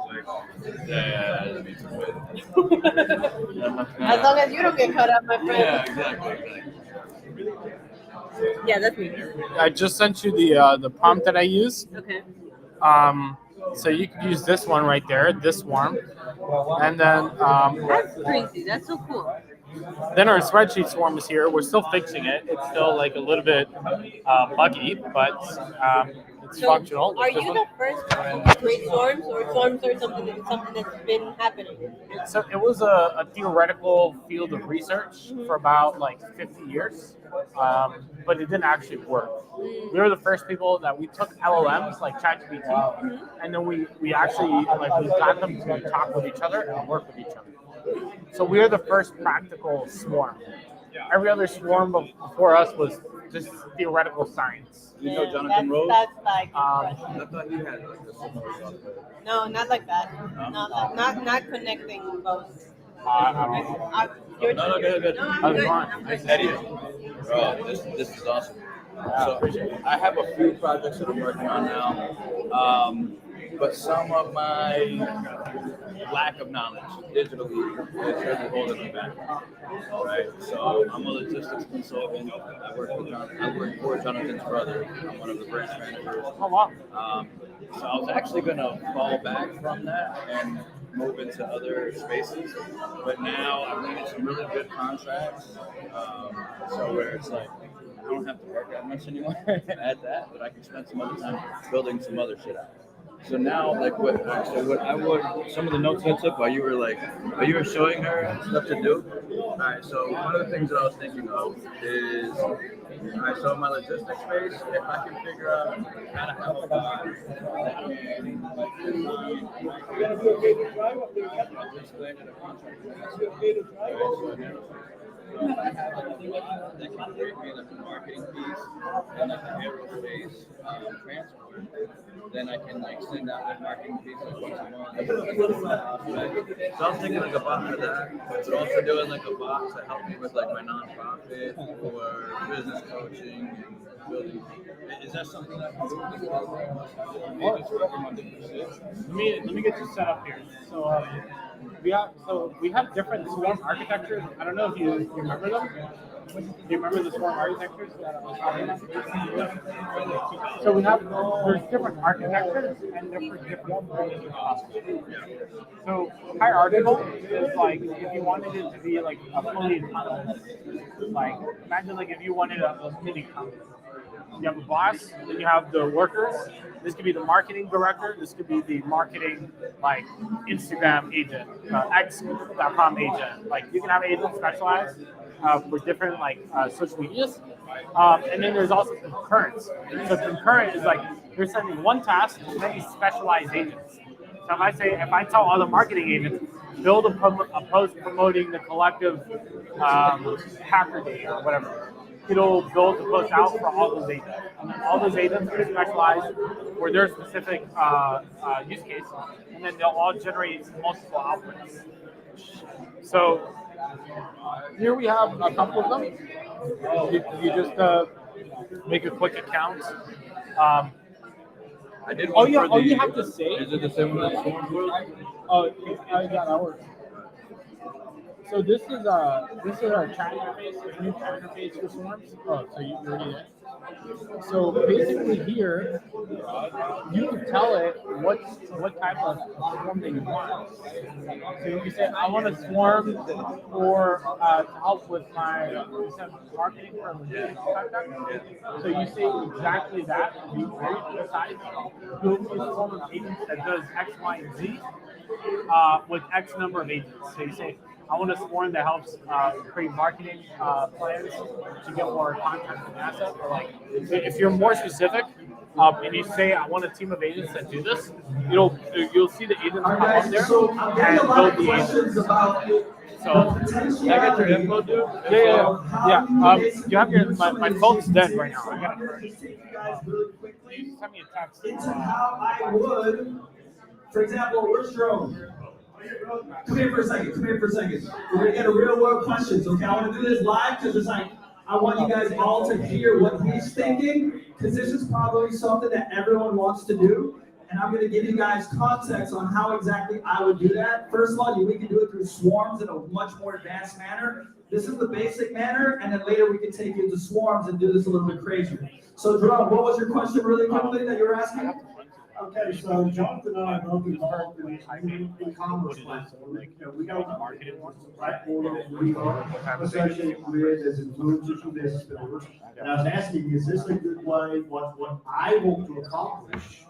Yeah, I need to quit. As long as you don't get cut up, my friend. Yeah, exactly. Yeah, that's me. I just sent you the prompt that I use. Okay. So you can use this one right there, this swarm, and then That's crazy. That's so cool. then our spreadsheet swarm is here. We're still fixing it. It's still like a little bit buggy, but it's functional. Are you the first person to create swarms, or swarms are something that's been happening? So it was a theoretical field of research for about like 50 years, but it didn't actually work. We were the first people that we took LLMs like ChatGPT, and then we actually like we got them to talk with each other and work with each other. So we are the first practical swarm. Every other swarm before us was just theoretical science. You know Jonathan Rose? That's like I thought he had like a similar software. no, not like that. Not connecting both. I don't know. You're No, good. No, I'm good. Nice to meet you. Bro, this is awesome. So I have a few projects that I'm working on now, but some of my lack of knowledge digitally is really holding me back. Right. So I'm a logistics consultant. I work for Jonathan's brother. I'm one of the branch managers. Oh wow. So I was actually gonna fall back from that and move into other spaces, but now I've landed some really good contracts. So where it's like I don't have to work that much anymore at that, but I can spend some other time building some other shit out. So now, like, some of the notes I took while you were showing her stuff to do. All right, so one of the things that I was thinking of is, all right, so in my logistics space, if I can figure out how to have a bot that can, like, design, if I have like a bot that can create me like a marketing piece and like an aerospace transport, then I can like send out my marketing piece like once a month. Right? So I was thinking like a bot for that, but also doing like a bot to help me with like my nonprofit or business coaching and building. Is that something that I'm doing in this program? Let me get you set up here. So we have different swarm architectures. I don't know if you remember them. Do you remember the swarm architectures that I was talking about? So there's different architectures and different So hierarchical is like if you wanted it to be like a fully autonomous, like imagine like if you wanted a mini company. You have a boss, then you have the workers. This could be the marketing director. This could be the marketing, like Instagram agent, X.com agent. Like you can have agents specialized for different like social medias. And then there's also concurrence. So concurrent is like you're sending one task to many specialized agents. So if I tell all the marketing agents, build a post promoting the collective hacker day or whatever. It'll build the post out for all those agents. And then all those agents are specialized for their specific use case. And then they'll all generate multiple outputs. So here we have a couple of them. You just make a quick account. I did all you have to say. Is it the same one as Swarms World? Oh, yeah, that works. So this is our chat interface, a new chat interface for Swarms. Oh, so you already there. So basically here, you can tell it what type of swarm that you want. So you can say, I want a swarm for to help with my marketing for a logistics contract. So you say exactly that, and be very precise. You'll be a swarm of agents that does X, Y, and Z with X number of agents. So you say, I want a swarm that helps create marketing plans to get more content and assets. Or like, if you're more specific, and you say, I want a team of agents that do this, you'll see the agents pop up there and build the agents. So, can I get your info, dude? Yeah. You have my phone's dead right now. I gotta send me a text. Into how I would, for example, where's Jerome? Come here for a second. We're gonna get a real world questions, okay? I want to do this live because it's like I want you guys all to hear what he's thinking, because this is probably something that everyone wants to do. and I'm gonna give you guys context on how exactly I would do that. First of all, we can do it through swarms in a much more advanced manner. This is the basic manner, and then later we can take you to swarms and do this a little bit crazier. So Jerome, what was your question really quickly that you were asking? Okay, so Jonathan and I are both involved in the e-commerce platform. We got a marketing platform that we are associated with as influencers and business builders. And I was asking, is this a good way, what I want to accomplish?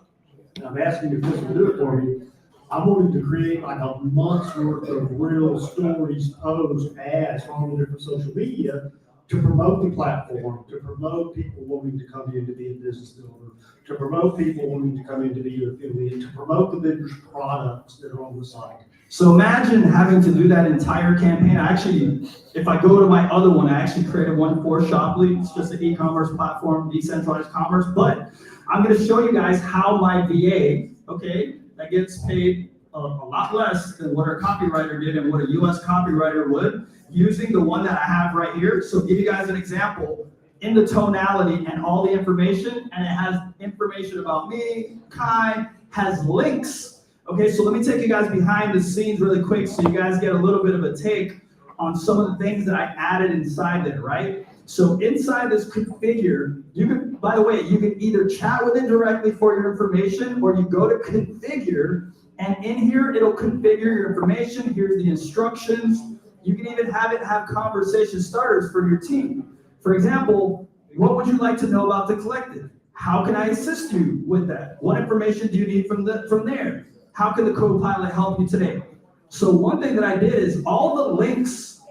And I'm asking if this will do it for me. I'm wanting to create like a month's worth of real stories, posts, ads on all the different social media to promote the platform, to promote people wanting to come in to be a business builder, to promote people wanting to come in to be an affiliate, to promote the vendors' products that are on the site. So imagine having to do that entire campaign. Actually, if I go to my other one, I actually created one for Shoply. It's just an e-commerce platform, decentralized commerce. But I'm going to show you guys how my VA, okay, that gets paid a lot less than what our copywriter did and what a US copywriter would, using the one that I have right here. So give you guys an example in the tonality and all the information, and it has information about me, Kai, has links. Okay, so let me take you guys behind the scenes really quick so you guys get a little bit of a take on some of the things that I added inside there, right? So inside this configure, you can, by the way, you can either chat with it directly for your information, or you go to configure, and in here, it'll configure your information. Here's the instructions. You can even have it have conversation starters for your team. For example, what would you like to know about the collective? How can I assist you with that? What information do you need from there? How can the co-pilot help you today? So one thing that I did is all the links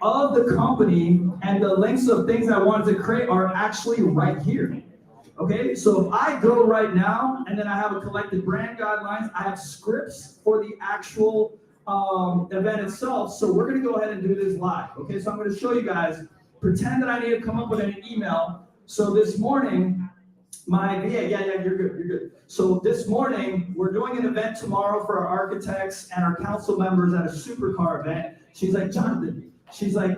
of the company and the links of things I wanted to create are actually right here. Okay, so if I go right now and then I have a collective brand guidelines, I have scripts for the actual event itself. So we're gonna go ahead and do this live. Okay, so I'm gonna show you guys, pretend that I need to come up with an email. So this morning, you're good. So this morning, we're doing an event tomorrow for our architects and our council members at a supercar event. She's like, Jonathan, she's like,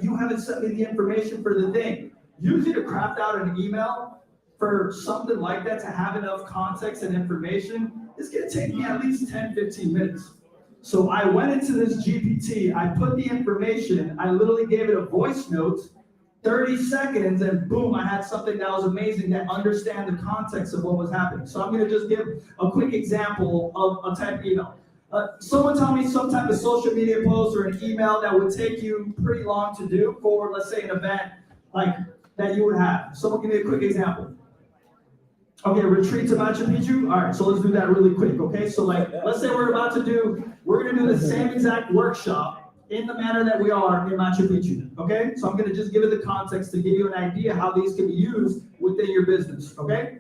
you haven't sent me the information for the thing. Usually to craft out an email for something like that, to have enough context and information, it's gonna take me at least 10, 15 minutes. So I went into this GPT, I put the information, I literally gave it a voice note, 30 seconds, and boom, I had something that was amazing that understand the context of what was happening. So I'm gonna just give a quick example of a type of email. Someone tell me some type of social media post or an email that would take you pretty long to do for, let's say, an event like that you would have. Someone give me a quick example. Okay, retreat to Machu Picchu? All right, so let's do that really quick, okay? So like, let's say we're gonna do the same exact workshop in the manner that we are in Machu Picchu, okay? So I'm gonna just give it the context to give you an idea how these can be used within your business, okay?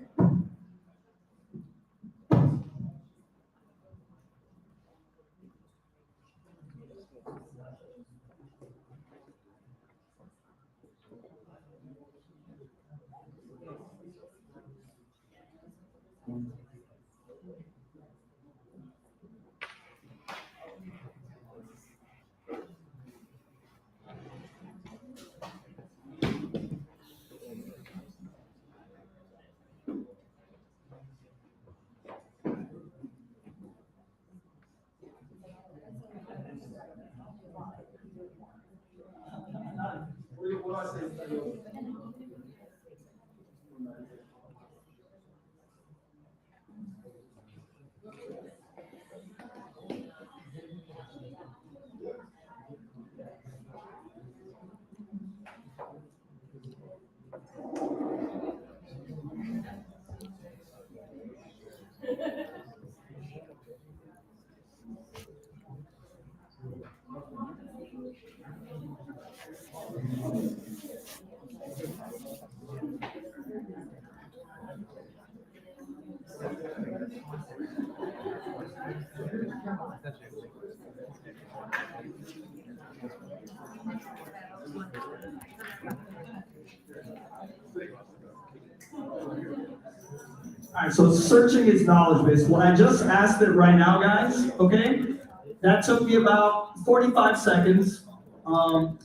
All right, so searching its knowledge base. What I just asked it right now, guys, okay? That took me about 45 seconds. I'm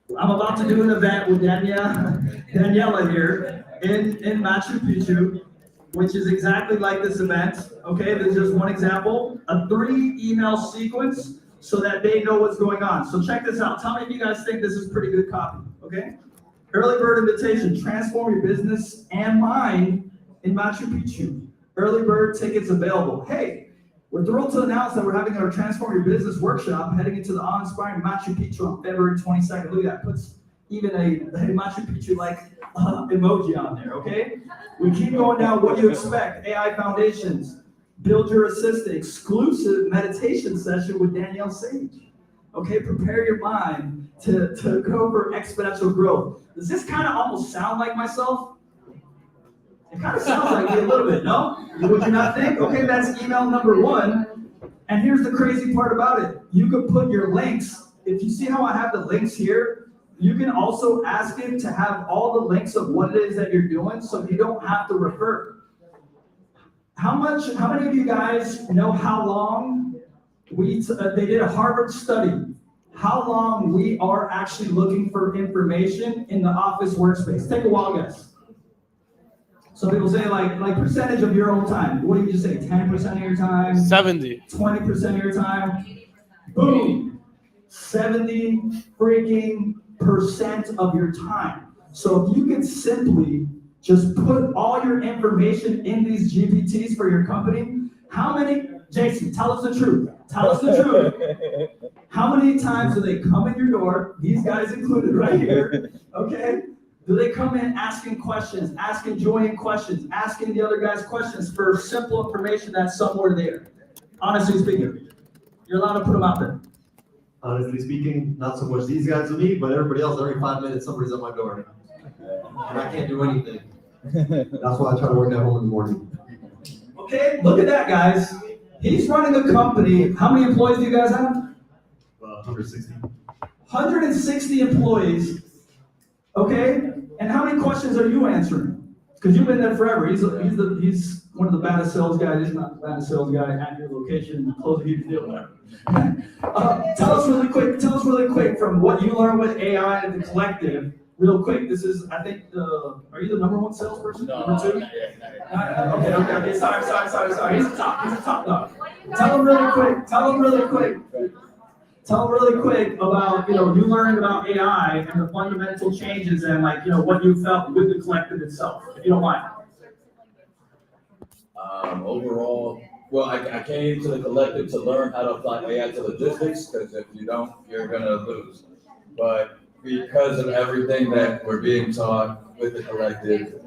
about to do an event with Daniela here in Machu Picchu, which is exactly like this event, Okay, this is just one example, a 3-email sequence so that they know what's going on. So check this out. Tell me if you guys think this is pretty good copy, okay? Early bird invitation, transform your business and mind in Machu Picchu. Early bird tickets available. Hey, we're thrilled to announce that we're having our Transform Your Business workshop heading into the awe-inspiring Machu Picchu on February 22nd. Look at that, puts even a Machu Picchu-like emoji on there, okay? We keep going down what you expect. AI Foundations, Build Your Assistant, exclusive meditation session with Danielle Sage. Okay, prepare your mind to go for exponential growth. Does this kind of almost sound like myself? It kind of sounds like me a little bit, no? Would you not think? Okay, that's email number 1. And here's the crazy part about it. You could put your links. If you see how I have the links here, you can also ask it to have all the links of what it is that you're doing so you don't have to refer. How many of you guys know how long they did a Harvard study, how long we are actually looking for information in the office workspace? Take a wild guess. Some people say like percentage of your own time. What do you just say? 10% of your time? 70. 20% of your time? Boom! 70 freaking % of your time. So if you could simply just put all your information in these GPTs for your company, how many, Jason, tell us the truth. Tell us the truth. How many times do they come in your door, these guys included right here, okay? Do they come in asking questions, asking Julian questions, asking the other guys questions for simple information that's somewhere there? Honestly speaking, you're allowed to put them out there. Honestly speaking, not so much these guys with me, but everybody else, every 5 minutes, somebody's at my door. And I can't do anything. That's why I try to work at home in the morning. Okay, look at that, guys. He's running a company. How many employees do you guys have? 160. 160 employees. Okay, and how many questions are you answering? Because you've been there forever. He's one of the baddest sales guys. He's not the baddest sales guy at your location. Close a huge deal, whatever. Tell us really quick from what you learned with AI and the collective. Real quick, this is, I think, are you the #1 salesperson? No, number 2? not yet. Okay. Sorry. He's the top dog. Tell him really quick about, you learned about AI and the fundamental changes and what you felt with the collective itself, if you don't mind. Overall, well, I came to the collective to learn how to apply AI to logistics, because if you don't, you're gonna lose. But because of everything that we're being taught with the collective,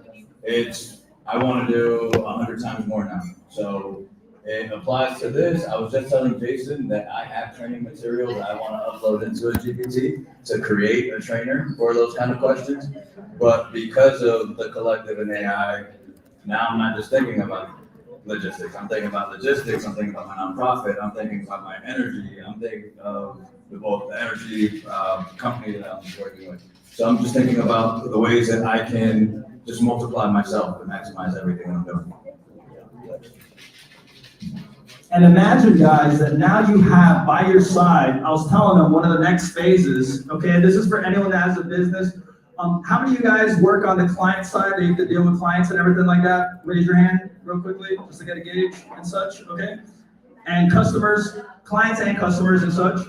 I want to do 100 times more now. So it applies to this. I was just telling Jason that I have training materials that I want to upload into a GPT to create a trainer for those kind of questions. But because of the collective and AI, now I'm not just thinking about logistics. I'm thinking about logistics. I'm thinking about my nonprofit. I'm thinking about my energy. I'm thinking of the energy company that I'm working with. So I'm just thinking about the ways that I can just multiply myself and maximize everything I'm doing. And imagine, guys, that now you have by your side, I was telling them one of the next phases, okay, this is for anyone that has a business. How many of you guys work on the client side, that you have to deal with clients and everything like that? Raise your hand real quickly, just to get a gauge and such, okay? And customers, clients and customers and such.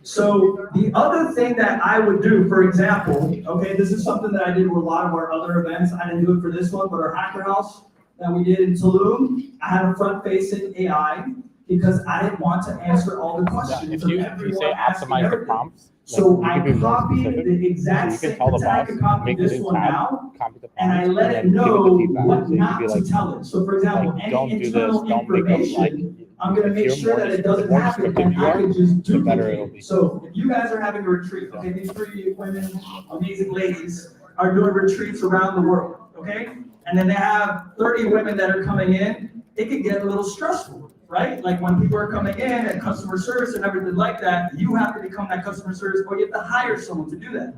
So the other thing that I would do, for example, okay, this is something that I did with a lot of our other events. I didn't do it for this one, but our hacker house that we did in Tulum, I had a front-facing AI because I didn't want to answer all the questions. If you say optimize the prompts, so I copied the exact same, I could copy this one now, and I let it know what not to tell it. So for example, any internal information, I'm gonna make sure that it doesn't happen, and I can just duplicate. So if you guys are having a retreat, okay, these 3 women, amazing ladies, are doing retreats around the world, okay? And then they have 30 women that are coming in, it could get a little stressful, right? Like when people are coming in and customer service and everything like that, you have to become that customer service, or you have to hire someone to do that.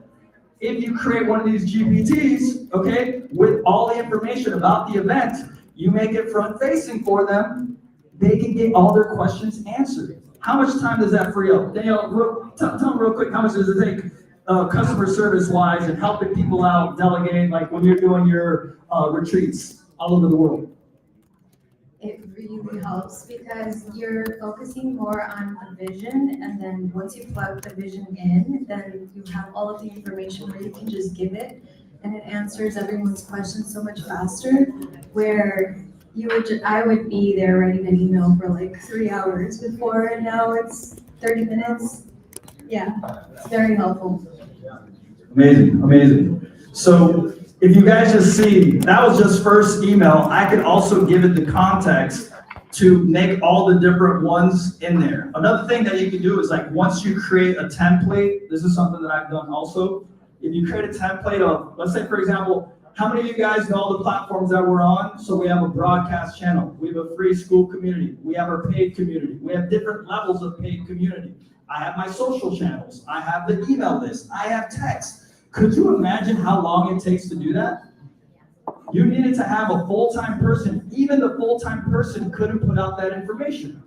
If you create one of these GPTs, okay, with all the information about the event, you make it front-facing for them, they can get all their questions answered. How much time does that free up? Danielle, tell them real quick, how much does it take customer service-wise and helping people out, delegate, like when you're doing your retreats all over the world? it really helps because you're focusing more on the vision, and then once you plug the vision in, then you have all of the information where you can just give it, and it answers everyone's questions so much faster, where I would be there writing an email for like 3 hours before, and now it's 30 minutes. Yeah, it's very helpful. Amazing, amazing. So if you guys just see, that was just first email. I could also give it the context to make all the different ones in there. Another thing that you can do is like, once you create a template, this is something that I've done also. If you create a template of, let's say for example, how many of you guys know all the platforms that we're on? So we have a broadcast channel, we have a free school community, we have our paid community, we have different levels of paid community. I have my social channels, I have the email list, I have text. Could you imagine how long it takes to do that? You needed to have a full-time person. Even the full-time person couldn't put out that information.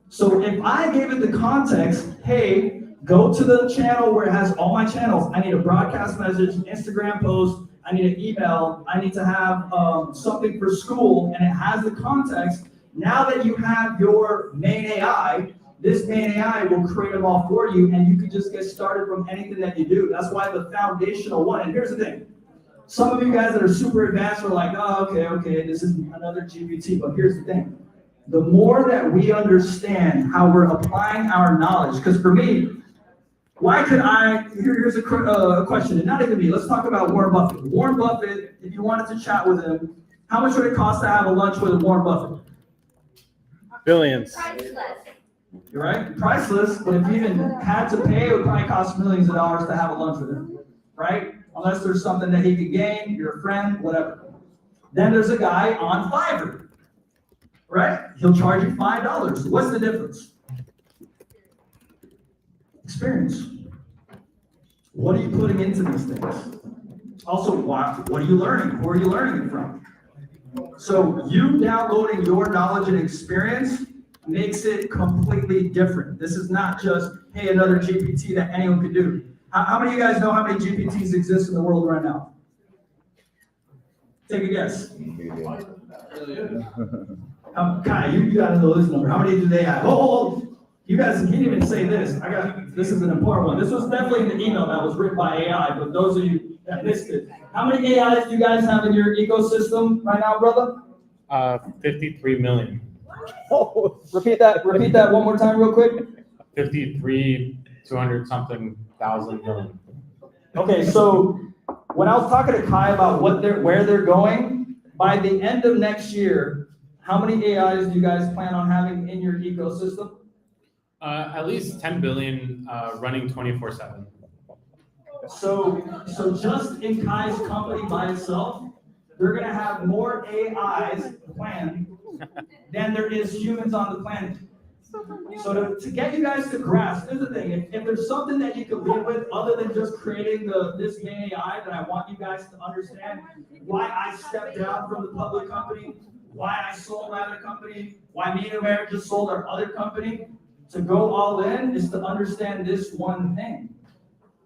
So if I gave it the context, hey, go to the channel where it has all my channels. I need a broadcast message, Instagram post, I need an email, I need to have something for school, and it has the context. Now that you have your main AI, this main AI will create them all for you, and you can just get started from anything that you do. That's why the foundational one, and here's the thing. Some of you guys that are super advanced are like, oh, okay, this is another GPT, but here's the thing. The more that we understand how we're applying our knowledge, because for me, why could here's a question, and not even me, let's talk about Warren Buffett. Warren Buffett, if you wanted to chat with him, how much would it cost to have a lunch with Warren Buffett? Billions. You're right, priceless, but if you even had to pay, it would probably cost millions of dollars to have a lunch with him, right? Unless there's something that he could gain, you're a friend, whatever. Then there's a guy on Fiverr, right? He'll charge you $5. What's the difference? Experience. What are you putting into these things? Also, what are you learning? Who are you learning it from? So you downloading your knowledge and experience makes it completely different. This is not just, hey, another GPT that anyone could do. How many of you guys know how many GPTs exist in the world right now? Take a guess. Kai, you gotta know this number. How many do they have? Oh, you guys can't even say this. This is an important one. This was definitely in the email that was written by AI, but those of you that missed it. How many AIs do you guys have in your ecosystem right now, brother? 53 million. Oh, repeat that one more time real quick. 53, 200 something thousand million. Okay, so when I was talking to Kai about where they're going, by the end of next year, how many AIs do you guys plan on having in your ecosystem? At least 10 billion running 24/7. So just in Kai's company by itself, they're gonna have more AIs planned than there is humans on the planet. So to get you guys to grasp, here's the thing, if there's something that you can live with other than just creating this main AI that I want you guys to understand, why I stepped down from the public company, why I sold my other company, why me and America just sold our other company, to go all in is to understand this one thing,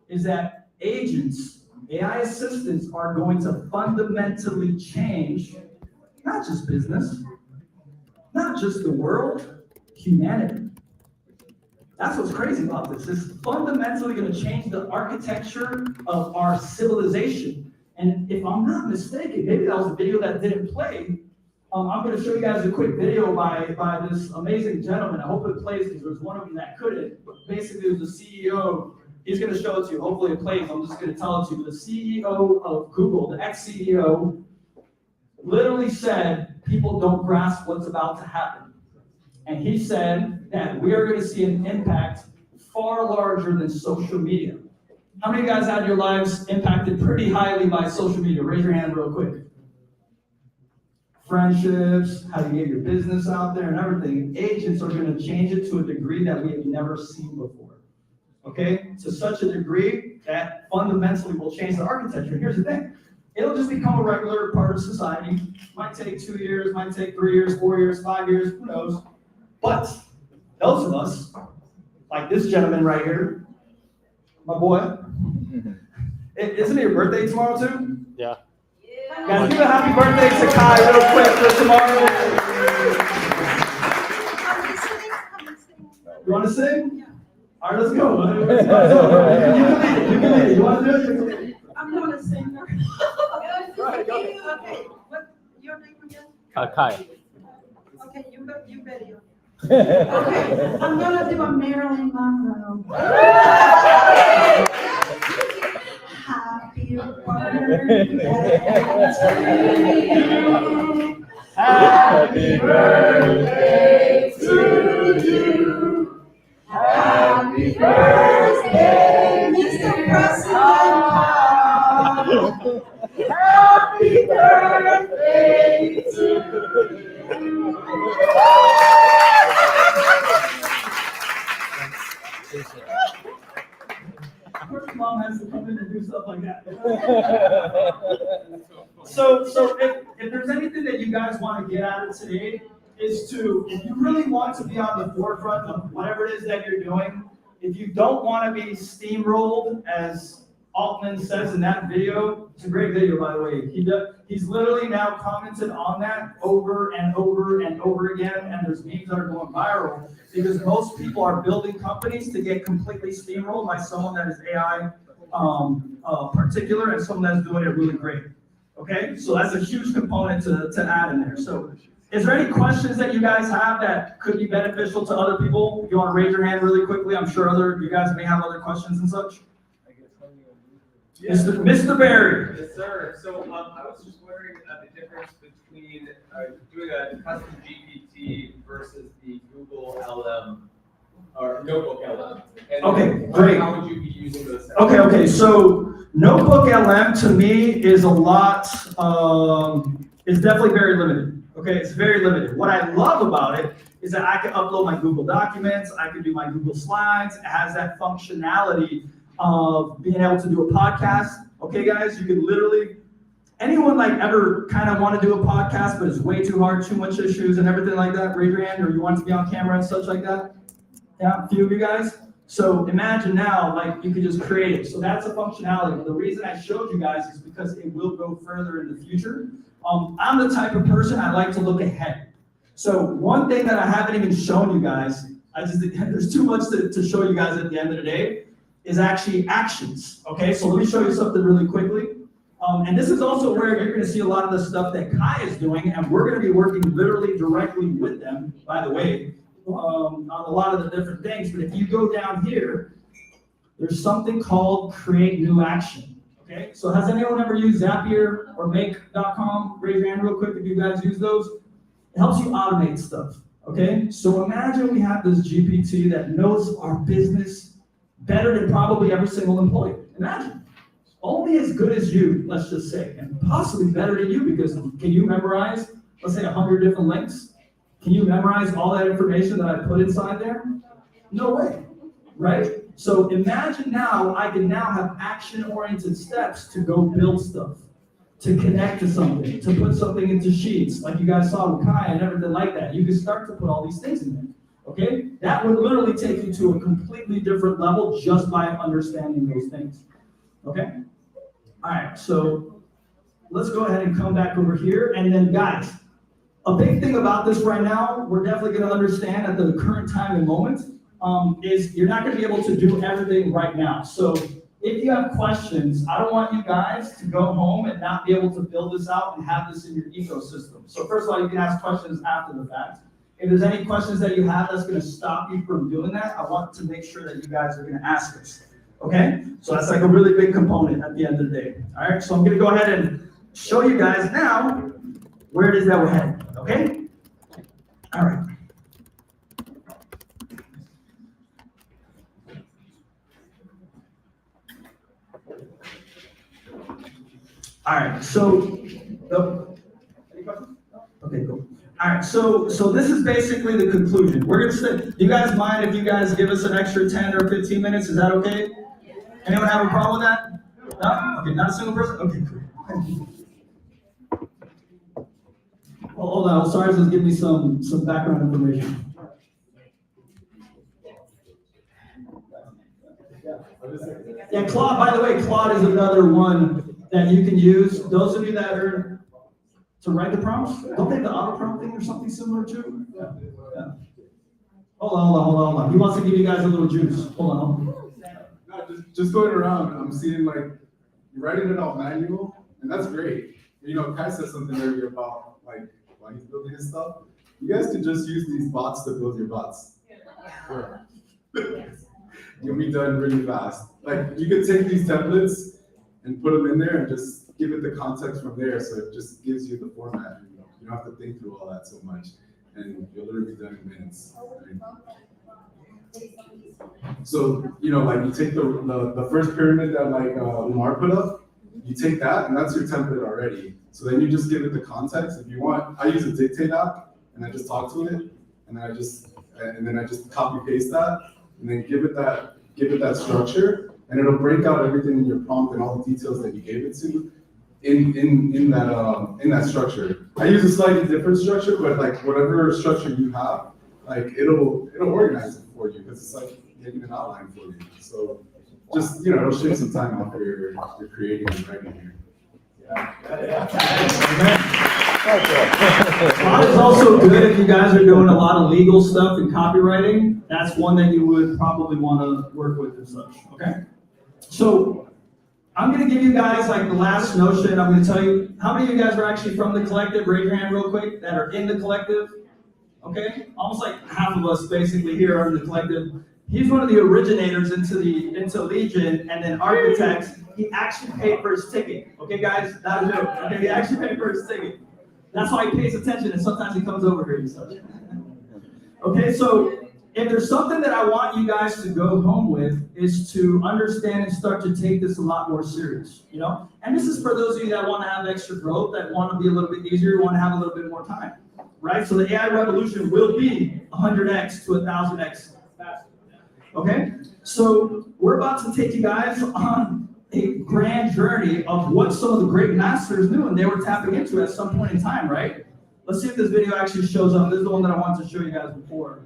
is that agents, AI assistants are going to fundamentally change, not just business, not just the world, humanity. That's what's crazy about this. It's fundamentally going to change the architecture of our civilization. And if I'm not mistaken, maybe that was a video that didn't play. I'm going to show you guys a quick video by this amazing gentleman. I hope it plays because there's one of them that couldn't. But basically, it was the CEO. He's going to show it to you. Hopefully it plays. I'm just going to tell it to you. The CEO of Google, the ex-CEO, literally said, people don't grasp what's about to happen. And he said that we are going to see an impact far larger than social media. How many of you guys had your lives impacted pretty highly by social media? Raise your hand real quick. Friendships, how you get your business out there and everything. Agents are going to change it to a degree that we have never seen before. Okay? To such a degree that fundamentally will change the architecture. Here's the thing. It'll just become a regular part of society. Might take 2 years, might take 3 years, 4 years, 5 years, who knows? But those of us, like this gentleman right here, my boy, isn't it your birthday tomorrow too? Yeah. Guys, give a happy birthday to Kai real quick for tomorrow. You wanna sing? All right, let's go. You can lead it. You wanna do it? You can lead it. I'm not a singer. Right, go. Okay, what, your name again? Kai. Okay, you better. Okay, I'm gonna do a Marilyn Monroe. Happy birthday to you. Happy birthday to you. Happy birthday, Mr. President. Happy birthday to you. First, mom has to come in and do stuff like that. So if there's anything that you guys want to get out of today, is to, if you really want to be on the forefront of whatever it is that you're doing, if you don't want to be steamrolled, as Altman says in that video, it's a great video, by the way. He's literally now commented on that over and over and over again, and there's memes that are going viral because most people are building companies to get completely steamrolled by someone that is AI particular and someone that's doing it really great. Okay, so that's a huge component to add in there. So is there any questions that you guys have that could be beneficial to other people? If you want to raise your hand really quickly, I'm sure you guys may have other questions and such. Yeah. Mr. Barry. Yes, sir. So I was just wondering the difference between doing a custom GPT versus the Google LM or Notebook LM. And Okay, great. How would you be using those? Okay. So Notebook LM to me is a lot, is definitely very limited. Okay, it's very limited. What I love about it is that I can upload my Google Documents, I can do my Google Slides. It has that functionality of being able to do a podcast. Okay, guys, you can literally, anyone like ever kind of want to do a podcast, but it's way too hard, too much issues and everything like that, raise your hand, or you want to be on camera and such like that? Yeah, a few of you guys. So imagine now, like you could just create it. So that's a functionality. The reason I showed you guys is because it will go further in the future. I'm the type of person, I like to look ahead. So one thing that I haven't even shown you guys, there's too much to show you guys at the end of the day, is actually actions. Okay, so let me show you something really quickly. And this is also where you're gonna see a lot of the stuff that Kai is doing, and we're gonna be working literally directly with them, by the way, on a lot of the different things. But if you go down here, there's something called create new action. Okay, so has anyone ever used Zapier or make.com? Raise your hand real quick if you guys use those. It helps you automate stuff. Okay, so imagine we have this GPT that knows our business better than probably every single employee. Imagine. Only as good as you, let's just say, and possibly better than you, because can you memorize, let's say 100 different links? Can you memorize all that information that I put inside there? No way, right? So imagine now, I can now have action-oriented steps to go build stuff, to connect to something, to put something into sheets, like you guys saw with Kai and everything like that. You can start to put all these things in there. Okay, that would literally take you to a completely different level just by understanding those things. Okay, all right, so let's go ahead and come back over here. And then guys, a big thing about this right now, we're definitely going to understand at the current time and moment, is you're not going to be able to do everything right now. So if you have questions, I don't want you guys to go home and not be able to build this out and have this in your ecosystem. So first of all, you can ask questions after the fact. If there's any questions that you have that's going to stop you from doing that, I want to make sure that you guys are going to ask us. Okay? So that's like a really big component at the end of the day. All right? So I'm going to go ahead and show you guys now where it is that we're headed. Okay? All right. All right. So, any questions? Okay, cool. All right, so this is basically the conclusion. We're gonna say, do you guys mind if you guys give us an extra 10 or 15 minutes? Is that okay? Anyone have a problem with that? No? Okay, not a single person? Okay, cool. Well, hold on, sorry, just give me some background information. Yeah, Claude, by the way, Claude is another one that you can use. Those of you that are to write the prompts, don't they have the auto prompting or something similar to? Yeah. Hold on. He wants to give you guys a little juice. Hold on. No, just going around, I'm seeing like, you're writing it out manual, and that's great. You know, Kai said something earlier about like, why he's building his stuff. You guys can just use these bots to build your bots. You'll be done really fast. Like, you could take these templates and put them in there and just give it the context from there, so it just gives you the format. You don't have to think through all that so much, and you'll literally be done in minutes. Right? So, you know, like you take the first pyramid that like Umar put up, you take that and that's your template already. So then you just give it the context. If you want, I use a dictate app and I just talk to it, and then I just copy paste that, and then give it that structure, and it'll break out everything in your prompt and all the details that you gave it to in that structure. I use a slightly different structure, but like whatever structure you have, like it'll organize it for you, because it's like making an outline for you. So just, you know, it'll shave some time off your creating and writing here. Bot is also good if you guys are doing a lot of legal stuff and copywriting. That's one that you would probably want to work with and such. Okay. So I'm going to give you guys like the last notion. I'm going to tell you, how many of you guys are actually from the collective? Raise your hand real quick that are in the collective. Okay, almost like half of us basically here are in the collective. He's one of the originators into Legion, and then architects. He actually paid for his ticket. Okay, guys, not a joke. Okay, he actually paid for his ticket. That's why he pays attention, and sometimes he comes over here and such. Okay, so if there's something that I want you guys to go home with, is to understand and start to take this a lot more serious, you know? And this is for those of you that want to have extra growth, that want to be a little bit easier, want to have a little bit more time, right? So the AI revolution will be 100x to 1,000x faster. Okay? So we're about to take you guys on a grand journey of what some of the great masters knew and they were tapping into at some point in time, right? Let's see if this video actually shows up. This is the one that I wanted to show you guys before.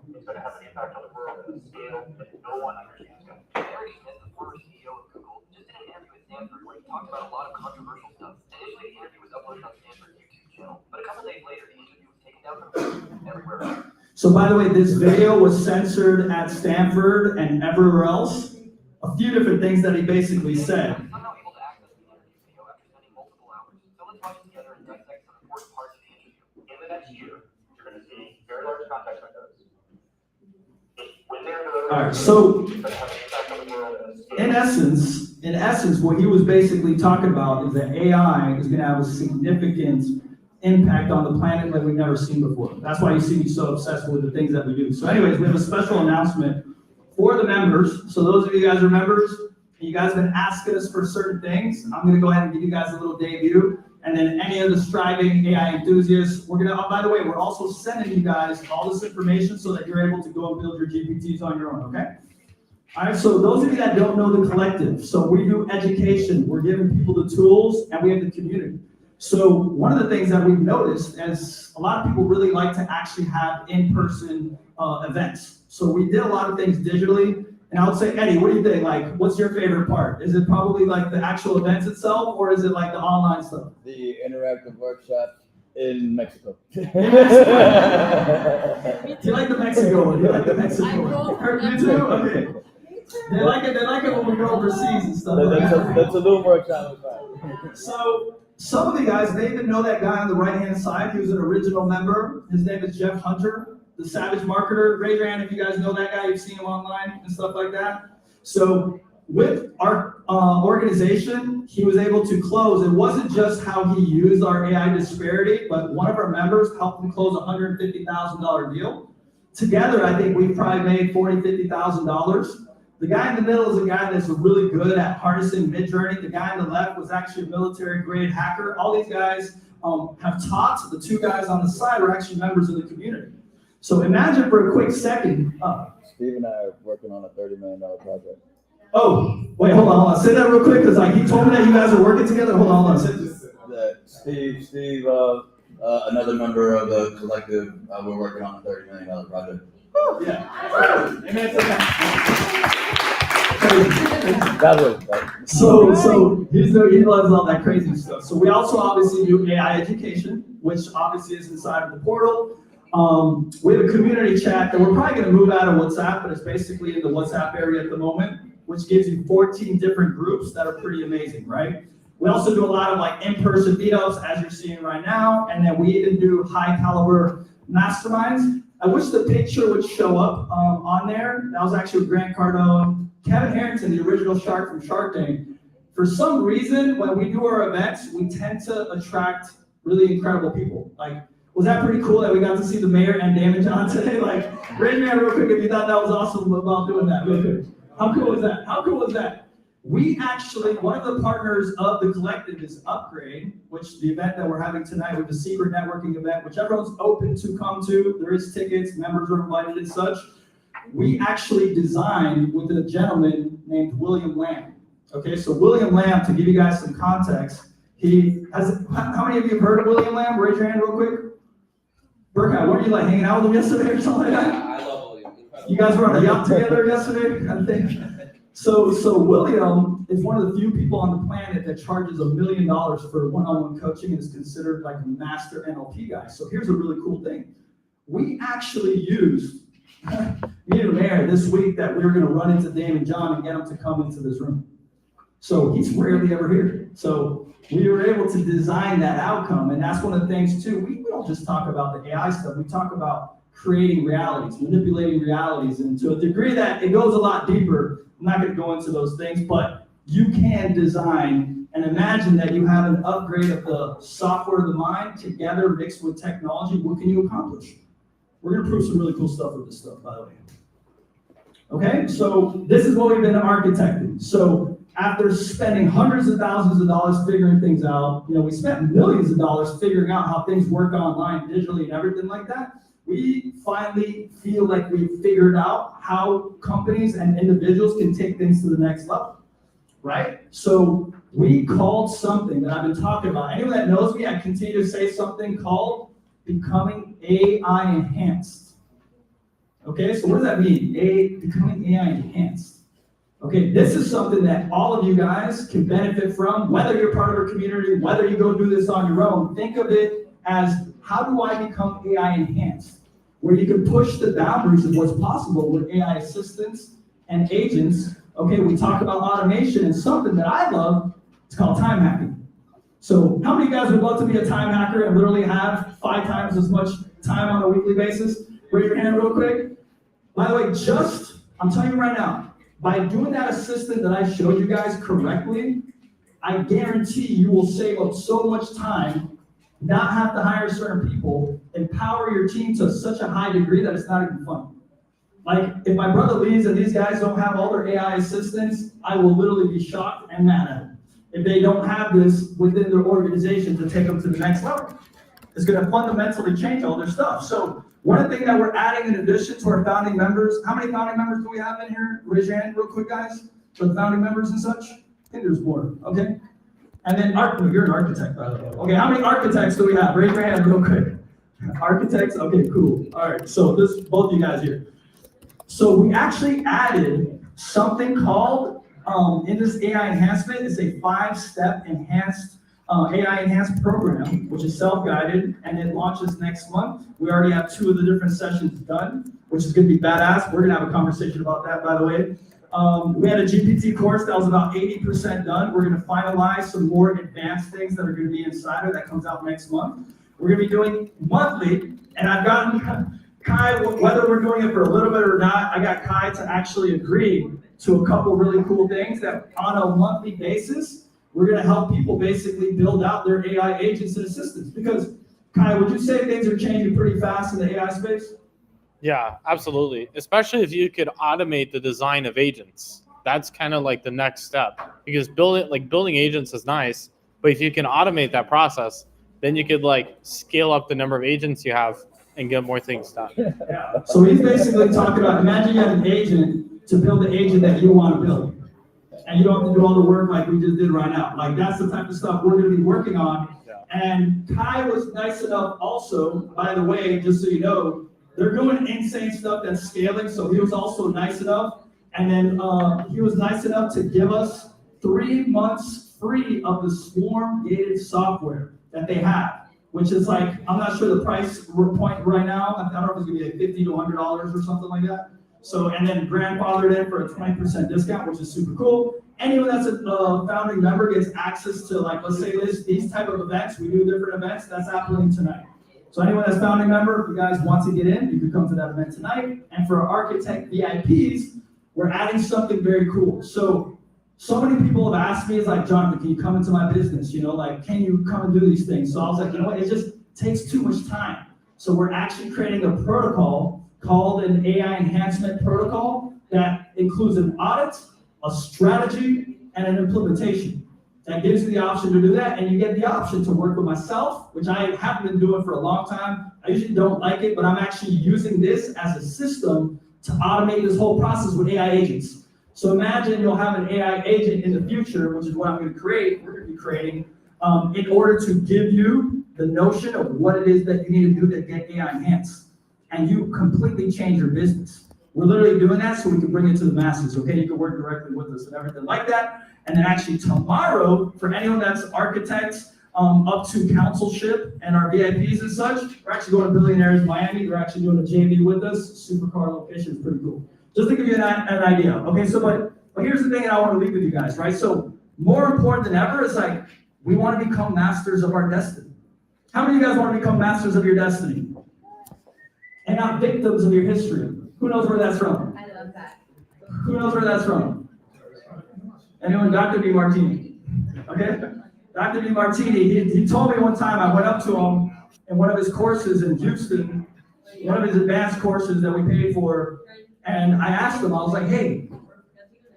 It's going to have an impact on the world at a scale that no one understands. Larry is the former CEO of Google. Just did an interview with Stanford where he talked about a lot of controversial stuff. Initially, the interview was uploaded on Stanford's YouTube channel, but a couple days later, the interview was taken down from everywhere else. So by the way, this video was censored at Stanford and everywhere else. A few different things that he basically said. I'm not able to access the interview video after spending multiple hours. So let's watch it together and dissect some important parts of the interview. In the next year, you're going to see very large context windows. All right, so in essence, what he was basically talking about is that AI is going to have a significant impact on the planet like we've never seen before. That's why you see me so obsessed with the things that we do. So anyways, we have a special announcement for the members. So those of you guys are members, you guys have been asking us for certain things. I'm going to go ahead and give you guys a little debut. And then any of the striving AI enthusiasts, we're going to, by the way, we're also sending you guys all this information so that you're able to go and build your GPTs on your own, okay? All right, so those of you that don't know the collective, so we do education, we're giving people the tools, and we have the community. So one of the things that we've noticed is a lot of people really like to actually have in-person events. So we did a lot of things digitally. And I would say, Eddie, what do you think? Like, what's your favorite part? Is it probably like the actual events itself, or is it like the online stuff? The interactive workshop in Mexico. Do you like the Mexico one? Do you like the Mexico one? You too? Okay. They like it when we go overseas and stuff. That's a little workshop. So some of the guys, they even know that guy on the right-hand side. He was an original member. His name is Jeff Hunter, the Savage Marketer. Raise your hand if you guys know that guy. You've seen him online and stuff like that. So with our organization, he was able to close. It wasn't just how he used our AI disparity, but one of our members helped him close a $150,000 deal. Together, I think we've probably made $40,000, $50,000. The guy in the middle is a guy that's really good at harnessing Midjourney. The guy on the left was actually a military-grade hacker. All these guys have taught. The two guys on the side are actually members of the community. So imagine for a quick second. Steve and I are working on a $30 million project. Oh, wait, hold on. Say that real quick, because he told me that you guys are working together. Hold on. Steve, another member of the collective, we're working on a $30 million project. Yeah. So he loves all that crazy stuff. So we also obviously do AI education, which obviously is inside of the portal. We have a community chat that we're probably gonna move out of WhatsApp, but it's basically in the WhatsApp area at the moment, which gives you 14 different groups that are pretty amazing, right? We also do a lot of like in-person meetups, as you're seeing right now, and then we even do high caliber masterminds. I wish the picture would show up on there. That was actually Grant Cardone, Kevin Harrington, the original shark from Shark Tank. For some reason, when we do our events, we tend to attract really incredible people. Like, was that pretty cool that we got to see the mayor and Damon John today? Like, raise your hand real quick if you thought that was awesome about doing that real quick. How cool was that? How cool was that? We actually, one of the partners of the collective is Upgrade, which the event that we're having tonight with the secret networking event, which everyone's open to come to. There is tickets, members are invited and such. We actually designed with a gentleman named William Lamb. Okay, so William Lamb, to give you guys some context, he has, how many of you have heard of William Lamb? Raise your hand real quick. Burkhardt, weren't you like hanging out with him yesterday or something like that? I love William. You guys were on a yacht together yesterday, I think. So William is one of the few people on the planet that charges $1 million for one-on-one coaching and is considered like a master NLP guy. So here's a really cool thing. We actually used, me and the mayor this week, that we were gonna run into Damon John and get him to come into this room. So he's rarely ever here. So we were able to design that outcome. And that's one of the things too, we don't just talk about the AI stuff, we talk about creating realities, manipulating realities, and to a degree that it goes a lot deeper. I'm not gonna go into those things, but you can design and imagine that you have an upgrade of the software of the mind together mixed with technology. What can you accomplish? We're gonna prove some really cool stuff with this stuff, by the way. Okay, so this is what we've been architecting. So after spending hundreds of thousands of dollars figuring things out, we spent millions of dollars figuring out how things work online, digitally, and everything like that. We finally feel like we've figured out how companies and individuals can take things to the next level, right? So we called something that I've been talking about. Anyone that knows me, I continue to say something called becoming AI enhanced. Okay, so what does that mean? Becoming AI enhanced. Okay, this is something that all of you guys can benefit from, whether you're part of our community, whether you go do this on your own. Think of it as, how do I become AI enhanced? Where you can push the boundaries of what's possible with AI assistants and agents. Okay, we talk about automation, and something that I love, it's called time hacking. So how many of you guys would love to be a time hacker and literally have 5 times as much time on a weekly basis? Raise your hand real quick. By the way, I'm telling you right now, by doing that assistant that I showed you guys correctly, I guarantee you will save up so much time, not have to hire certain people, empower your team to such a high degree that it's not even fun. Like, if my brother leaves and these guys don't have all their AI assistants, I will literally be shocked and mad at them. If they don't have this within their organization to take them to the next level, it's gonna fundamentally change all their stuff. So one thing that we're adding in addition to our founding members, how many founding members do we have in here? Raise your hand real quick, guys, for the founding members and such. I think there's more, okay? And then, you're an architect, by the way. Okay, how many architects do we have? Raise your hand real quick. Architects, okay, cool. All right, so both you guys here. So we actually added something called, in this AI enhancement, it's a 5-step enhanced AI enhanced program, which is self-guided, and it launches next month. We already have 2 of the different sessions done, which is gonna be badass. We're gonna have a conversation about that, by the way. We had a GPT course that was about 80% done. We're gonna finalize some more advanced things that are gonna be inside of it that comes out next month. We're gonna be doing monthly, and I've gotten Kai, whether we're doing it for a little bit or not, I got Kai to actually agree to a couple really cool things that on a monthly basis, we're gonna help people basically build out their AI agents and assistants. Because Kai, would you say things are changing pretty fast in the AI space? Yeah, absolutely. Especially if you could automate the design of agents. That's kind of like the next step, because building agents is nice, but if you can automate that process, then you could like scale up the number of agents you have and get more things done. Yeah. So he's basically talking about, imagine you have an agent to build the agent that you want to build. And you don't have to do all the work like we just did right now. Like, that's the type of stuff we're gonna be working on. Yeah. And Kai was nice enough also, by the way, just so you know, they're doing insane stuff that's scaling, so he was also nice enough. And then he was nice enough to give us 3 months free of the swarm gated software that they have. which is like, I'm not sure the price point right now. I don't know if it's gonna be like $50 to $100 or something like that. So, and then grandfathered in for a 20% discount, which is super cool. Anyone that's a founding member gets access to, like, let's say these type of events. We do different events. That's happening tonight. So anyone that's founding member, if you guys want to get in, you can come to that event tonight. And for our architect VIPs, we're adding something very cool. So many people have asked me, it's like, Jonathan, can you come into my business? You know, like, can you come and do these things? So I was like, you know what, it just takes too much time. So we're actually creating a protocol called an AI enhancement protocol that includes an audit, a strategy, and an implementation. That gives you the option to do that, and you get the option to work with myself, which I haven't been doing for a long time. I usually don't like it, but I'm actually using this as a system to automate this whole process with AI agents. So imagine you'll have an AI agent in the future, which is what I'm going to create, we're going to be creating, in order to give you the notion of what it is that you need to do to get AI enhanced. And you completely change your business. We're literally doing that so we can bring it to the masses, okay? You can work directly with us and everything like that. And then actually tomorrow, for anyone that's architects, up to councilship and our VIPs and such, we're actually going to Billionaires Miami. They're actually doing a JV with us. Supercar location is pretty cool. Just to give you an idea. Okay, so but here's the thing that I want to leave with you guys, right? So more important than ever is like, we want to become masters of our destiny. How many of you guys want to become masters of your destiny? And not victims of your history? Who knows where that's from? I love that. Who knows where that's from? Anyone? Dr. D. Martini. Okay? Dr. D. Martini, he told me one time, I went up to him in one of his courses in Houston, one of his advanced courses that we paid for, and I asked him, I was like, hey,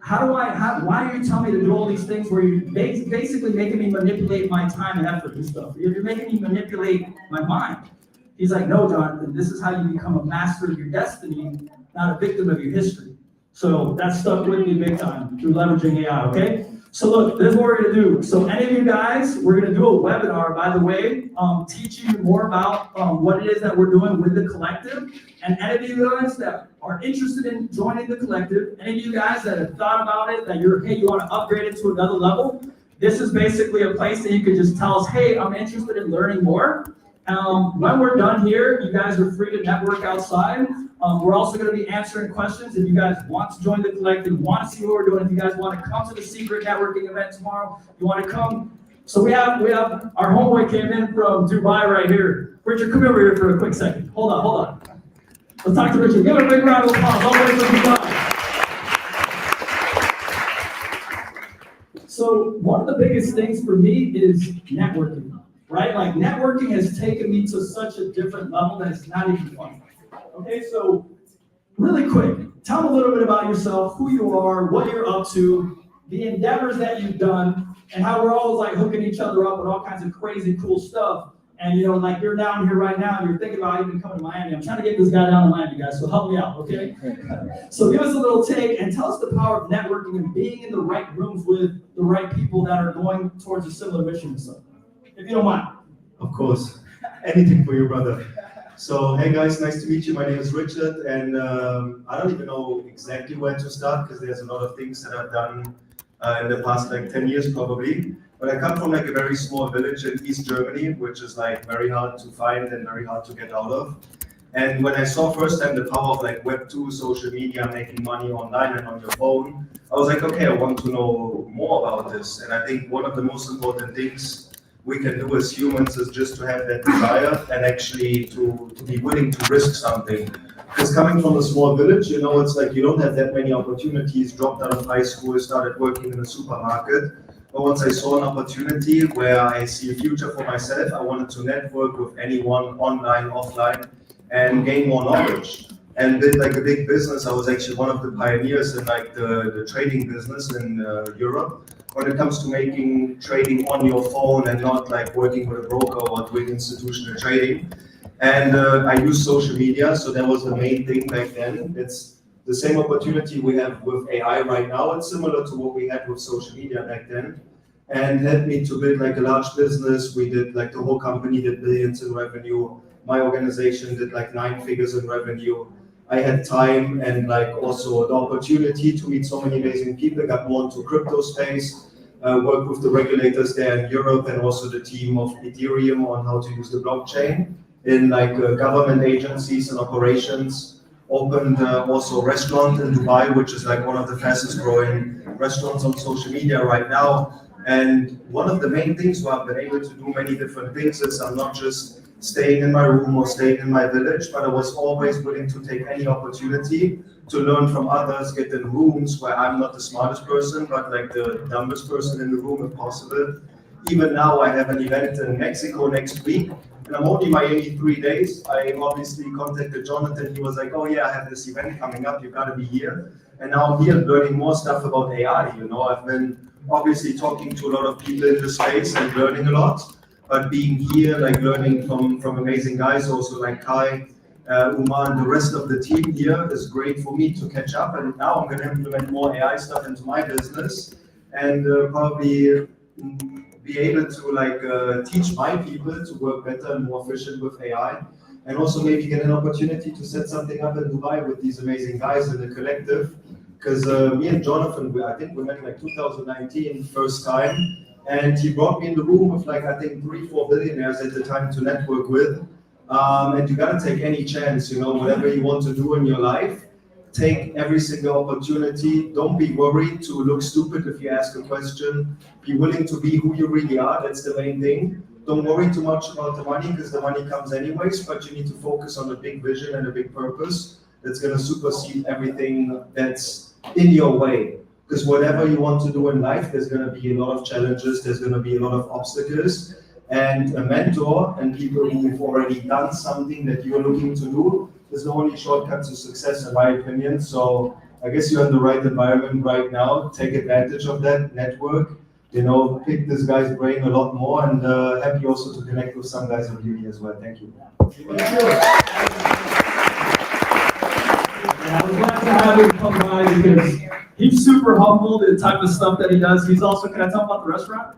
why do you tell me to do all these things where you're basically making me manipulate my time and effort and stuff? You're making me manipulate my mind. He's like, no, Jonathan, this is how you become a master of your destiny, not a victim of your history. So that stuck with me big time through leveraging AI, okay? So look, this is what we're gonna do. So any of you guys, we're gonna do a webinar, by the way, teaching you more about what it is that we're doing with the collective. And any of you guys that are interested in joining the collective, any of you guys that have thought about it, that you wanna upgrade it to another level, this is basically a place that you can just tell us, hey, I'm interested in learning more. When we're done here, you guys are free to network outside. We're also going to be answering questions. If you guys want to join the collective, want to see what we're doing, if you guys want to come to the secret networking event tomorrow, you want to come. So we have our homeboy came in from Dubai right here. Richard, come over here for a quick second. Hold on. Let's talk to Richard. Give him a big round of applause. All the way from Dubai. So one of the biggest things for me is networking. Right? Like networking has taken me to such a different level that it's not even fun. Okay, so really quick, tell them a little bit about yourself, who you are, what you're up to, the endeavors that you've done, and how we're always like hooking each other up with all kinds of crazy cool stuff. And you know, like you're down here right now and you're thinking about even coming to Miami. I'm trying to get this guy down to Miami, guys, so help me out, okay? So give us a little take and tell us the power of networking and being in the right rooms with the right people that are going towards a similar mission and stuff. If you don't mind. Of course, anything for you, brother. So, hey guys, nice to meet you. My name is Richard, and I don't even know exactly where to start because there's a lot of things that I've done in the past like 10 years probably. But I come from like a very small village in East Germany, which is like very hard to find and very hard to get out of. And when I saw first time the power of like Web 2, social media, making money online and on your phone, I was like, okay, I want to know more about this. And I think one of the most important things we can do as humans is just to have that desire and actually to be willing to risk something. Because coming from a small village, you know, it's like you don't have that many opportunities, dropped out of high school, started working in a supermarket. But once I saw an opportunity where I see a future for myself, I wanted to network with anyone online, offline, and gain more knowledge. And did like a big business. I was actually one of the pioneers in like the trading business in Europe. When it comes to making trading on your phone and not like working with a broker or doing institutional trading. And I use social media, so that was the main thing back then. It's the same opportunity we have with AI right now. It's similar to what we had with social media back then. And helped me to build like a large business. We did like the whole company did billions in revenue. My organization did like 9 figures in revenue. I had time and like also the opportunity to meet so many amazing people, got more into crypto space, work with the regulators there in Europe and also the team of Ethereum on how to use the blockchain in like government agencies and operations. Opened also a restaurant in Dubai, which is like one of the fastest growing restaurants on social media right now. And one of the main things where I've been able to do many different things is I'm not just staying in my room or staying in my village, but I was always willing to take any opportunity to learn from others, get in rooms where I'm not the smartest person, but like the dumbest person in the room if possible. Even now I have an event in Mexico next week, and I'm only in Miami 3 days. I obviously contacted Jonathan. He was like, oh yeah, I have this event coming up, you gotta be here. And now I'm here learning more stuff about AI. You know, I've been obviously talking to a lot of people in the space and learning a lot, but being here, like learning from amazing guys, also like Kai, Umar, and the rest of the team here is great for me to catch up. And now I'm gonna implement more AI stuff into my business and probably be able to like teach my people to work better and more efficient with AI, and also maybe get an opportunity to set something up in Dubai with these amazing guys in the collective. Because me and Jonathan, I think we met in like 2019 first time, and he brought me in the room with like I think 3-4 billionaires at the time to network with. And you gotta take any chance, you know, whatever you want to do in your life. Take every single opportunity. Don't be worried to look stupid if you ask a question. Be willing to be who you really are. That's the main thing. Don't worry too much about the money because the money comes anyways, but you need to focus on a big vision and a big purpose that's going to supersede everything that's in your way. Because whatever you want to do in life, there's going to be a lot of challenges, there's going to be a lot of obstacles. And a mentor and people who've already done something that you're looking to do, there's no only shortcut to success, in my opinion. So I guess you're in the right environment right now. Take advantage of that network. You know, pick this guy's brain a lot more, and happy also to connect with some guys in beauty as well. Thank you. Yeah, I was glad to have him come by because he's super humble, the type of stuff that he does. He's also, can I tell him about the restaurant?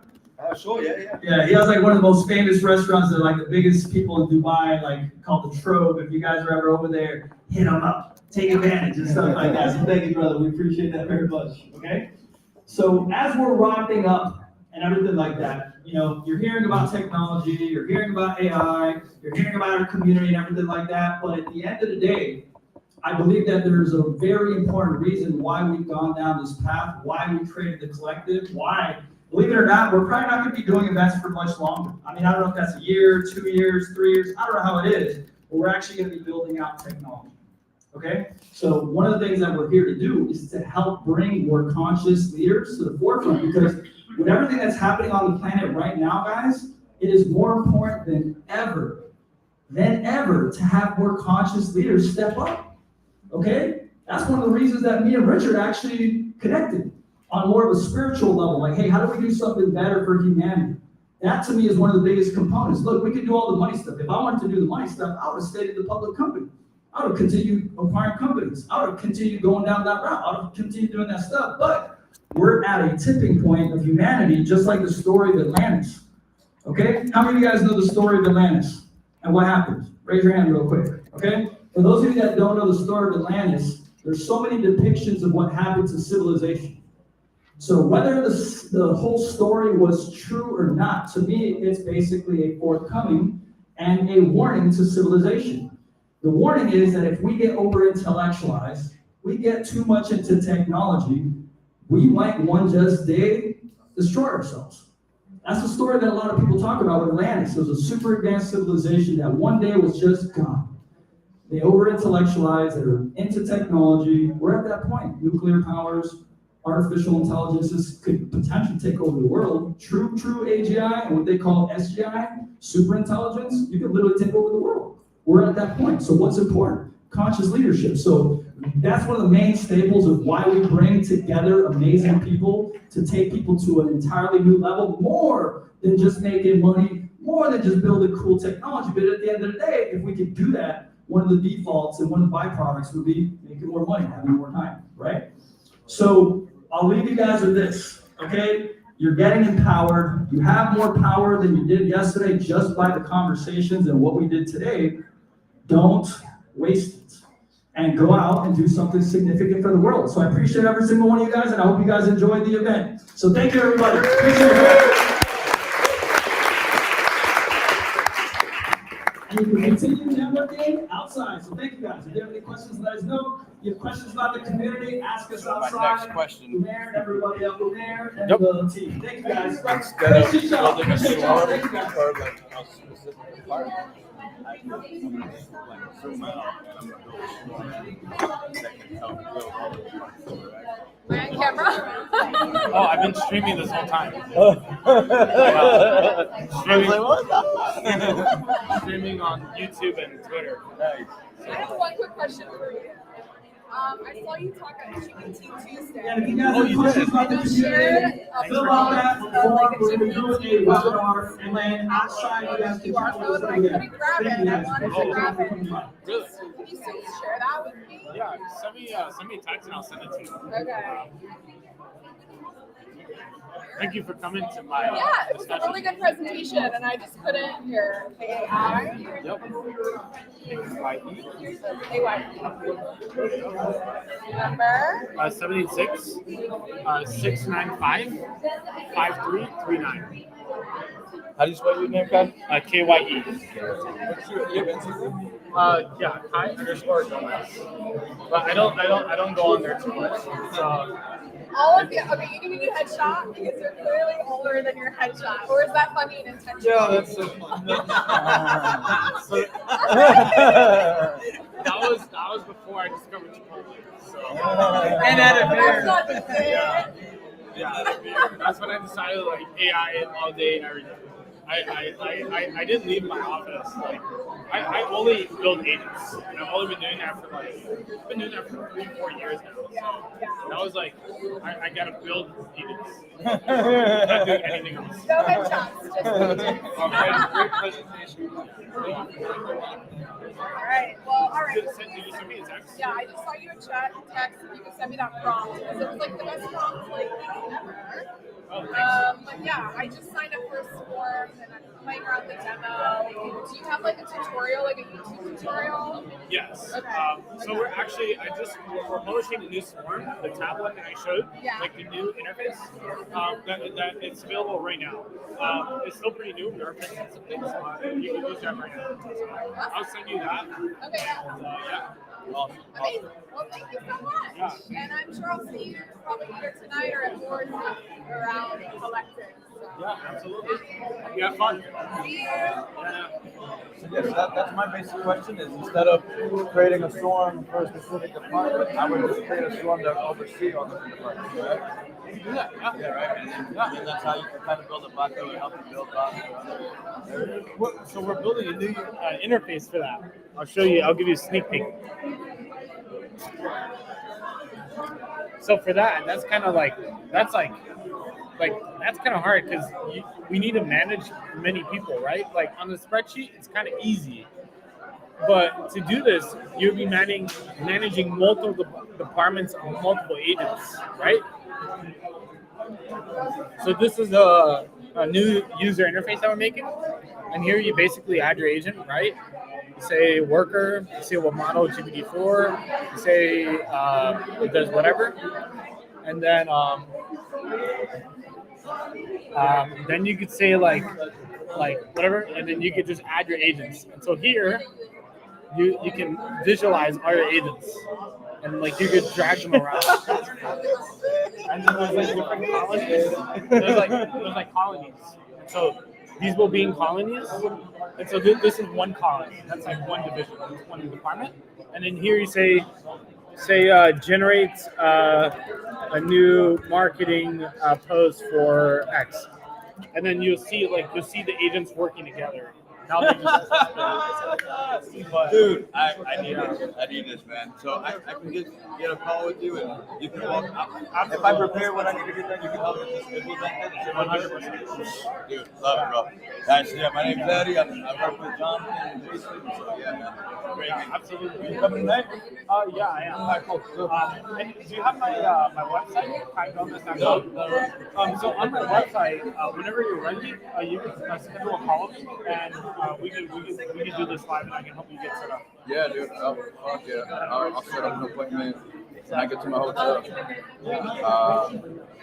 Sure, yeah. Yeah, he has like one of the most famous restaurants that like the biggest people in Dubai, like called the Trove. If you guys are ever over there, hit him up, take advantage and stuff like that. So thank you, brother. We appreciate that very much. Okay. So as we're wrapping up and everything like that, you know, you're hearing about technology, you're hearing about AI, you're hearing about our community and everything like that. But at the end of the day, I believe that there's a very important reason why we've gone down this path, why we created the collective, why. Believe it or not, we're probably not going to be doing events for much longer. I mean, I don't know if that's a year, 2 years, 3 years. I don't know how it is, but we're actually going to be building out technology. Okay? So one of the things that we're here to do is to help bring more conscious leaders to the forefront, because with everything that's happening on the planet right now, guys, it is more important than ever to have more conscious leaders step up. Okay? That's one of the reasons that me and Richard actually connected on more of a spiritual level. Like, hey, how do we do something better for humanity? That to me is one of the biggest components. Look, we can do all the money stuff. If I wanted to do the money stuff, I would have stayed in the public company. I would have continued acquiring companies. I would have continued going down that route. I would have continued doing that stuff. But we're at a tipping point of humanity, just like the story of Atlantis. Okay? How many of you guys know the story of Atlantis and what happened? Raise your hand real quick. Okay? For those of you that don't know the story of Atlantis, there's so many depictions of what happened to civilization. So whether the whole story was true or not, to me, it's basically a forthcoming and a warning to civilization. The warning is that if we get over-intellectualized, we get too much into technology, we might one just day destroy ourselves. That's the story that a lot of people talk about with Atlantis. It was a super advanced civilization that one day was just gone. They over-intellectualized, they're into technology. We're at that point. Nuclear powers, artificial intelligences could potentially take over the world. True AGI and what they call SGI, super intelligence, you could literally take over the world. We're at that point. So what's important? Conscious leadership. So that's one of the main staples of why we bring together amazing people to take people to an entirely new level, more than just making money, more than just building cool technology. But at the end of the day, if we could do that, one of the defaults and one of the byproducts would be making more money, having more time, right? So I'll leave you guys with this, okay? You're getting empowered. You have more power than you did yesterday just by the conversations and what we did today. Don't waste it. and go out and do something significant for the world. So I appreciate every single one of you guys, and I hope you guys enjoyed the event. So thank you, everybody. Appreciate it. And you can continue networking outside. So thank you guys. If you have any questions, let us know. If you have questions about the community, ask us outside. My next question. There, everybody up there, and Yep. the team. Thank you guys. Instead of Appreciate y'all. building a Appreciate y'all. swarm Thank you guys. for like a specific department, I can like zoom out and I'm gonna build a swarm that can help build all the departments, right? My camera? Oh, I've been streaming this whole time. Streaming on YouTube and Twitter. Nice. I have one quick question for you. I saw you talk at GPT Tuesday. And if you guys have questions about the community, fill out that form. We're going to do a webinar, and then outside you guys can chat with us I again. couldn't grab it. I wanted to grab it. Really? Can you still share that with me? Yeah, send me a text and I'll send it to you. Okay. Thank you for coming to my Yeah, it was a really good presentation, and I just couldn't hear the AI. Yep. Number? 786 695 5339. How do you spell your name, Kai? KYE. What's your Instagram? Yeah, Kai_Gomez. But I don't go on there too much. So All of you, okay, you give me a headshot because you're clearly older than your headshot. Or is that funny and intentional? Yeah, that's so fun. that was before I discovered Chipotle. So And at a beer. That's not the thing. Yeah, that's when I decided like AI all day and everything. I didn't leave my office. Like I only build agents, and I've only been doing that for like 3-4 years now. So that was like I gotta build agents. I'm not doing anything else. No headshots, just agents. Great presentation. Alright, well, alright. Did you send me a text? Yeah, I just saw you in chat, text, and you can send me that prompt, because it was like the best prompt like ever. Oh, thanks. But yeah, I just signed up for a swarm, and I'm playing around the demo. Do you have like a tutorial, like a YouTube tutorial? Yes. Okay. So we're publishing a new swarm, the tablet that I showed, Yeah. like the new interface. That it's available right now. It's still pretty new. There are fixing some things. You can use that right now. So I'll send you that. Okay, yeah. Yeah. Amazing. Well, thank you so much. Yeah. And I'm sure I'll see you probably either tonight or at Board around collecting. So. Yeah, absolutely. You have fun. See you. Yeah. So yes, that's my basic question is instead of creating a swarm for a specific department, I would just create a swarm that oversee all the departments, right? Yeah, Right? And that's how you can kind of build a bot that would help you build bots. So we're building a new interface for that. I'll show you. I'll give you a sneak peek. So for that, that's kind of like that's kind of hard because we need to manage many people, right? Like on the spreadsheet, it's kind of easy. But to do this, you'll be managing multiple departments on multiple agents, right? So this is a new user interface that we're making. And here you basically add your agent, right? You say worker, you say what model, GPT-4, you say it does whatever. And then you could say like whatever, and then you could just add your agents. And so here, you can visualize all your agents. And like you could drag them around. And then there's like different colonies. There's like colonies. So these will be in colonies. And so this is one colony. That's like one division, one department. And then here you say generate a new marketing post for X. And then you'll see the agents working together. Now they just Dude, I need this, man. So I can get a call with you and you can walk. If I prepare what I need to get done, you can help me just implement it. 100%. Dude, love it, bro. Guys, yeah, my name's Eddie. I work with Jonathan and Jason. So yeah, man. Great. Absolutely. You coming tonight? Yeah, I am. All right, cool. And do you have my website? So on my website, whenever you're ready, you can schedule a call with me, and we can do this live, and I can help you get set up. Yeah, dude. Oh, fuck yeah. I'll set up an appointment when I get to my hotel.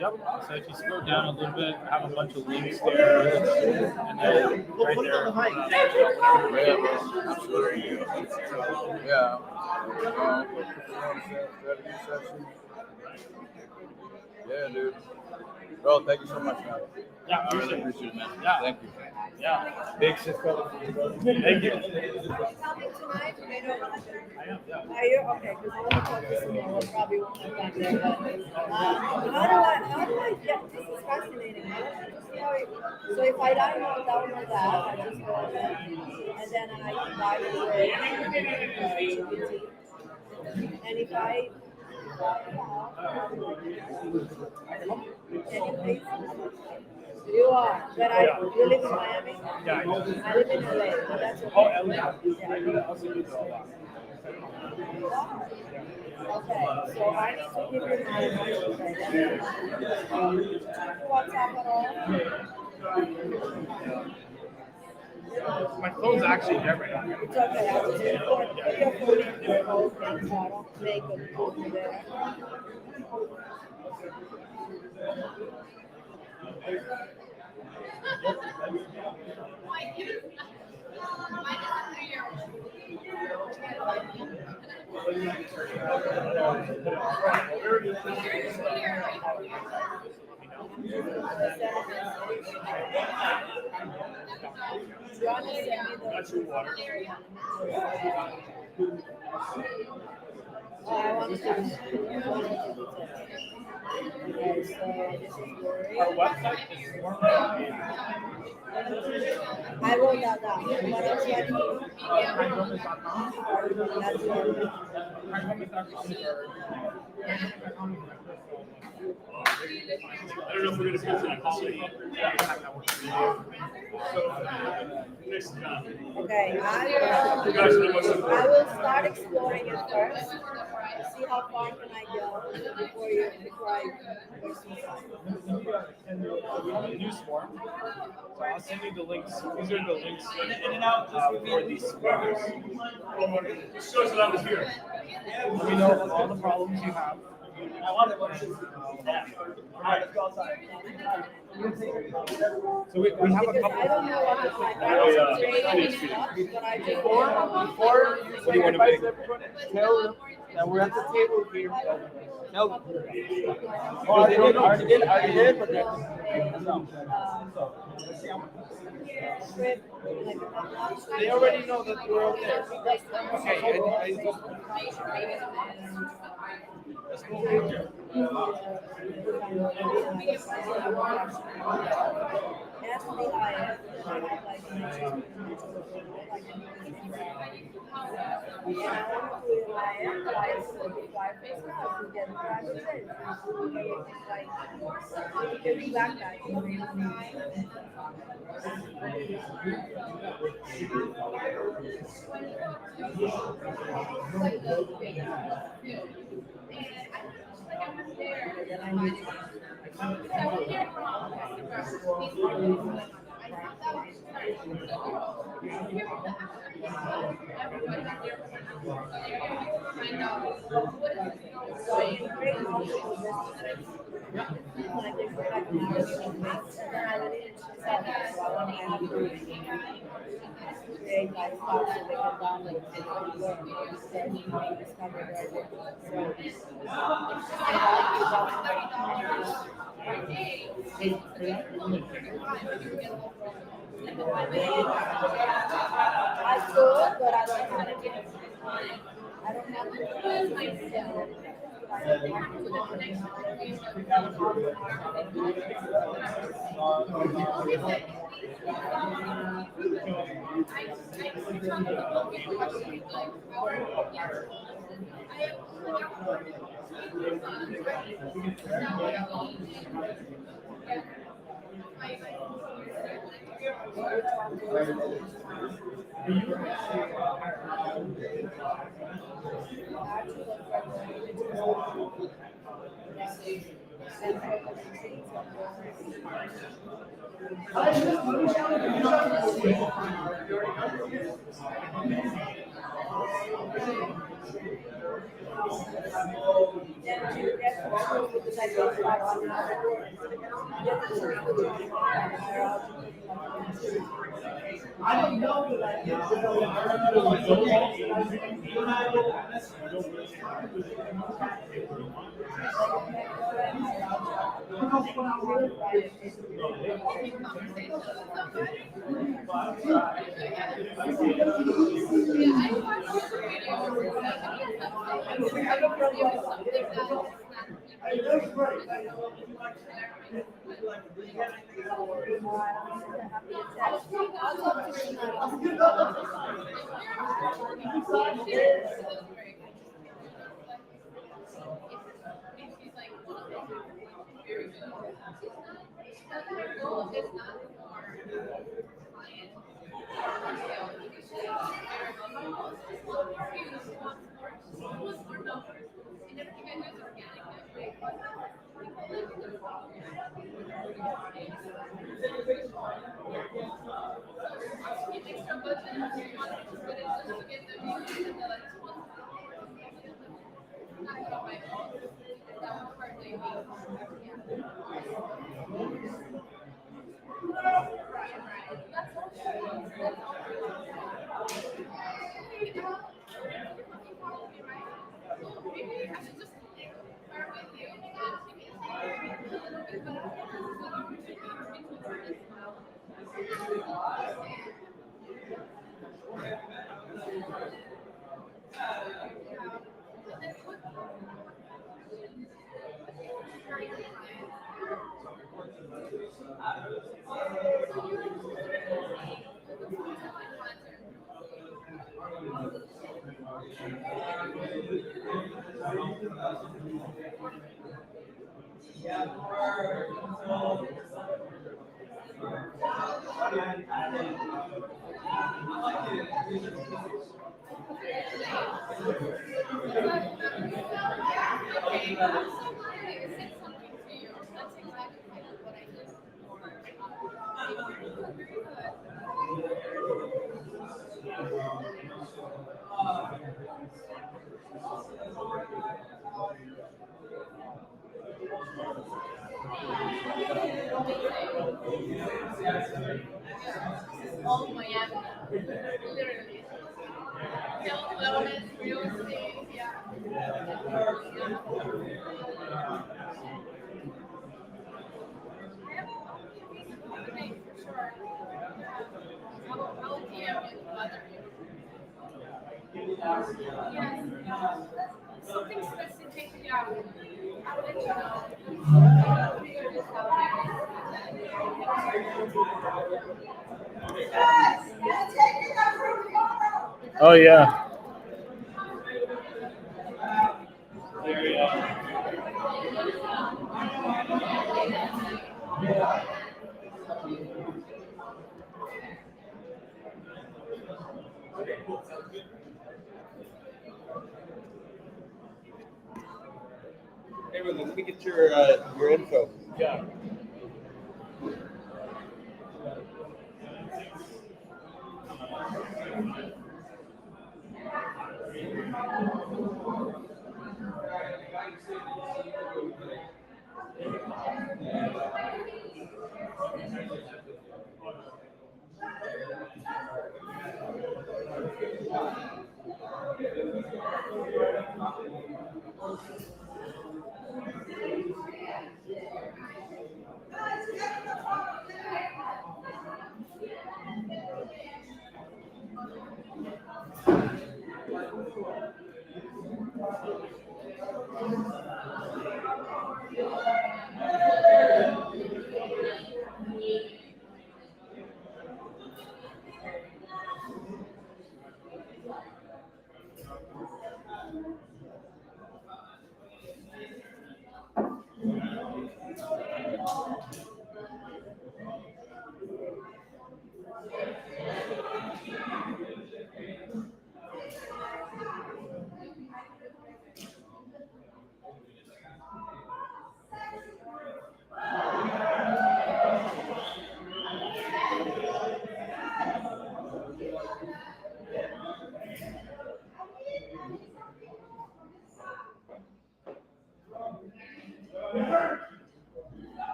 Yep. So if you scroll down a little bit, I have a bunch of links there, and then right there. Yeah, bro. Absolutely. Yeah. Yeah, dude. Bro, thank you so much, man. Yeah, I really appreciate it, man. Yeah. Thank you. Yeah. Big shit brother. Thank you. I am, yeah. Are you, okay, because I want to talk to someone, we probably won't have time there, but, how do I get, this is fascinating. How do I just see how it, so if I download that, I just go ahead, and then I combine it with GPT. And if I can you please? You are, but you live in Miami? Yeah, I do. I live in LA, but that's okay. Oh, LA. Yeah. I'll send you the lot. Okay, so I need to give you my WhatsApp at all? My phone's actually dead right now. It's okay, I'll just put your phone in your phone so I don't make a move there. That's your water. I want to Our website is swarms.ai. I wrote that down. What else do I need? I don't know if we're going to schedule a call. Okay, I will start exploring it first. See how far can I go before I waste my time. New swarm. So I'll send you the links. These are the links for these swarms. Just shows it up here. Let me know all the problems you have. I want it. Alright, let's go outside. So we have a couple. I don't know what to like. I don't trade stuff, but I just Before you say goodbye to everyone, tell them that we're at the table here. Tell them. Oh, they already did, but they already know that we're out there. Okay, Let's go. I could, but I don't have it. I don't have it. I don't know that I get to know Oh my God. Literally. Wellness, real estate, yeah. I'll DM you other. Yes, something specific, yeah. I'll let you know. Oh yeah. Hey, let me get your info. Yeah.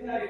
What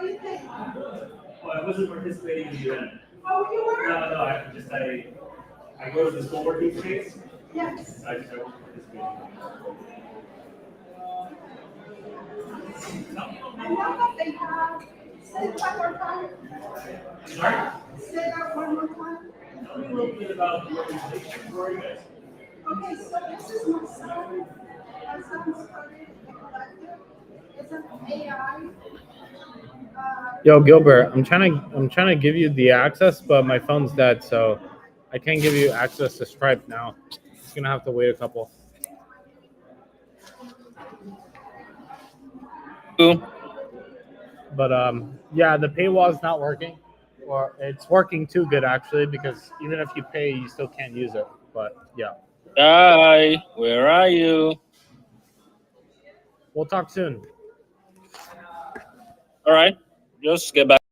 do you think? Well, I wasn't participating in the event. Oh, you were? No, I go to the co-working space. Yes. I just don't participate. I know that they have, say it one more time. Sorry? Say that one more time. Tell me a little bit about the organization. Who are you guys? Okay, so this is my son. My son started the collective. It's an AI. Yo, Gilbert, I'm trying to give you the access, but my phone's dead, so I can't give you access to Stripe now. It's gonna have to wait a couple. But yeah, the paywall is not working, or it's working too good actually, because even if you pay, you still can't use it. But yeah. Hi, where are you? We'll talk soon. All right, just get back.